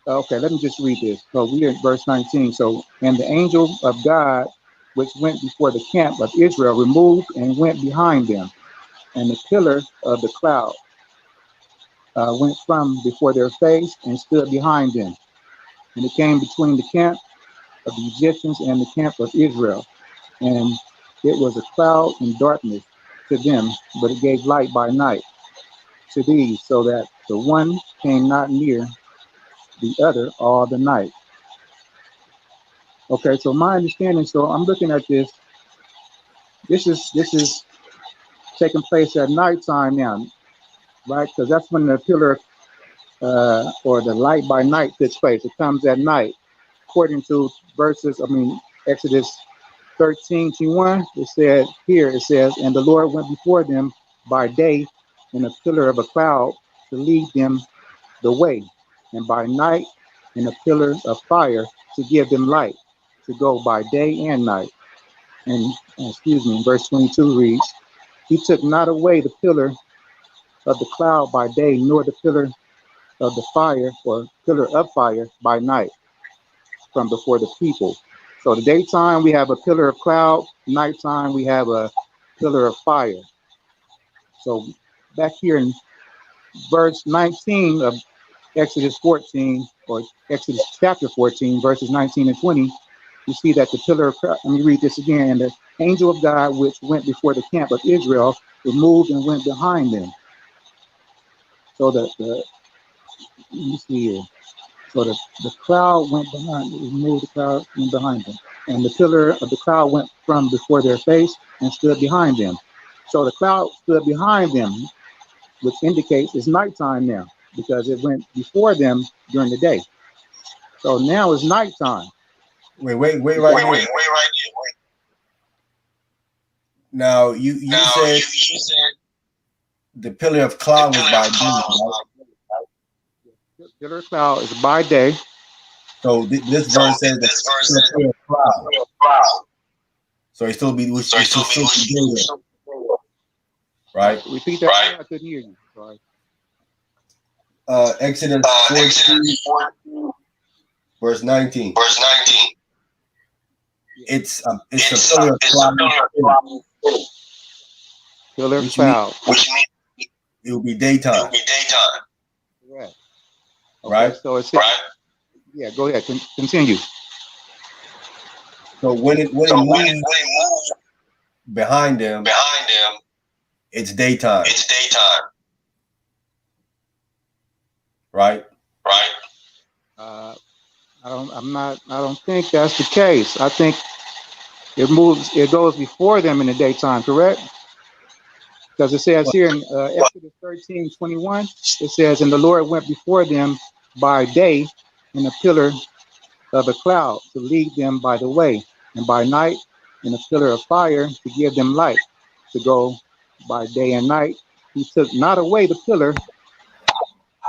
okay, let me just read this. So we're in verse 19. So, and the angel of God, which went before the camp of Israel, removed and went behind them. And the pillar of the cloud went from before their face and stood behind them. And it came between the camp of the Egyptians and the camp of Israel. And it was a cloud and darkness to them, but it gave light by night to these, so that the one came not near the other all the night. Okay, so my understanding, so I'm looking at this. This is taking place at nighttime now, right? Because that's when the pillar or the light by night takes place. It comes at night, according to Exodus 13:1. It says, and the Lord went before them by day in a pillar of a cloud to lead them the way, and by night in a pillar of fire to give them light, to go by day and night. And verse 22 reads, he took not away the pillar of the cloud by day, nor the pillar of the fire or pillar of fire by night from before the people. So the daytime we have a pillar of cloud, nighttime we have a pillar of fire. So back here in verse 19 of Exodus 14 or Exodus chapter 14, verses 19 and 20, you see that the pillar of cloud, let me read this again. And the angel of God, which went before the camp of Israel, removed and went behind them. So let me see here. So the cloud went behind, removed the cloud, went behind them. And the pillar of the cloud went from before their face and stood behind them. So the cloud stood behind them, which indicates it's nighttime now, because it went before them during the day. So now it's nighttime. Wait right here. Now you said the pillar of cloud was by day, right? Pillar of cloud is by day. So this verse says that the pillar of cloud. So it still be which still be day, right? Repeat that. Right. I couldn't hear you. Sorry. Exodus 14, verse 19. It's a pillar of cloud, pillar of which cloud, means it will be daytime. Correct. Okay, Right. So it's yeah. Go ahead. Continue. So when it moves behind them, it's daytime. Right. I don't think that's the case. I think it goes before them in the daytime, correct? Because it says here in Exodus 13:21, it says, and the Lord went before them by day in a pillar of a cloud to lead them by the way, and by night in a pillar of fire to give them light to go by day and night. He took not away the pillar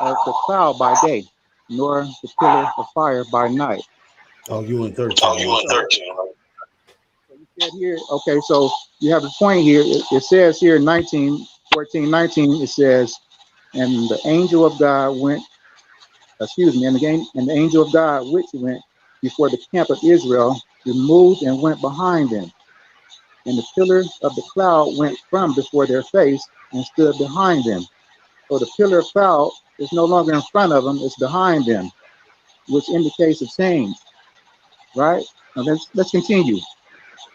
of the cloud by day, nor the pillar of fire by night. Oh, you in 13. So you said here, okay, so you have a point here. It says here in 14:19, it says, and the angel of God went, and the angel of God which went before the camp of Israel removed and went behind them. And the pillar of the cloud went from before their face and stood behind them. So the pillar of cloud is no longer in front of them, it's behind them, which indicates a change, right? Now let's continue.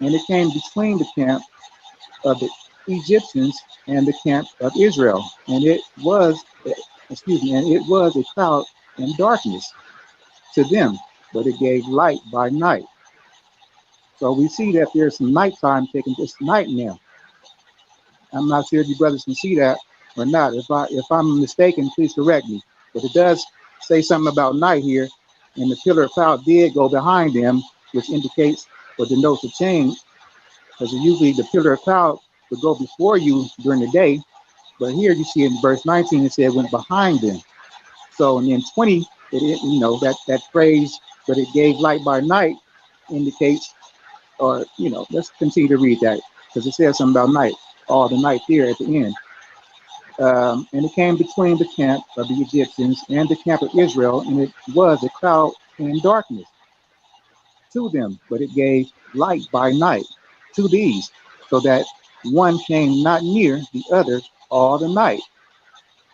And it came between the camp of the Egyptians and the camp of Israel. And it was a cloud and darkness to them, but it gave light by night. So we see that there's some nighttime taking this night now. I'm not sure if you brothers can see that or not. If I'm mistaken, please correct me. But it does say something about night here, and the pillar of cloud did go behind them, which indicates or denotes a change, because usually the pillar of cloud would go before you during the day, but here you see in verse 19 it said it went behind them. So and then 20, that phrase, but it gave light by night, indicates, or let's continue to read that because it says something about night, all the night there at the end. And it came between the camp of the Egyptians and the camp of Israel, and it was a cloud and darkness to them, but it gave light by night to these, so that one came not near the other all the night.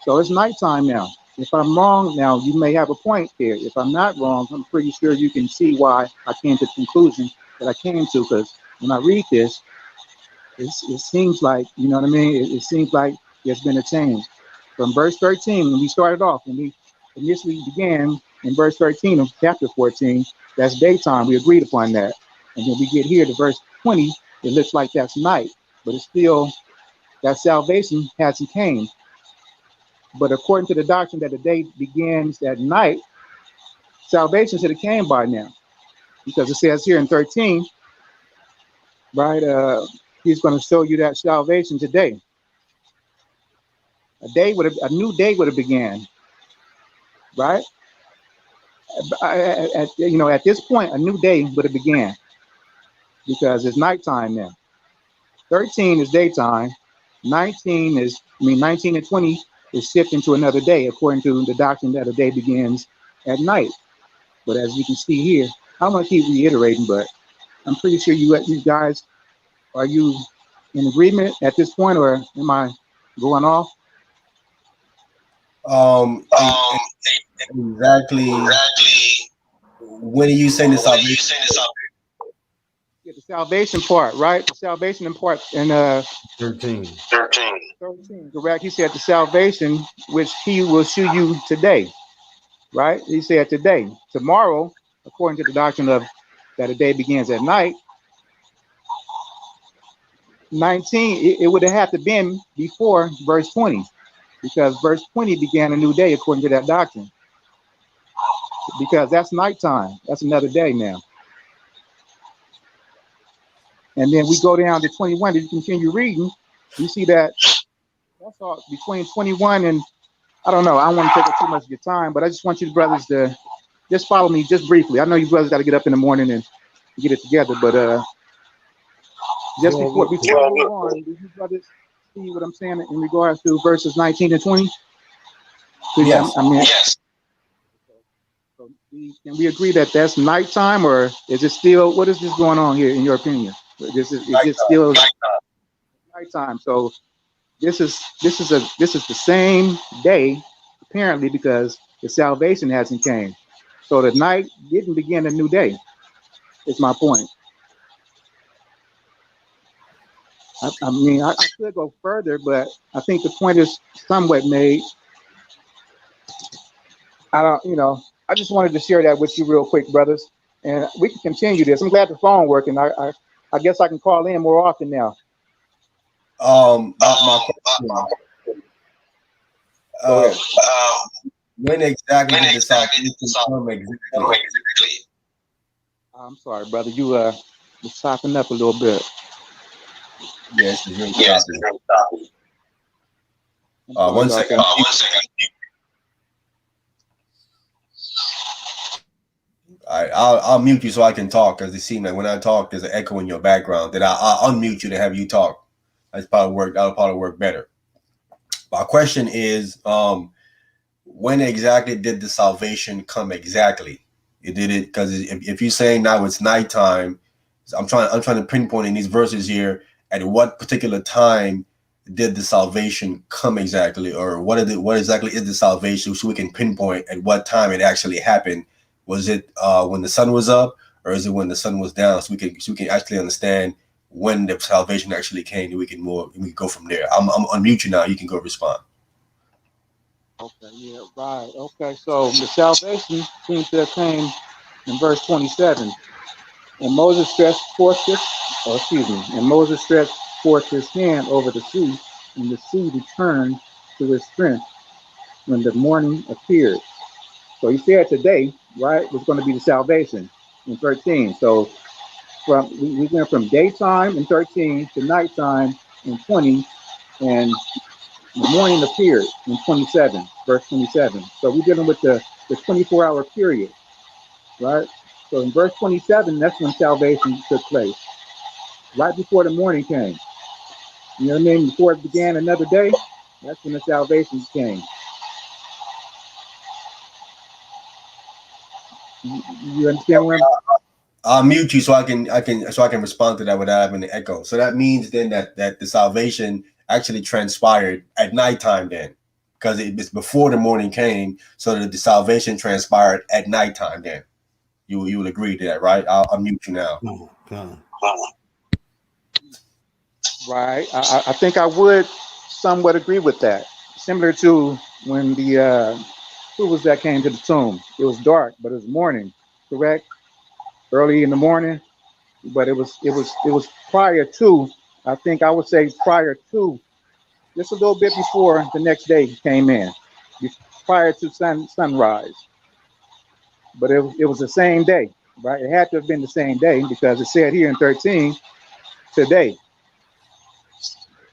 So it's nighttime now. If I'm wrong now, you may have a point there. If I'm not wrong, I'm pretty sure you can see why I came to the conclusion that I came to, because when I read this, it seems like, you know what I mean? It seems like there's been a change. From verse 13, when we started off, when we initially began in verse 13 of chapter 14, that's daytime. We agreed upon that. And then we get here to verse 20, it looks like that's night, but it's still, that salvation hasn't came. But according to the doctrine that the day begins at night, salvation should have came by now, because it says here in 13, right? He's going to show you that salvation today. A new day would have began, right? At this point, a new day would have began, because it's nighttime now. 13 is daytime. 19 and 20 is shifting to another day, according to the doctrine that a day begins at night. But as you can see here, I'm going to keep reiterating, but I'm pretty sure you guys, are you in agreement at this point, or am I going off? Exactly. When are you saying the salvation? Yeah, the salvation part, right? The salvation in part in 13. 13, correct? He said the salvation which he will shew you today, right? He said today. Tomorrow, according to the doctrine of that a day begins at night, 19, it would have had to been before verse 20, because verse 20 began a new day according to that doctrine, because that's nighttime. That's another day now. And then we go down to 21. If you continue reading, you see that that's all between 21 and I don't know. I don't want to take up too much of your time, but I just want you brothers to just follow me just briefly. I know you brothers got to get up in the morning and get it together, but just before we move on, do you brothers see what I'm saying in regards to verses 19 and 20? Yes. I mean, yes. So can we agree that that's nighttime, or is it still? What is this going on here, in your opinion? Is it still nighttime? So this is the same day, apparently, because the salvation hasn't came. So the night didn't begin a new day. Is my point. I mean, I could go further, but I think the point is somewhat made. I just wanted to share that with you real quick, brothers, and we can continue this. I'm glad the phone working. I guess I can call in more often now. My question, when exactly did the salvation come exactly? I'm sorry, brother. You're chopping up a little bit. Yes, it's really choppy. 1 second. 1 second. All right, I'll mute you so I can talk, because it seems like when I talk, there's an echo in your background. Then I'll unmute you to have you talk. That'll probably work better. My question is, when exactly did the salvation come exactly? It did it because if you're saying now it's nighttime, I'm trying to pinpoint in these verses here at what particular time did the salvation come exactly, or what exactly is the salvation, so we can pinpoint at what time it actually happened. Was it when the sun was up, or is it when the sun was down? So we can actually understand when the salvation actually came, and we can go from there. I'm unmute you now. You can go respond. Okay, yeah, right. Okay, so the salvation seems to have came in verse 27. And Moses stretched forth his hand over the sea, and the sea returned to its strength when the morning appeared. So he said today, right, was going to be the salvation in 13. So we went from daytime in 13 to nighttime in 20, and the morning appeared in 27, verse 27. So we're dealing with the 24-hour period, right? So in verse 27, that's when salvation took place, right before the morning came. You know what I mean? Before it began another day, that's when the salvation came. You understand where I'll mute you so I can respond to that without having the echo. So that means then that the salvation actually transpired at nighttime then, because it's before the morning came, so that the salvation transpired at nighttime then. You will agree to that, right? I'll mute you now. Right. I think I would somewhat agree with that. Similar to when the who was that came to the tomb? It was dark, but it was morning, correct? Early in the morning, but it was prior to. I think I would say prior to, just a little bit before the next day came in, prior to sunrise. But it was the same day, right? It had to have been the same day because it said here in 13 today,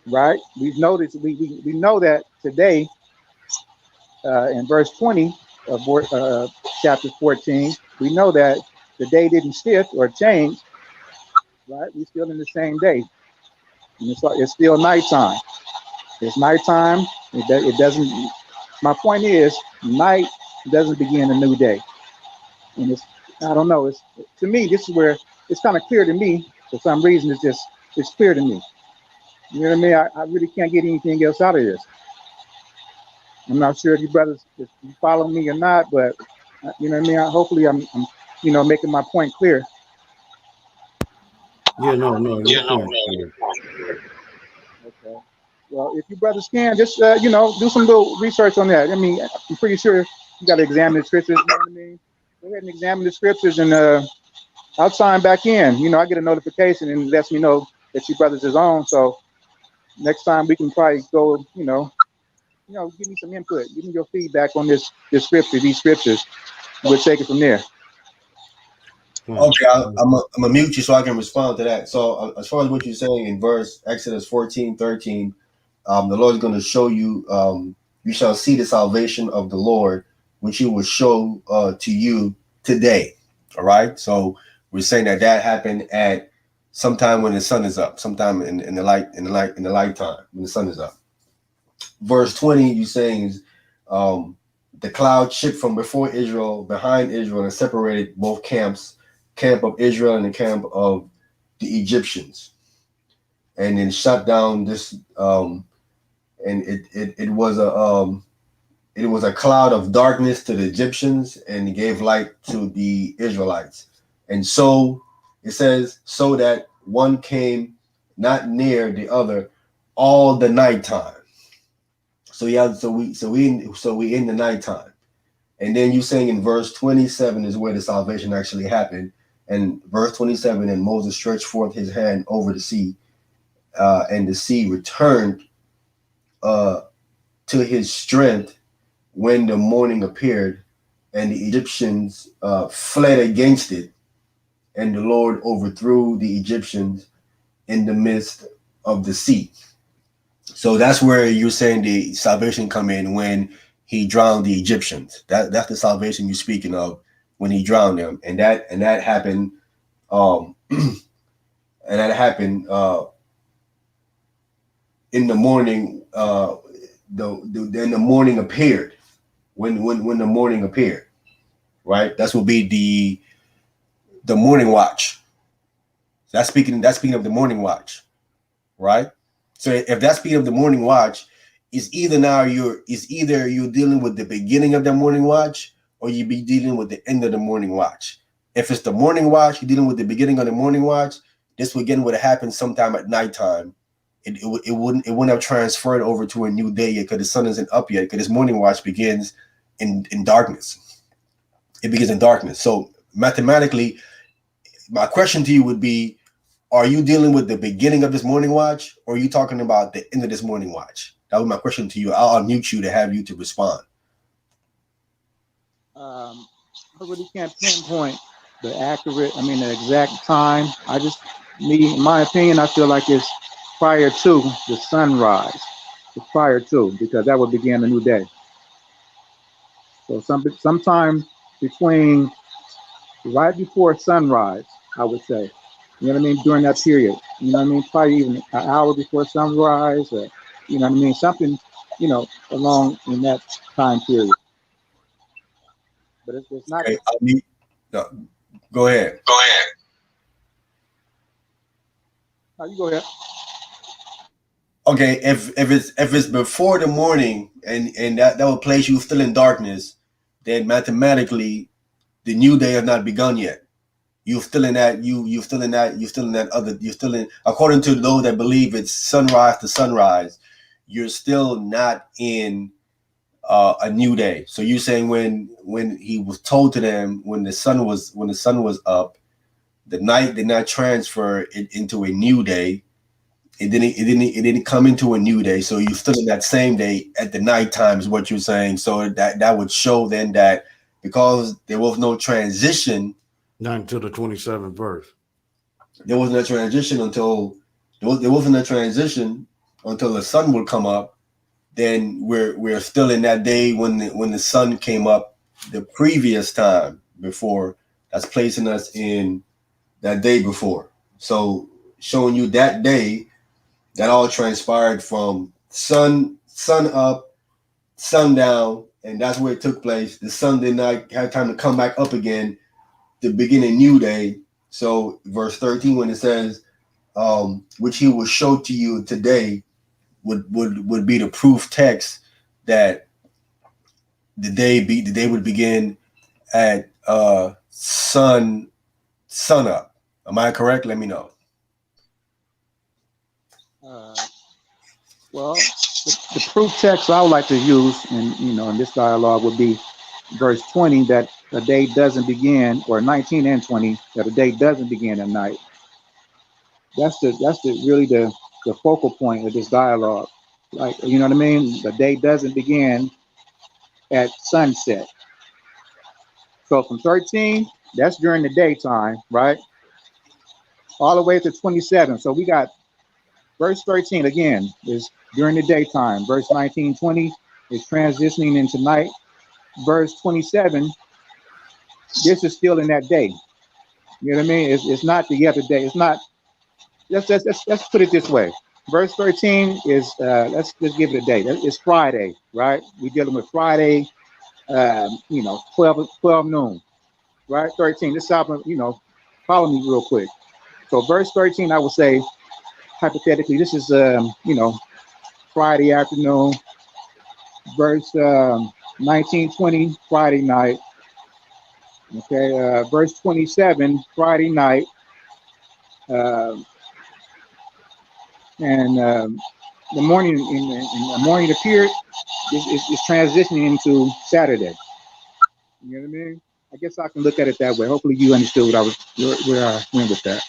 right? We've noticed we know that today in verse 20 of chapter 14, we know that the day didn't shift or change, right? We're still in the same day. And it's still nighttime. It's nighttime. It doesn't, my point is, night doesn't begin a new day. And I don't know, to me, this is where it's kind of clear to me. For some reason, it's clear to me. You know what I mean? I really can't get anything else out of this. I'm not sure if you brothers, if you follow me or not, but you know what I mean? Hopefully I'm making my point clear. Yeah, no. Okay. Well, if you brothers can, just, do some little research on that. I mean, I'm pretty sure you got to examine the scriptures. You know what I mean? Go ahead and examine the scriptures, and I'll sign back in. I get a notification and it lets me know that you brothers is on. So next time we can probably go, give me some input, give me your feedback on this scripture, these scriptures. We'll take it from there. Okay, I'm gonna mute you so I can respond to that. So as far as what you're saying in verse Exodus 14:13, the Lord is going to show you. You shall see the salvation of the Lord, which He will show to you today. All right. So we're saying that that happened at sometime when the sun is up, sometime in the light time when the sun is up. Verse 20, you saying is the cloud shipped from before Israel, behind Israel, and separated both camps, camp of Israel and the camp of the Egyptians, and then shut down this. And it was a cloud of darkness to the Egyptians, and it gave light to the Israelites. And so it says, so that one came not near the other all the nighttime. So yeah, so we in the nighttime. And then you saying in verse 27 is where the salvation actually happened. And verse 27, and Moses stretched forth his hand over the sea, and the sea returned to his strength when the morning appeared, and the Egyptians fled against it, and the Lord overthrew the Egyptians in the midst of the sea. So that's where you're saying the salvation come in when he drowned the Egyptians. That's the salvation you're speaking of when he drowned them, and that happened. And that happened in the morning. Then the morning appeared. When the morning appeared, right? That's will be the morning watch. That's speaking of the morning watch, right? So if that's speaking of the morning watch, is either you're dealing with the beginning of the morning watch, or you be dealing with the end of the morning watch. If it's the morning watch, you're dealing with the beginning of the morning watch. This again would have happened sometime at nighttime. It wouldn't have transferred over to a new day yet, because the sun isn't up yet, because this morning watch begins in darkness. It begins in darkness. So mathematically, my question to you would be, are you dealing with the beginning of this morning watch, or are you talking about the end of this morning watch? That was my question to you. I'll unmute you to have you to respond. I really can't pinpoint the exact time. In my opinion, I feel like it's prior to the sunrise. It's prior to, because that would begin a new day. So sometime between right before sunrise, I would say. You know what I mean? During that period. You know what I mean? Probably even an hour before sunrise, or you know what I mean? Something, along in that time period. But it's not. Okay, no, go ahead. No, you go ahead. Okay, if it's before the morning and that would place you still in darkness, then mathematically the new day has not begun yet. You're still in that according to those that believe it's sunrise to sunrise, you're still not in a new day. So you're saying when he was told to them when the sun was up, the night did not transfer it into a new day. It didn't come into a new day. So you're still in that same day at the nighttime is what you're saying. So that would show then that because there was no transition. Not until the 27th verse. There wasn't a transition until the sun would come up. Then we're still in that day when the sun came up the previous time before. That's placing us in that day before. So showing you that day, that all transpired from sun up, sundown, and that's where it took place. The sun did not have time to come back up again to begin a new day. So verse 13, when it says, which he will show to you today, would be the proof text that the day would begin at sun up. Am I correct? Let me know. Well, the proof text I would like to use in this dialogue would be verse 20, that a day doesn't begin, or 19 and 20, that a day doesn't begin at night. That's really the focal point of this dialogue. Like, you know what I mean? The day doesn't begin at sunset. So from 13 That's during the daytime, right? All the way to 27. So we got verse 13 again is during the daytime. Verse 19, 20 is transitioning into night. Verse 27, this is still in that day. You know what I mean? It's not the other day. It's not. Let's put it this way. Verse 13 is let's give it a date. It's Friday, right? We're dealing with Friday, 12 noon, right? 13. This album, follow me real quick. So verse 13, I would say hypothetically, this is Friday afternoon. Verse 19, 20, Friday night. Okay, verse 27, Friday night. And the morning in the morning appeared is transitioning into Saturday. You know what I mean? I guess I can look at it that way. Hopefully you understood where I went with that.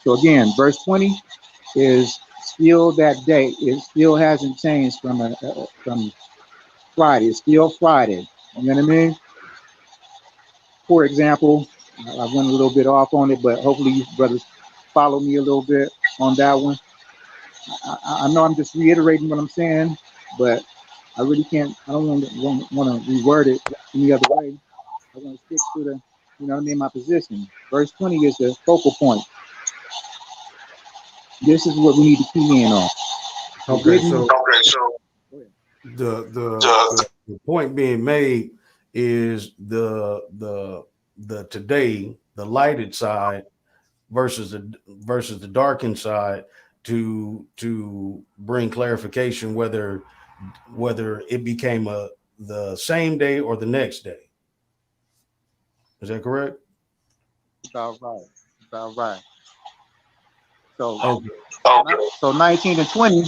So again, verse 20 is still that day. It still hasn't changed from Friday. It's still Friday. You know what I mean? For example, I went a little bit off on it, but hopefully you brothers follow me a little bit on that one. I know I'm just reiterating what I'm saying, but I really can't. I don't want to reword it any other way. I want to stick to the, my position. Verse 20 is the focal point. This is what we need to key in on. Okay, so the point being made is the today, the lighted side versus the darkened side, to bring clarification whether it became the same day or the next day. Is that correct? About right. About right. So Okay. so 19 and 20,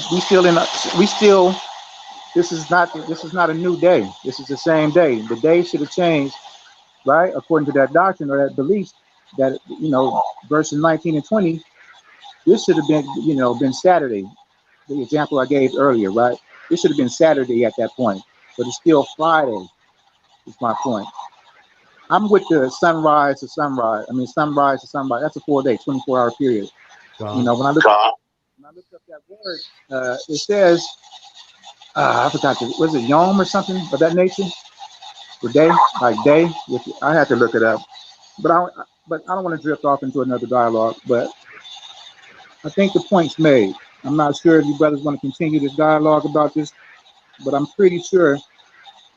this is not a new day. This is the same day. The day should have changed, right? According to that doctrine or that belief that verses 19 and 20, this should have been Saturday. The example I gave earlier, right? This should have been Saturday at that point, but it's still Friday. Is my point. I'm with the sunrise to sunrise. I mean, sunrise to sunrise. That's a 4-day, 24-hour period. When I look up that word, it says, I forgot, was it yom or something of that nature? The day, like day. I had to look it up, but I don't want to drift off into another dialogue. But I think the point's made. I'm not sure if you brothers want to continue this dialogue about this, but I'm pretty sure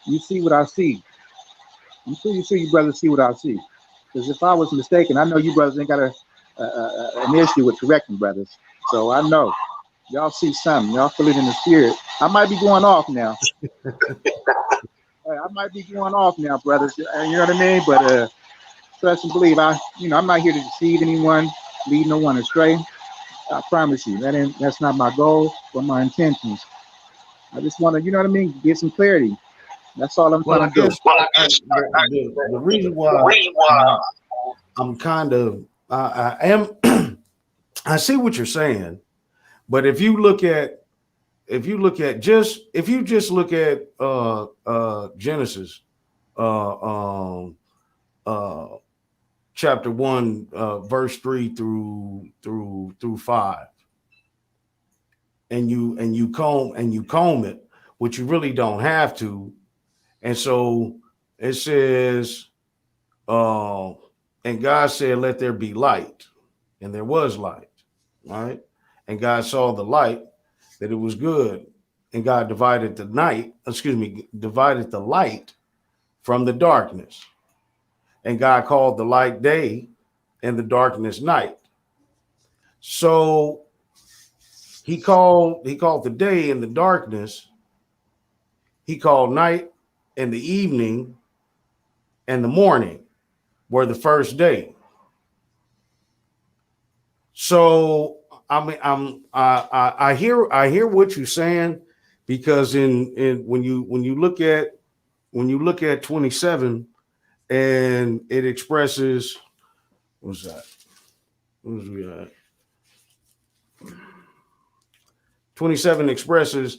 you see what I see. I'm pretty sure you brothers see what I see. Because if I was mistaken, I know you brothers ain't got an issue with correcting brothers. So I know y'all see something. Y'all feel it in the spirit. I might be going off now. I might be going off now, brothers. You know what I mean? But trust and believe. I'm not here to deceive anyone, lead no one astray. I promise you, that's not my goal or my intentions. I just want to, you know what I mean, get some clarity. That's all I'm trying to do. The reason why I'm kind of I am I see what you're saying, but if you just look at Genesis chapter 1 verse 3 through 5, and you comb it, which you really don't have to. And so it says, and God said, let there be light. And there was light, right? And God saw the light, that it was good. And God divided the light from the darkness. And God called the light day and the darkness night. So he called the day and the darkness. He called night and the evening and the morning were the first day. So I mean, I hear what you're saying, because in when you look at 27, and it expresses, what's that? What was we at? 27 expresses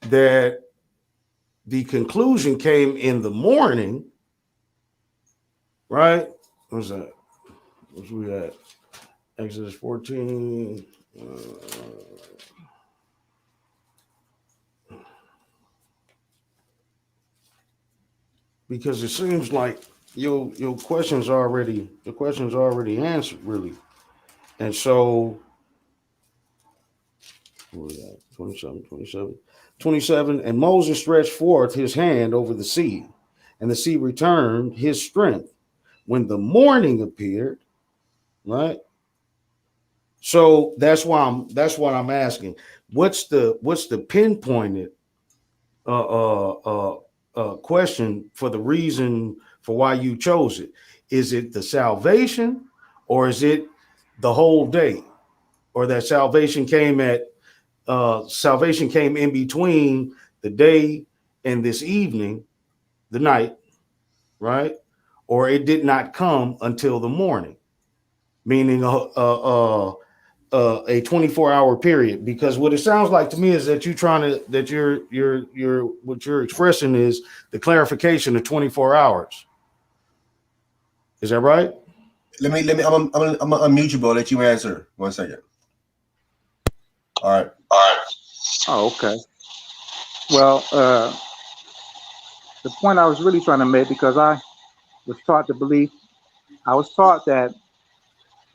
that the conclusion came in the morning, right? What's that? What's we at? Exodus 14. Because it seems like your question's already answered, really. And so, where we at? 27. And Moses stretched forth his hand over the sea, and the sea returned his strength when the morning appeared, right? So that's what I'm asking. What's the pinpointed question for the reason for why you chose it? Is it the salvation, or is it the whole day, or that salvation came in between the day and this evening, the night, right? Or it did not come until the morning, meaning a 24-hour period? Because what it sounds like to me is that what you're expressing is the clarification of 24 hours. Is that right? Let me. I'm unmute you, bro. Let you answer. 1 second. All right. Oh, okay. Well, the point I was really trying to make, because I was taught that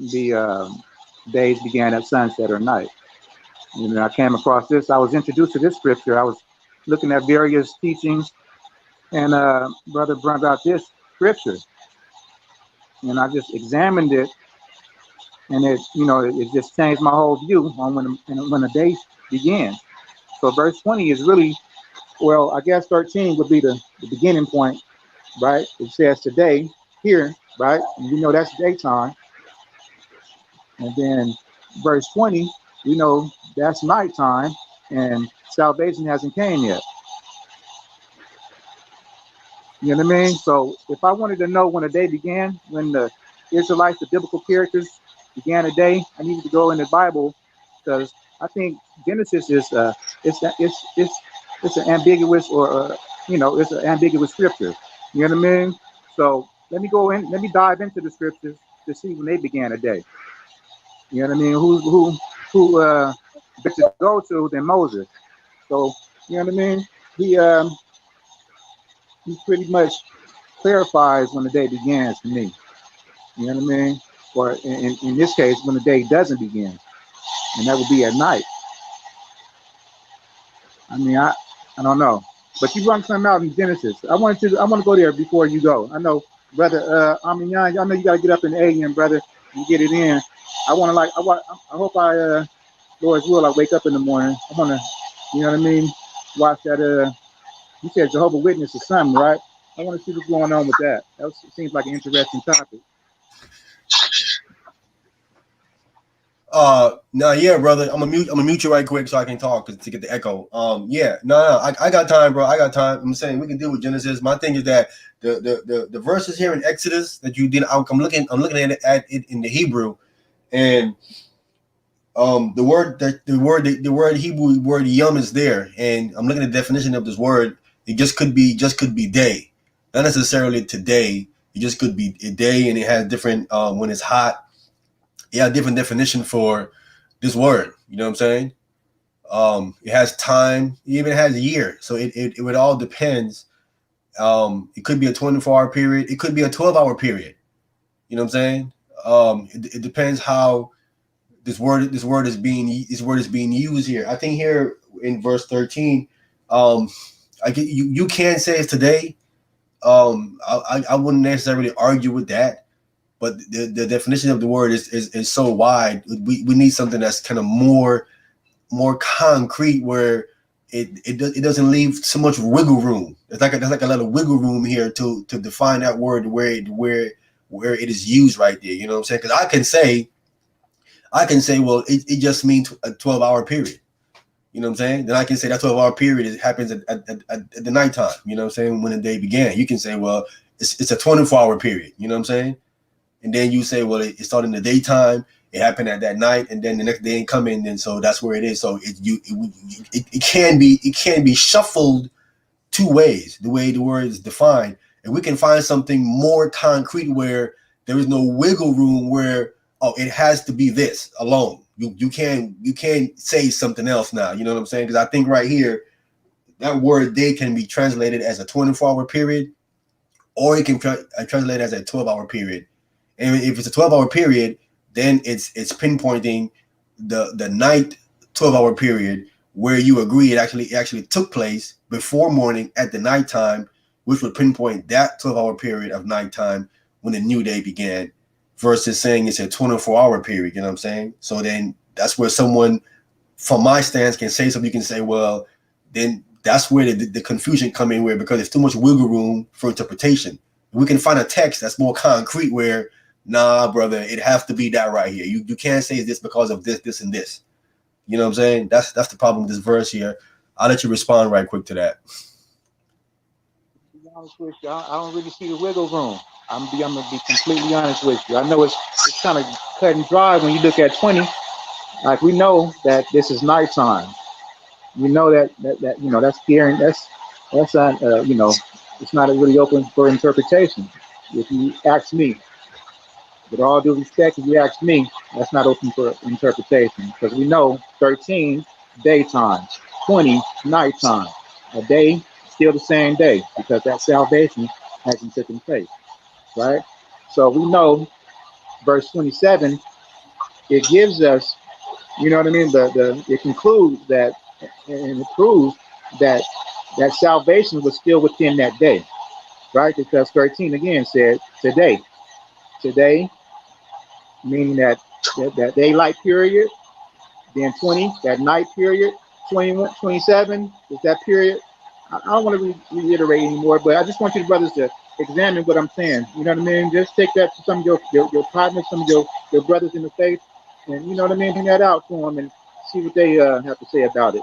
the days began at sunset or night. You know, I came across this. I was introduced to this scripture. I was looking at various teachings, and brother brought out this scripture, and I just examined it, and it just changed my whole view on when the day began. So verse 20 is really, well, I guess 13 would be the beginning point, right? It says today here, right? And we know that's daytime. And then verse 20, we know that's nighttime, and salvation hasn't came yet. You know what I mean? So if I wanted to know when a day began, when the Israelites, the biblical characters, began a day, I needed to go in the Bible, because I think Genesis is it's an ambiguous, or it's an ambiguous scripture. You know what I mean? So let me dive into the scriptures to see when they began a day. You know what I mean? Who better to go to than Moses? So you know what I mean? He pretty much clarifies when the day begins to me. You know what I mean? Or in this case, when the day doesn't begin, and that would be at night. I mean, I don't know, but you brought something out in Genesis. I want to go there before you go. I know, brother. Ahmayan, I know you got to get up in the AM, brother, and get it in. I hope Lord's will, I wake up in the morning. I want to, you know what I mean? Watch that. You said Jehovah's Witness or something, right? I want to see what's going on with that. That seems like an interesting topic. No, yeah, brother. I'm gonna mute you right quick so I can talk to get the echo. Yeah, no, I got time, bro. I got time. I'm saying we can deal with Genesis. My thing is that the verses here in Exodus that you did, I'm looking at it in the Hebrew, and the word Hebrew word yom is there, and I'm looking at the definition of this word. It just could be day, not necessarily today. It just could be a day, and it has different when it's hot. Yeah, different definition for this word. You know what I'm saying? It has time, it even has a year. So it would all depends. It could be a 24-hour period. It could be a 12-hour period. You know what I'm saying? It depends how this word is being used here. I think here in verse 13, you can say it's today. I wouldn't necessarily argue with that. But the definition of the word is so wide. We need something that's kind of more concrete, where it doesn't leave so much wiggle room. There's like a lot of wiggle room here to define that word where it is used right there. You know what I'm saying? Because I can say, well, it just means a 12-hour period. You know what I'm saying? Then I can say that 12-hour period happens at the nighttime. You know what I'm saying? When the day began, you can say, well, it's a 24-hour period. You know what I'm saying? And then you say, well, it started in the daytime, it happened at that night, and then the next day ain't coming, and so that's where it is. So it can be shuffled two ways, the way the word is defined. and we can find something more concrete where there is no wiggle room where, oh, it has to be this alone. You can't say something else now. You know what I'm saying? Because I think right here, that word day can be translated as a 24-hour period, or it can translate as a 12-hour period. And if it's a 12-hour period, then it's pinpointing the night 12-hour period where you agree it actually took place before morning at the nighttime, which would pinpoint that 12-hour period of nighttime when the new day began, versus saying it's a 24-hour period. You know what I'm saying? So then that's where someone from my stance can say something. You can say, well, then that's where the confusion come in, where because there's too much wiggle room for interpretation. We can find a text that's more concrete where, nah, brother, it has to be that right here. You can't say this because of this, this, and this. You know what I'm saying? That's the problem with this verse here. I'll let you respond right quick to that. To be honest with you, I don't really see the wiggle room. I'm gonna be completely honest with you. I know it's kind of cut and dry when you look at 20. Like, we know that this is nighttime. We know that you know, that's gearing. That's not you know, it's not really open for interpretation. If you ask me, with all due respect, if you ask me, that's not open for interpretation, because we know 13 daytime, 20 nighttime. A day still the same day, because that salvation hasn't taken place, right? So we know verse 27, it gives us, you know what I mean? It concludes that, and it proves that salvation was still within that day, right? Because 13 again said today, meaning that daylight period, then 20, that night period, 21, 27 is that period. I don't want to reiterate anymore, but I just want you brothers to examine what I'm saying. You know what I mean? Just take that to some of your partners, some of your brothers in the faith, and you know what I mean? Bring that out to them and see what they have to say about it.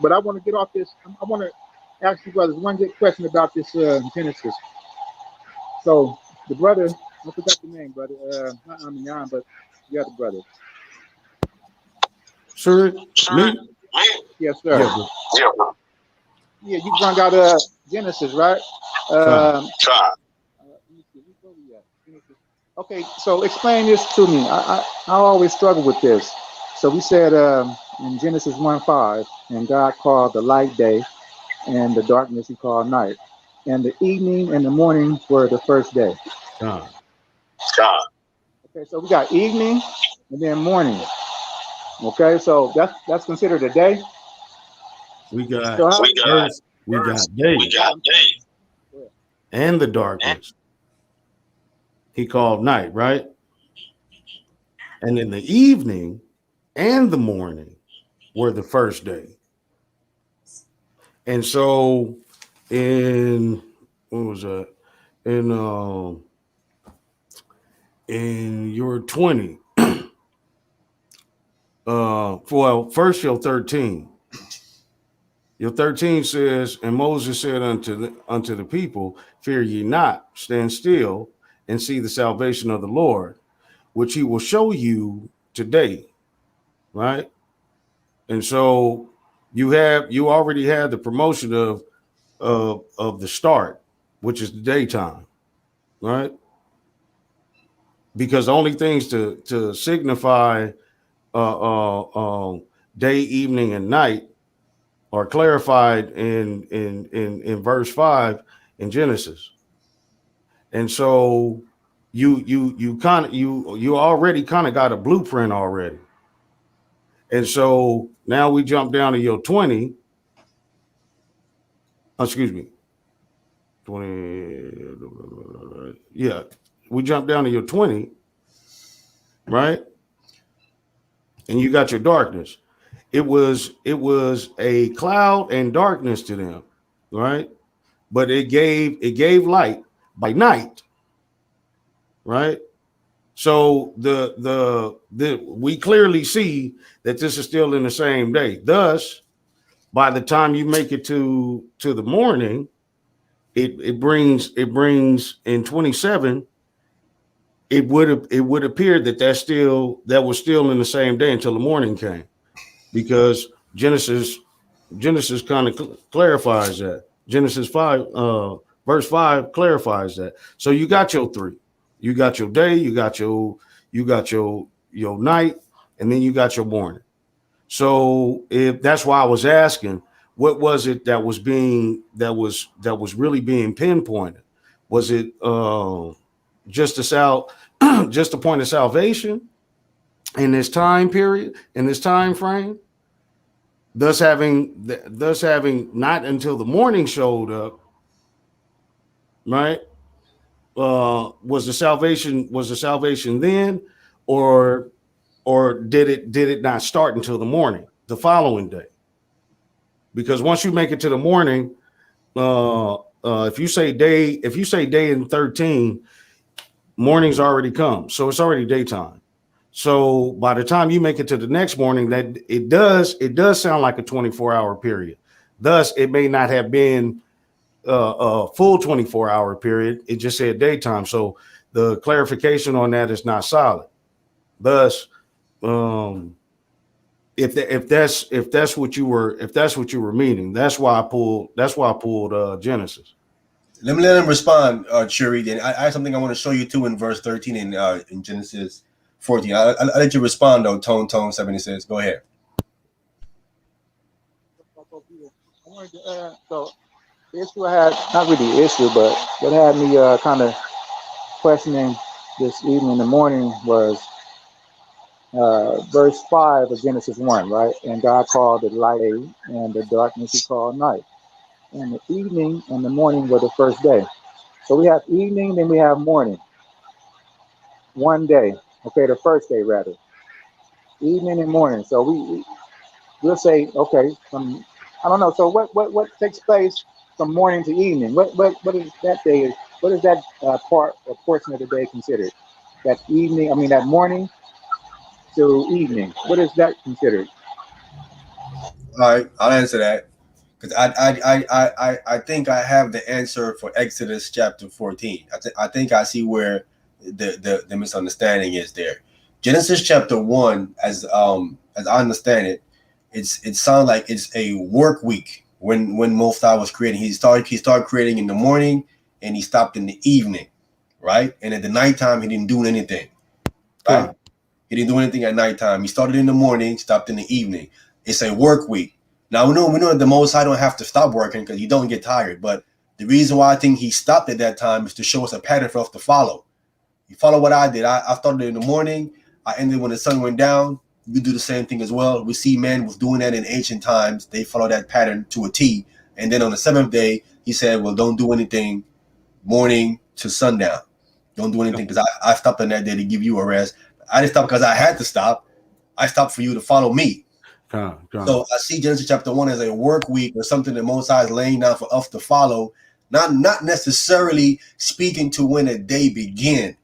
But I want to get off this. I want to ask you brothers one good question about this Genesis. So the brother, I forgot the name, brother. Not Ahmayan, but the other brother. Sir, me? Yes, sir. Yeah, Yeah, you brought out Genesis, right? Let me see, where we at? Genesis. Okay, so explain this to me. I always struggle with this. So we said in Genesis 1:5, and God called the light day, and the darkness he called night. And the evening and the morning were the first day. God. Okay, so we got evening and then morning. Okay, so that's considered a day. We got So earth, we got day, and the darkness. He called night, right? And in the evening and the morning were the first day. And so in what was that? In your 20, well, first your 13. Your 13 says, and Moses said unto the people, fear ye not, stand still and see the salvation of the Lord, which he will show you today. Right. And so you already had the promotion of the start, which is the daytime, right? Because the only things to signify day, evening, and night are clarified in verse 5 in Genesis. And so you already kind of got a blueprint already. And so now we jump down to your 20. Excuse me. 20. Yeah. We jump down to your 20, right? And you got your darkness. It was a cloud and darkness to them, right? But it gave light by night, right? So we clearly see that this is still in the same day. Thus, by the time you make it to the morning, it brings in 27. It would appear that that was still in the same day until the morning came, because Genesis kind of clarifies that. Genesis 5 Verse 5 clarifies that. So you got your three. You got your day, you got your night, and then you got your morning. So if that's why I was asking, what was it that was really being pinpointed? Was it just just a point of salvation in this time period, in this time frame? Thus having not until the morning showed up, right? Was the salvation then, or did it not start until the morning, the following day? Because once you make it to the morning, if you say day in 13, morning's already come, so it's already daytime. So by the time you make it to the next morning, that it does sound like a 24-hour period. Thus, it may not have been a full 24-hour period. It just said daytime. So the clarification on that is not solid. Thus, if that's what you were meaning, that's why I pulled Genesis. Let him respond, Churi. Then I have something I want to show you too in verse 13 in Genesis 14. I'll let you respond though. Tone 76. Go ahead. So the issue I had, not really the issue, but what had me kind of questioning this evening and the morning was verse 5 of Genesis 1, right? And God called the light day, and the darkness he called night. And the evening and the morning were the first day. So we have evening, then we have morning. One day, okay, the first day rather. Evening and morning. So we'll say, okay, I don't know. So what takes place from morning to evening? What is that day? What is that part or portion of the day considered? That evening, that morning to evening. What is that considered? All right, I'll answer that because I think I have the answer for Exodus chapter 14. I think I see where the misunderstanding is there. Genesis chapter 1, as I understand it, it sounds like it's a work week when Most High was creating. He started creating in the morning and he stopped in the evening, right? And at the nighttime he didn't do anything, right? Okay. He didn't do anything at nighttime. He started in the morning, stopped in the evening. It's a work week. Now we know that the Most High don't have to stop working because you don't get tired. But the reason why I think he stopped at that time is to show us a pattern for us to follow. You follow what I did. I started in the morning. I ended when the sun went down. You do the same thing as well. We see man was doing that in ancient times. They follow that pattern to a T. And then on the seventh day, he said, well, don't do anything morning to sundown. Don't do anything because I stopped on that day to give you a rest. I didn't stop because I had to stop. I stopped for you to follow me. So I see Genesis chapter 1 as a work week or something that Most High is laying down for us to follow, not necessarily speaking to when a day began,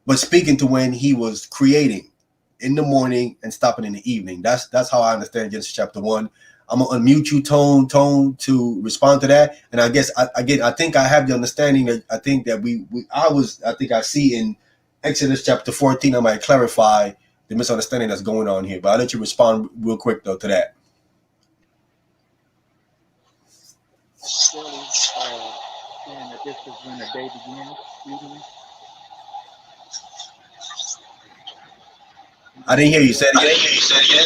but speaking to when he was creating in the morning and stopping in the evening. That's how I understand Genesis chapter 1. I'm gonna unmute you, Tone, to respond to that. And I guess I think I have the understanding that I think that I see in Exodus chapter 14. I might clarify the misunderstanding that's going on here, but I'll let you respond real quick though to that. And that this is when the day begins, evening. I didn't hear you say it again.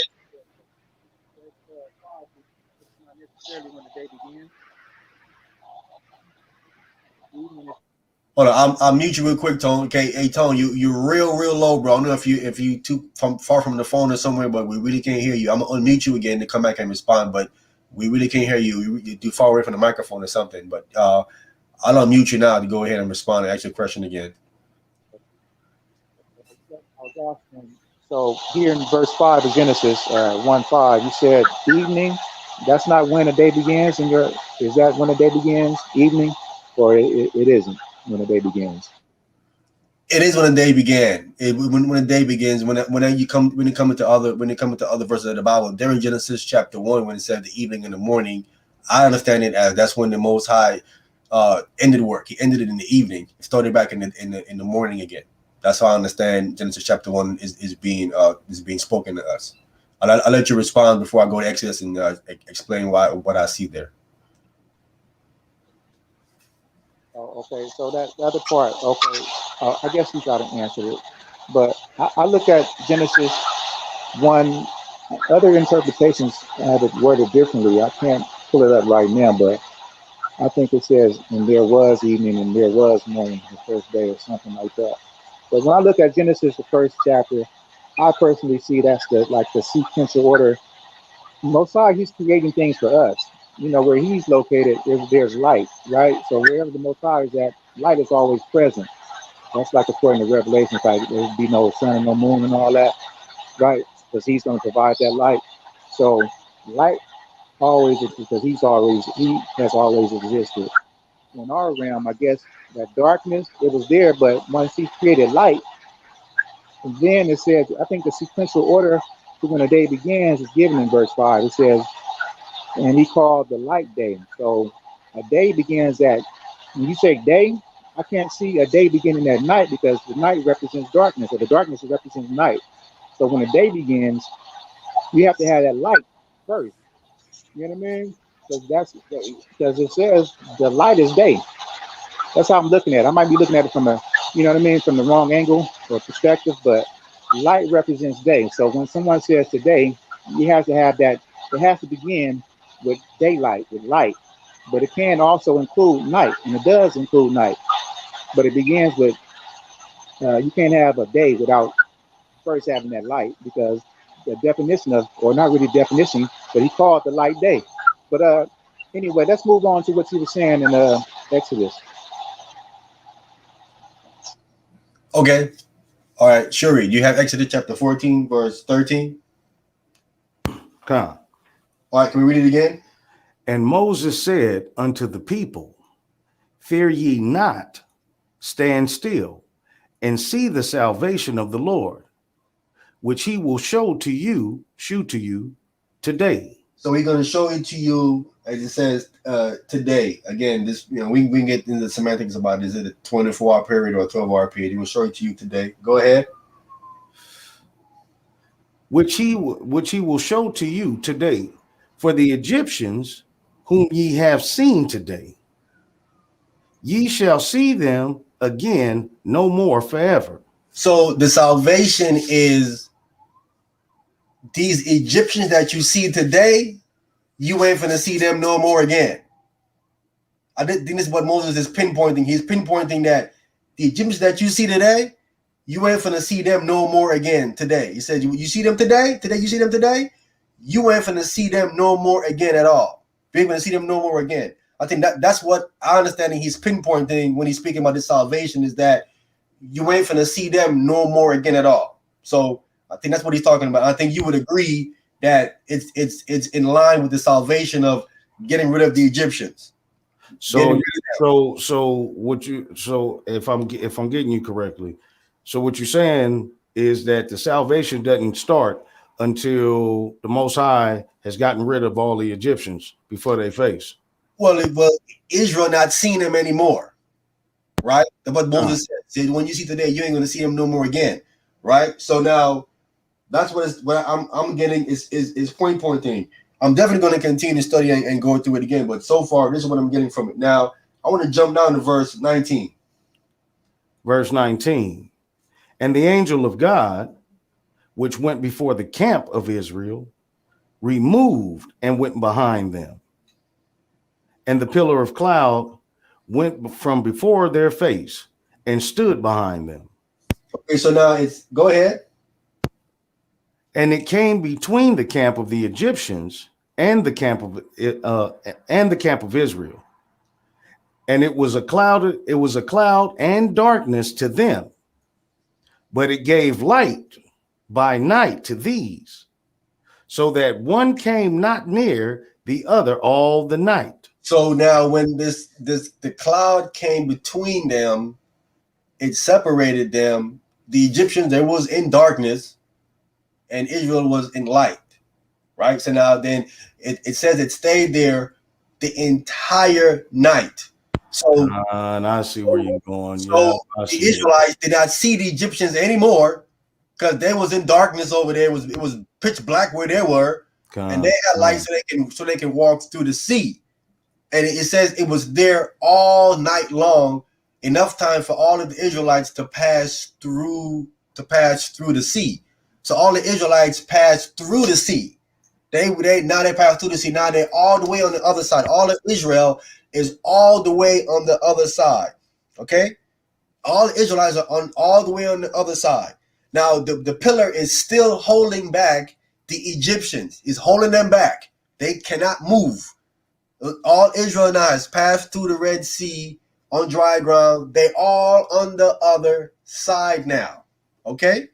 Not necessarily when the day begins. Hold on, I'll mute you real quick, Tone. Okay, hey Tone, you're real low, bro. I don't know if you too far from the phone or somewhere, but we really can't hear you. I'm gonna unmute you again to come back and respond, but we really can't hear you. You're too far away from the microphone or something. But I'll unmute you now to go ahead and respond and ask your question again. I was asking, so here in verse 5 of Genesis 1:5, you said evening. That's not when the day begins. Is that when the day begins? Evening, or it isn't when the day begins? It is when the day began. When the day begins. When it comes to other verses of the Bible, there in Genesis chapter 1, when it said the evening and the morning, I understand it as that's when the Most High ended work. He ended it in the evening. It started back in the morning again. That's how I understand Genesis chapter 1 is being spoken to us. I'll let you respond before I go to Exodus and explain what I see there. Oh, okay. So that the other part, okay. I guess you got to answer it. But I look at Genesis 1. Other interpretations have it worded differently. I can't pull it up right now, but I think it says, and there was evening and there was morning the first day or something like that. But when I look at Genesis, the first chapter, I personally see that's the sequential order. Most High, he's creating things for us. Where he's located, there's light, right? So wherever the Most High is at, light is always present. That's like according to Revelation, like there'll be no sun and no moon and all that, right? Because he's going to provide that light. So light always, because he has always existed. In our realm, I guess that darkness, it was there, but once he created light, then it says, I think the sequential order to when the day begins is given in verse 5. It says, and he called the light day. So a day begins at, when you say day, I can't see a day beginning at night because the night represents darkness, or the darkness represents night. So when the day begins, we have to have that light first. You know what I mean? Because it says the light is day. That's how I'm looking at it. I might be looking at it from from the wrong angle or perspective, but light represents day. So when someone says today, you have to have that. It has to begin with daylight, with light, but it can also include night, and it does include night. But it begins with you can't have a day without first having that light, because the definition of, or not really definition, but he called the light day. But anyway, let's move on to what you were saying in Exodus. Okay. All right. Shuri, you have Exodus chapter 14, verse 13. Come. All right. Can we read it again? And Moses said unto the people, fear ye not, stand still, and see the salvation of the Lord, which he will shew to you today. So we're going to show it to you, as it says, today. Again, this, we can get into the semantics about, is it a 24-hour period or a 12-hour period? He will show it to you today. Go ahead. Which he will show to you today. For the Egyptians whom ye have seen today, ye shall see them again no more forever. So the salvation is these Egyptians that you see today, you ain't finna see them no more again. I think this is what Moses is pinpointing. He's pinpointing that the Egyptians that you see today, you ain't finna see them no more again today. He said, you see them today? Today, you see them today? You ain't finna see them no more again at all. You ain't finna see them no more again. I think that's what I understand he's pinpointing when he's speaking about this salvation, is that you ain't finna see them no more again at all. So I think that's what he's talking about. I think you would agree that it's in line with the salvation of getting rid of the Egyptians. So if I'm getting you correctly, so what you're saying is that the salvation doesn't start until the Most High has gotten rid of all the Egyptians before they face. Well, Israel not seeing them anymore, right? But Moses said, when you see today, you ain't going to see them no more again, right? So now that's what I'm getting is pointing. I'm definitely going to continue to study and go through it again, but so far, this is what I'm getting from it. Now, I want to jump down to verse 19. Verse 19. And the angel of God, which went before the camp of Israel, removed and went behind them. And the pillar of cloud went from before their face and stood behind them. Okay, so now go ahead. And it came between the camp of the Egyptians and the camp of Israel. And it was a cloud and darkness to them, but it gave light by night to these, so that one came not near the other all the night. So now when the cloud came between them, it separated them. The Egyptians, they was in darkness, and Israel was in light, right? So now then it says it stayed there the entire night. So and I see where you're going. So the Israelites did not see the Egyptians anymore because they was in darkness over there. It was pitch black where they were, and they had light so they can walk through the sea. And it says it was there all night long, enough time for all of the Israelites to pass through the sea. So all the Israelites passed through the sea. They now they passed through the sea. Now they're all the way on the other side. All of Israel is all the way on the other side. Okay? All the Israelites are on all the way on the other side. Now the pillar is still holding back the Egyptians. Is holding them back. They cannot move. All Israel now has passed through the Red Sea on dry ground. They all on the other side now. Okay?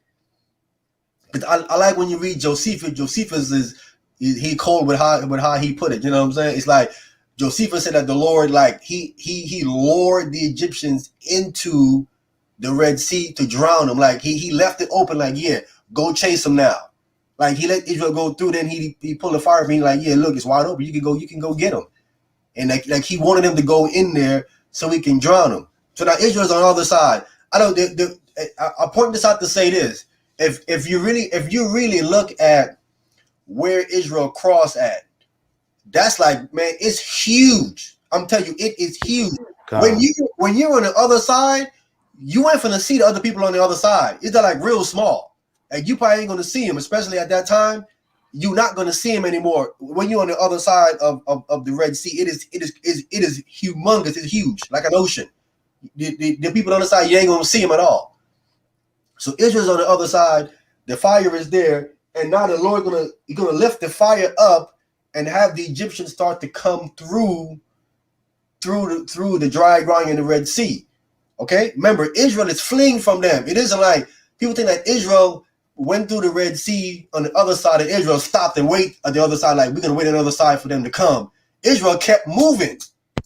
But I like when you read Josephus. Josephus is he cold with how he put it. You know what I'm saying? It's like Josephus said that the Lord, like he lured the Egyptians into the Red Sea to drown them. Like he left it open, like, yeah, go chase them now. Like he let Israel go through, then he pulled a fire beam, like, yeah, look, it's wide open. You can go get them. And like he wanted them to go in there so he can drown them. So now Israel's on the other side. I point this out to say this. If you really look at where Israel crossed at, that's like, man, it's huge. I'm telling you, it is huge. God. When you're on the other side, you ain't finna see the other people on the other side. It's like real small. And you probably ain't gonna see them, especially at that time. You're not gonna see them anymore. When you're on the other side of the Red Sea, it is humongous. It's huge, like an ocean. The people on the side, you ain't gonna see them at all. So Israel's on the other side. The fire is there, and now the Lord gonna lift the fire up and have the Egyptians start to come through the dry ground in the Red Sea. Okay, remember, Israel is fleeing from them. It isn't like people think that Israel went through the Red Sea on the other side, and Israel stopped and wait at the other side, like we're gonna wait on the other side for them to come. Israel kept moving.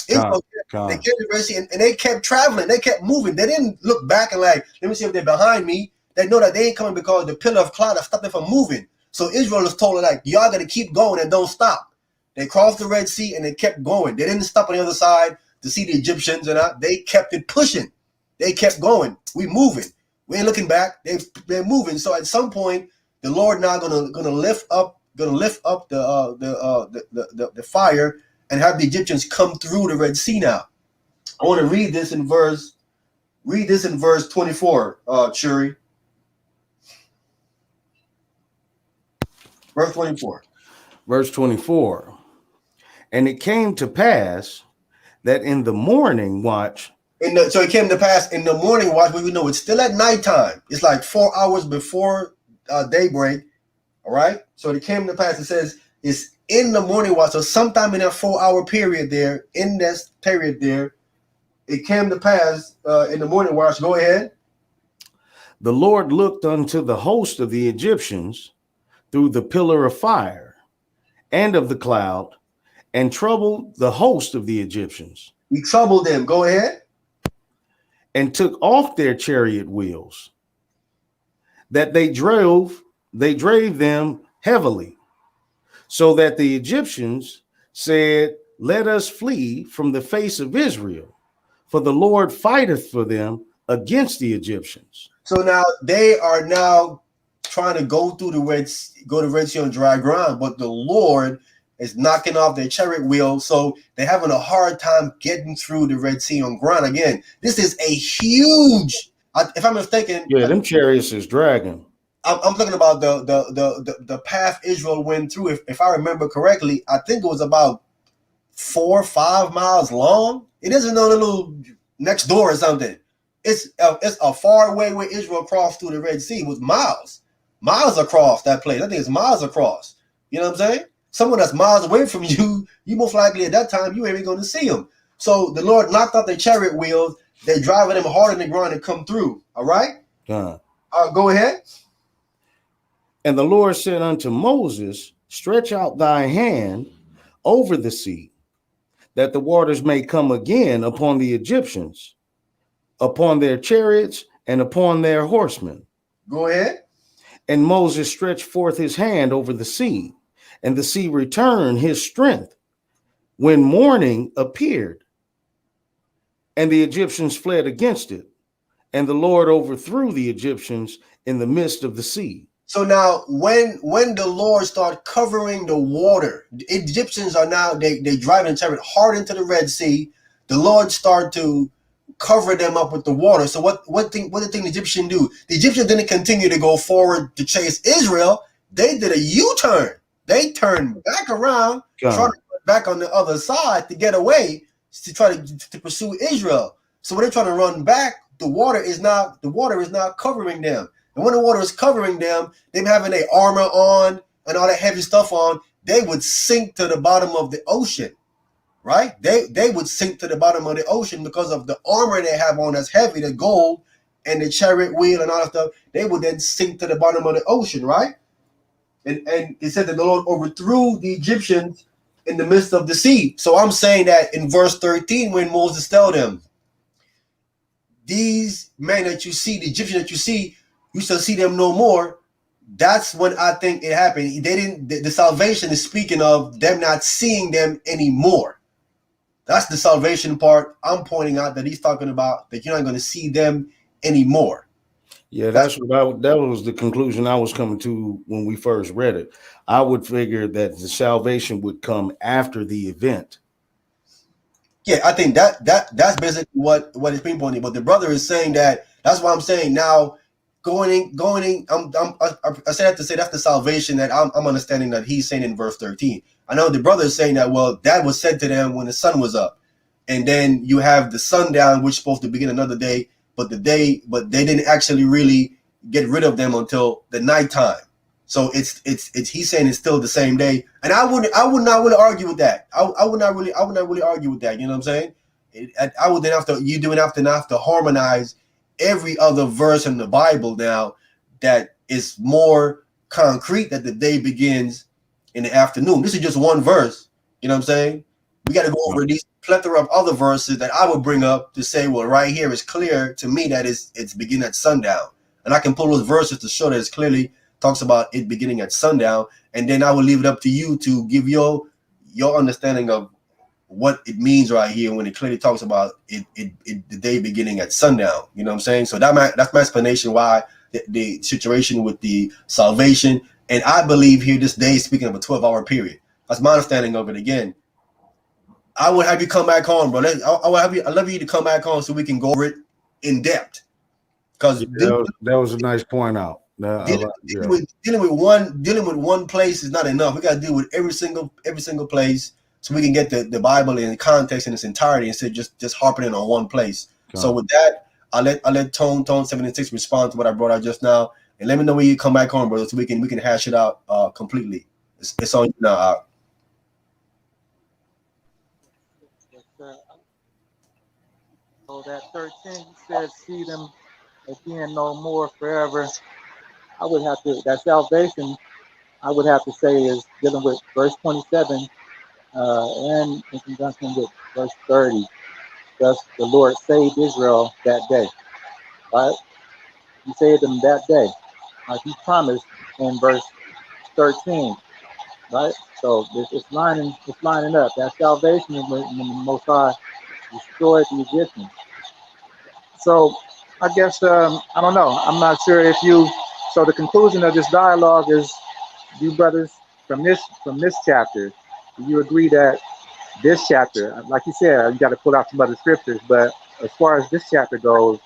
They kept the Red Sea, and they kept traveling. They kept moving. They didn't look back and like, let me see if they're behind me. They know that they ain't coming because the pillar of cloud has stopped them from moving. So Israel is told, like, y'all got to keep going and don't stop. They crossed the Red Sea and they kept going. They didn't stop on the other side to see the Egyptians, and they kept it pushing. They kept going. We moving. We ain't looking back. They're moving. So at some point, the Lord now gonna lift up the fire and have the Egyptians come through the Red Sea. Now, I want to read this in verse 24, Shuri. Verse 24. Verse 24. And it came to pass that in the morning watch. So it came to pass in the morning watch, but we know it's still at nighttime. It's like 4 hours before daybreak. All right. So it came to pass. It says it's in the morning watch. So sometime in that 4 hour period there, in this period there, it came to pass in the morning watch. Go ahead. The Lord looked unto the host of the Egyptians through the pillar of fire and of the cloud, and troubled the host of the Egyptians. He troubled them. Go ahead. And took off their chariot wheels, that they drave them heavily, so that the Egyptians said, let us flee from the face of Israel, for the Lord fighteth for them against the Egyptians. So now they are now trying to go through the Red Sea on dry ground, but the Lord is knocking off their chariot wheels, so they're having a hard time getting through the Red Sea on ground. Again, this is a huge. If I'm mistaken, yeah, them chariots is dragging. I'm thinking about the path Israel went through. If I remember correctly, I think it was about 4 or 5 miles long. It isn't a little next door or something. It's a far away where Israel crossed through the Red Sea. It was miles across that place. I think it's miles across. You know what I'm saying? Someone that's miles away from you, you most likely at that time, you ain't even going to see them. So the Lord knocked out their chariot wheels. They're driving them hard on the ground to come through. All right? Go ahead. And the Lord said unto Moses, stretch out thy hand over the sea, that the waters may come again upon the Egyptians, upon their chariots, and upon their horsemen. Go ahead. And Moses stretched forth his hand over the sea, and the sea returned his strength when morning appeared, and the Egyptians fled against it, and the Lord overthrew the Egyptians in the midst of the sea. So now, when the Lord start covering the water, the Egyptians are now they driving the chariot hard into the Red Sea. The Lord start to cover them up with the water. So what did the Egyptian do? The Egyptians didn't continue to go forward to chase Israel. They did a U-turn. They turned back around, trying to get back on the other side to get away to try to pursue Israel. So when they're trying to run back, the water is not covering them. And when the water is covering them, them having their armor on and all that heavy stuff on, they would sink to the bottom of the ocean, right? They would sink to the bottom of the ocean because of the armor they have on that's heavy, the gold and the chariot wheel and all that stuff. They would then sink to the bottom of the ocean, right? And it said that the Lord overthrew the Egyptians in the midst of the sea. So I'm saying that in verse 13, when Moses tell them, these men that you see, the Egyptians that you see, you shall see them no more. That's when I think it happened. They didn't. The salvation is speaking of them not seeing them anymore. That's the salvation part I'm pointing out, that he's talking about, that you're not going to see them anymore. Yeah, that was the conclusion I was coming to when we first read it. I would figure that the salvation would come after the event. Yeah, I think that's basically what is pinpointing. But the brother is saying that. That's why I'm saying now, going in. I said that to say that's the salvation that I'm understanding that he's saying in verse 13. I know the brother is saying that, well, that was said to them when the sun was up, and then you have the sundown, which is supposed to begin another day, but they didn't actually really get rid of them until the nighttime. So it's he's saying it's still the same day, and I would not really argue with that. I would not really argue with that. You know what I'm saying? I would then have to harmonize every other verse in the Bible now that is more concrete, that the day begins in the afternoon. This is just one verse. You know what I'm saying? We got to go over these plethora of other verses that I would bring up to say, well, right here is clear to me that it's beginning at sundown, and I can pull those verses to show that it's clearly talks about it beginning at sundown, and then I will leave it up to you to give your understanding of what it means right here when it clearly talks about it the day beginning at sundown. You know what I'm saying? So that's my explanation why the situation with the salvation, and I believe here this day is speaking of a 12-hour period. That's my understanding of it. Again, I would have you come back on, bro. I'd love you to come back on so we can go over it in depth. Because that was a nice point out. Dealing with one place is not enough. We got to deal with every single place so we can get the Bible in context in its entirety instead of just harping in on one place. So with that, I'll let Tone 76 respond to what I brought out just now, and let me know when you come back on, brother, so we can hash it out completely. It's on you now. So that 13 says, "See them again no more forever." I would have to, that salvation, I would have to say, is dealing with verse 27 and in conjunction with verse 30. Thus the Lord saved Israel that day, right? He saved them that day, like he promised in verse 13, right? So it's lining up. That salvation is when the Most High destroyed the Egyptians. So I guess, I don't know. I'm not sure if you, so the conclusion of this dialogue is, you brothers, from this chapter, do you agree that this chapter, like you said, you got to pull out some other scriptures, but as far as this chapter goes,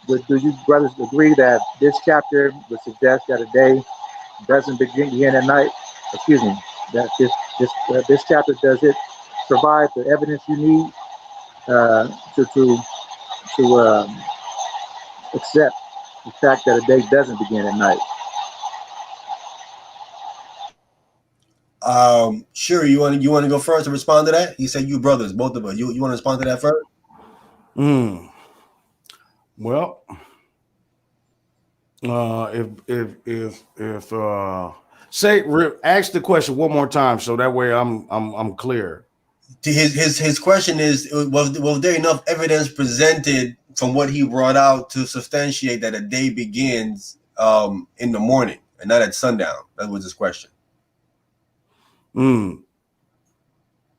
do you brothers agree that this chapter would suggest that a day doesn't begin at night? Excuse me, that this chapter, does it provide the evidence you need to accept the fact that a day doesn't begin at night? Sure. You want to go first and respond to that? You said you brothers, both of us. You want to respond to that first? Well, if ask the question one more time so that way I'm clear. His question is, was there enough evidence presented from what he brought out to substantiate that a day begins in the morning and not at sundown? That was his question.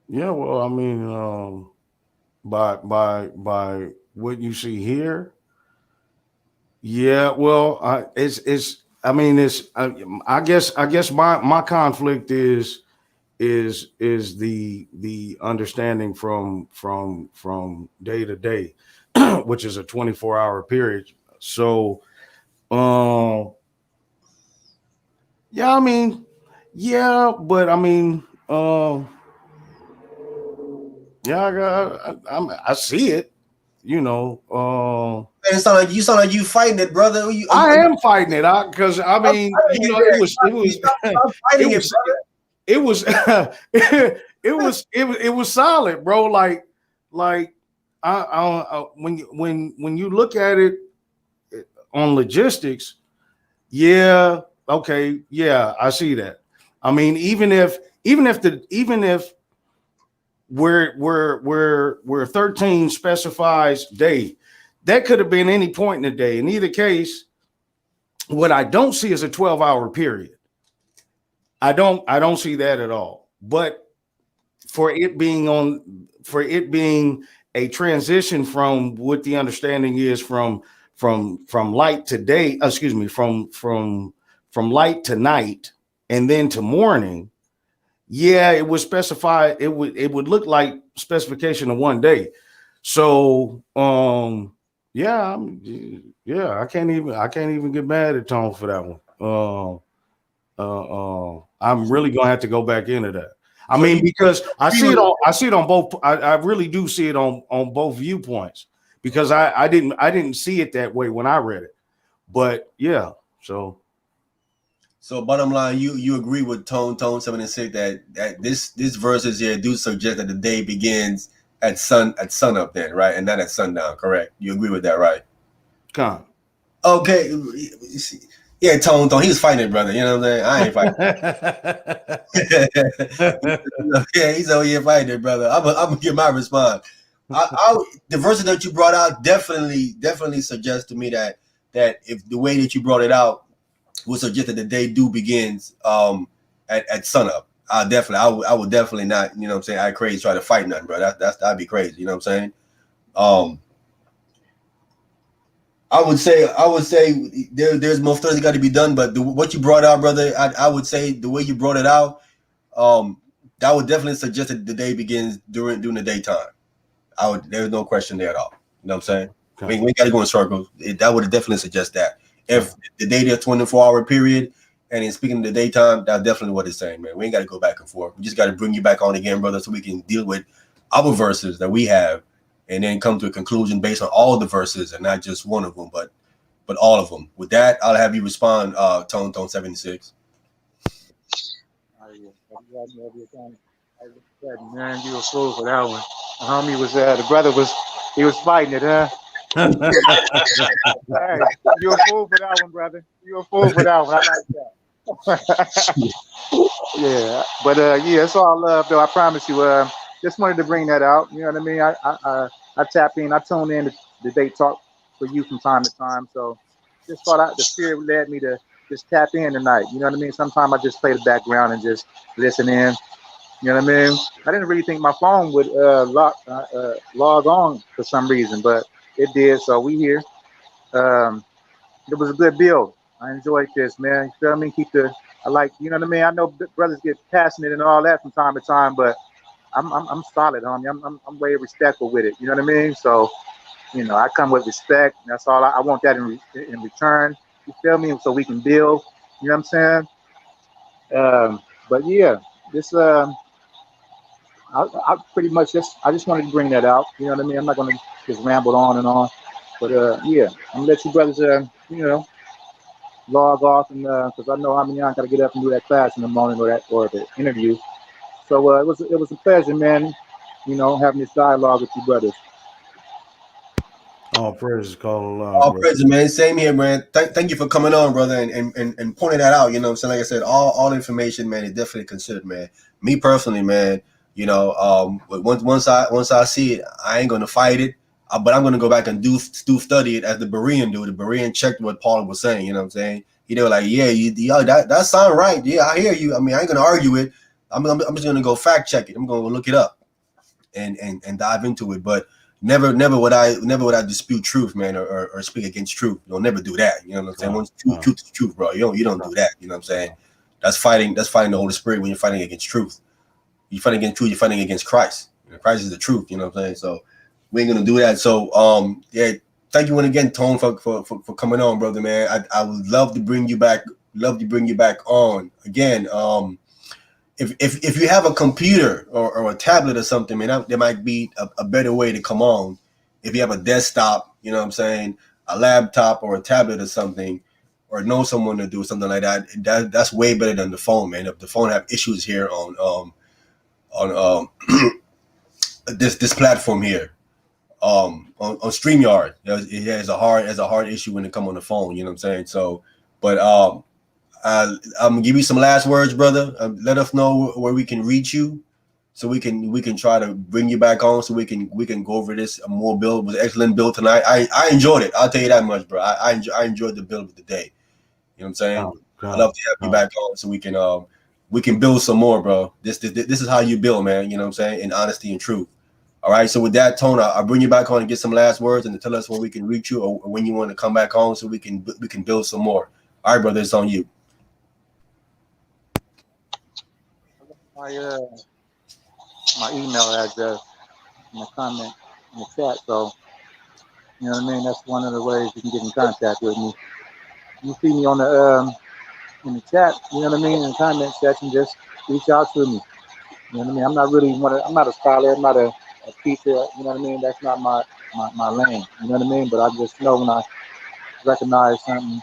Yeah, well, I mean, by what you see here, yeah, well, I mean, it's I guess my conflict is the understanding from day to day, which is a 24-hour period. So, yeah, I mean, yeah, but I mean, yeah, I see it, you know. Man, you sound like you fighting it, brother. I am fighting it because I I'm mean, fighting you it, know, man. it was I'm fighting it it, was brother. it was it was solid, bro. Like when you look at it on logistics, yeah, okay, yeah, I see that. I mean, even if where 13 specifies day, that could have been any point in the day. In either case, what I don't see is a 12-hour period. I don't see that at all. But for it being a transition from what the understanding is from light to day, excuse me, from light to night and then to morning, yeah, it would specify, it would look like specification of one day. So yeah, yeah, I can't even get mad at Tone for that one. I'm really gonna have to go back into that. I So mean, you because I agree see with it on both. I really do see it on both viewpoints because I didn't see it that way when I read it. But yeah, so So bottom line, you agree with Tone 76 that this verses here do suggest that the day begins at sun up then, right? And not at sundown, correct? You agree with that, right? come. Okay. Yeah, Tone, he was fighting it, brother. You know what I'm saying? I ain't fighting. Yeah, he's over here fighting it, brother. I'm gonna give my response. The verses that you brought out definitely suggest to me that if the way that you brought it out would suggest that the day do begins at sunup. I would definitely not, you know what I'm saying, I crazy try to fight nothing, bro. That'd be crazy, you know what I'm saying? I would say there's more studies that got to be done, but what you brought out, brother, I would say the way you brought it out, that would definitely suggest that the day begins during the daytime. There's no question there at all. You know what I'm saying? Okay. We got to go in circles. That would definitely suggest that. If the day there 24-hour period and in speaking of the daytime, that's definitely what it's saying, man. We ain't got to go back and forth. We just got to bring you back on again, brother, so we can deal with our verses that we have and then come to a conclusion based on all the verses and not just one of them, but all of them. With that, I'll have you respond, Tone 76. Man, you were fool for that one. The homie was the brother was fighting it, huh? Hey, you a fool for that one, brother. You a fool for that one. I like that. Yeah, but yeah, it's all love, though. I promise you. Just wanted to bring that out. You know what I mean? I tap in, I tune in to debate talk for you from time to time. So just thought the spirit led me to just tap in tonight. You know what I mean? Sometimes I just play the background and just listen in. You know what I mean? I didn't really think my phone would log on for some reason, but it did. So we here. It was a good build. I enjoyed this, man. You feel me? I like, you know what I mean? I know brothers get passionate and all that from time to time, but I'm solid, homie. I'm way respectful with it. You know what I mean? So, you know, I come with respect. That's all. I want that in return. You feel me? So we can build. You know what I'm saying? But yeah, this I pretty much I just wanted to bring that out. You know what I mean? I'm not gonna just ramble on and on. But yeah, I'm gonna let you brothers you know, log off and because I know Ahmayan gotta get up and do that class in the morning or the interview. So it was a pleasure, man. You know, having this dialogue with you brothers. All praise is called Allah, All bro. praise, man. Same here, man. Thank you for coming on, brother, and pointing that out. You know what I'm saying? Like I said, all information, man, is definitely considered, man. Me personally, man, you know, but once I see it, I ain't gonna fight it. But I'm gonna go back and do study it as the Berean do. The Berean checked what Paul was saying. You know what I'm saying? They were like, yeah, that sound right. Yeah, I hear you. I mean, I ain't gonna argue it. I'm just gonna go fact check it. I'm gonna look it up and dive into it. But Never would I dispute truth, man, or speak against truth. You'll never do that. You know what I'm saying? Once truth is truth, bro. You don't do that. You know what I'm saying? That's fighting the Holy Spirit when you're fighting against truth. You're fighting against truth, you're fighting against Christ. Christ is the truth, you know what I'm saying? So we ain't gonna do that. So yeah, thank you once again, Tone, for coming on, brother, man. I would love to bring you back, on again. If you have a computer or a tablet or something, man, there might be a better way to come on. If you have a desktop, you know what I'm saying, a laptop or a tablet or something, or know someone to do something like that, that's way better than the phone, man. If the phone have issues here on this platform here, on StreamYard, it has a hard issue when it come on the phone. You know what I'm saying? So, but I'm gonna give you some last words, brother. Let us know where we can reach you, so we can try to bring you back on, so we can go over this more build. It was an excellent build tonight. I enjoyed it. I'll tell you that much, bro. I enjoyed the build of the day. You know what I'm saying? I'd love to have you back on, so we can build some more, bro. This is how you build, man. You know what I'm saying? In honesty and truth. All right. So with that, Tone, I'll bring you back on and get some last words, and to tell us where we can reach you, or when you want to come back on, so we can build some more. All right, brother. It's on you. My email address in the comment in the chat. So you know what I mean. That's one of the ways you can get in contact with me. You see me on the in the chat. You know what I mean. In the comment section, just reach out to me. You know what I mean. I'm not a scholar. I'm not a teacher. You know what I mean. That's not my lane. You know what I mean. But I just know when I recognize something,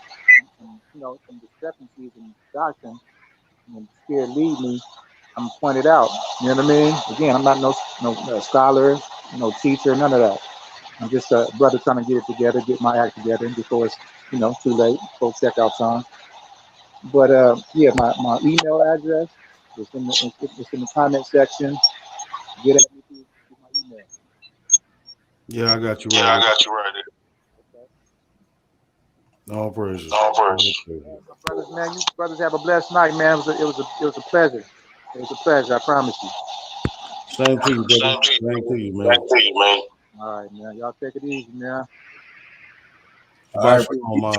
some discrepancies in doctrine, and the Spirit lead me, I'm pointed out. You know what I mean? Again, I'm not no scholar, no teacher, none of that. I'm just a brother trying to get it together, get my act together before it's too late, before checkout time. But yeah, my email address is in the comment section. Get at me through my email. Yeah, I got you Yeah, right I there. got you right there. All praises. All praises. Brothers, man, you brothers have a blessed night, man. It was a pleasure. It was a pleasure, I promise you. Same to you, brother. Same to you, man. Same to you, man. All right, man. Y'all take it easy, man. All Shabbat right, shalom, man.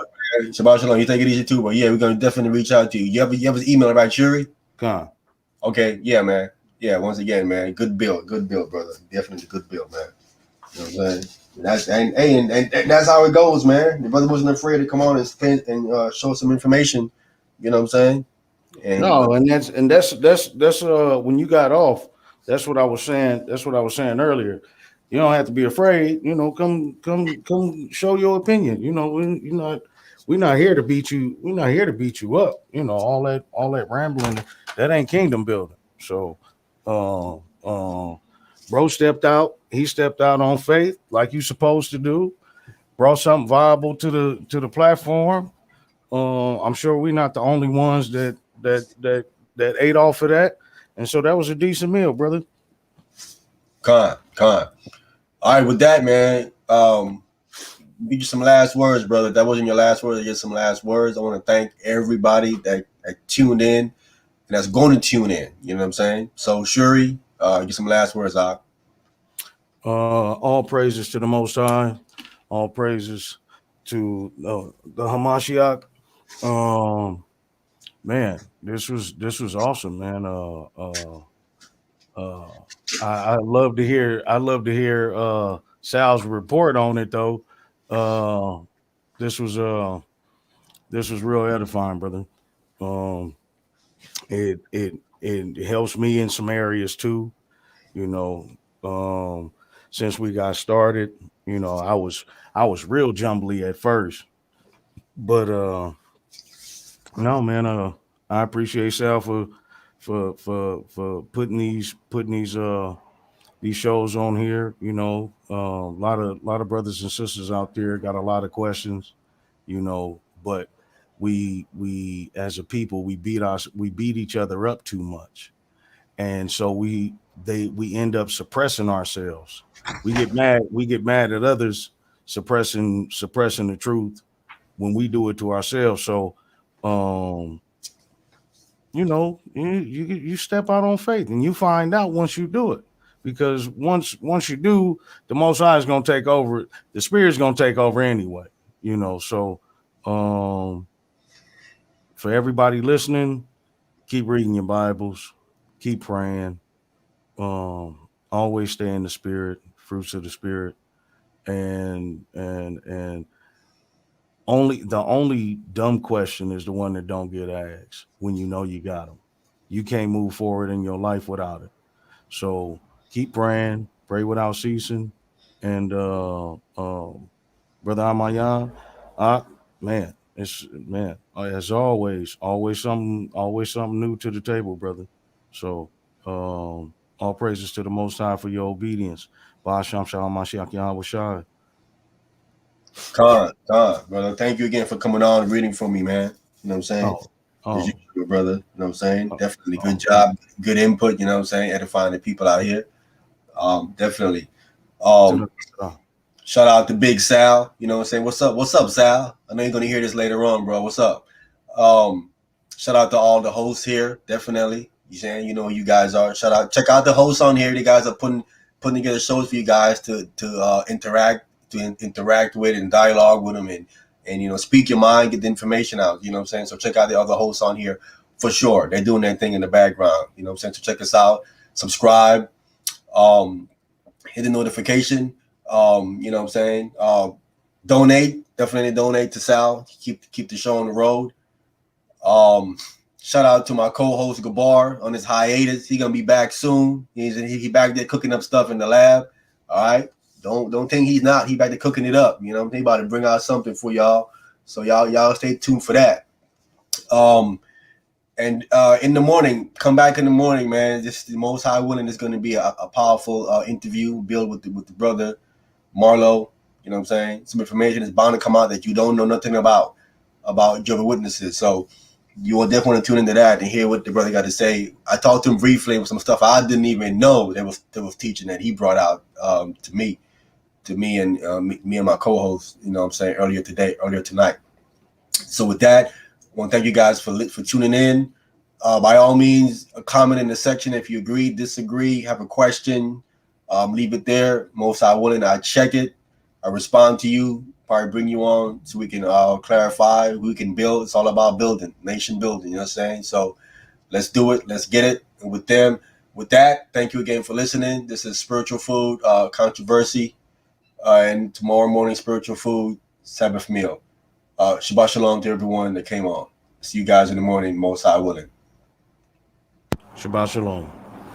Shabbat shalom. You take it easy too, but yeah, we're gonna definitely reach out to you. You have his email, right, Yuri? Con. Okay, yeah, man. Yeah, once again, man, good build, brother. Definitely good build, man. You know what I'm saying? And that's how it goes, man. The brother wasn't afraid to come on and show some information. You know what I'm saying? No, and that's when you got off, that's what I was saying. That's what I was saying earlier. You don't have to be afraid, come show your opinion. We're not here to beat you, we're not here to beat you up. All that rambling, that ain't kingdom building. So bro stepped out, he stepped out on faith like you supposed to do, brought something viable to the platform. I'm sure we're not the only ones that ate off of that, and so that was a decent meal, brother. Con. All right, with that, man, give you some last words, brother. That wasn't your last words. Just some last words. I want to thank everybody that tuned in and that's going to tune in. You know what I'm saying? So, Shuri, get some last words out. All praises to the Most High. All praises to the Hamashiach. Man, this was awesome, man. I love to hear Sal's report on it though. This was real edifying, brother. It helps me in some areas too. Since we got started, I was real jumbly at first, but no, man, I appreciate Sal for putting these shows on here. A lot of brothers and sisters out there got a lot of questions, but we as a people we beat each other up too much, and so we end up suppressing ourselves. We get mad at others suppressing the truth when we do it to ourselves. So you step out on faith and you find out once you do it. because once you do, the Most High is gonna take over. The Spirit's gonna take over anyway. So for everybody listening, keep reading your Bibles, keep praying, always stay in the Spirit, fruits of the Spirit, and the only dumb question is the one that don't get asked when you know you got them. You can't move forward in your life without it. So keep praying, pray without ceasing. And Brother Ahmayan, as always something new to the table, brother. So all praises to the Most High for your obedience. Ba'asham Shalom Mashiach Yahweh Shai. Khan, brother. Thank you again for coming on and reading for me, man. You know what I'm saying? As usual, brother. You know what I'm saying? Definitely good job, good input, you know what I'm saying? Edifying the people out here. Definitely. Shout out to Big Sal. You know what I'm saying? What's up, Sal? I know you're gonna hear this later on, bro. What's up? Shout out to all the hosts here, definitely. You saying, you know who you guys are. Check out the hosts on here. The guys are putting together shows for you guys to interact with and dialogue with them and speak your mind, get the information out. You know what I'm saying? So check out the other hosts on here for sure. They're doing their thing in the background. You know what I'm saying? So check us out, subscribe, hit the notification. You know what I'm saying? Definitely donate to Sal. Keep the show on the road. Shout out to my co-host Gabar on his hiatus. He gonna be back soon. He back there cooking up stuff in the lab. All right. Don't think he's not. He back there cooking it up. You know, he about to bring out something for y'all. So y'all stay tuned for that. And in the morning, come back in the morning, man. Just the Most High willing is going to be a powerful interview, build with the brother Marlo. You know what I'm saying? Some information is bound to come out that you don't know nothing about Jehovah's Witnesses. So you will definitely tune into that and hear what the brother got to say. I talked to him briefly with some stuff I didn't even know that was teaching that he brought out to me and me and my co-host. You know what I'm saying, earlier tonight. So with that, I want to thank you guys for tuning in. By all means, a comment in the section if you agree, disagree, have a question, leave it there. Most I willing, I check it, I respond to you, probably bring you on so we can clarify, we can build. It's all about building, nation building, you know what I'm saying? So let's do it, let's get it. And with that, thank you again for listening. This is Spiritual Food Controversy, and tomorrow morning, Spiritual Food, Sabbath meal. Shabbat Shalom to everyone that came on. See you guys in the morning, Most High willing. Shabbat Shalom.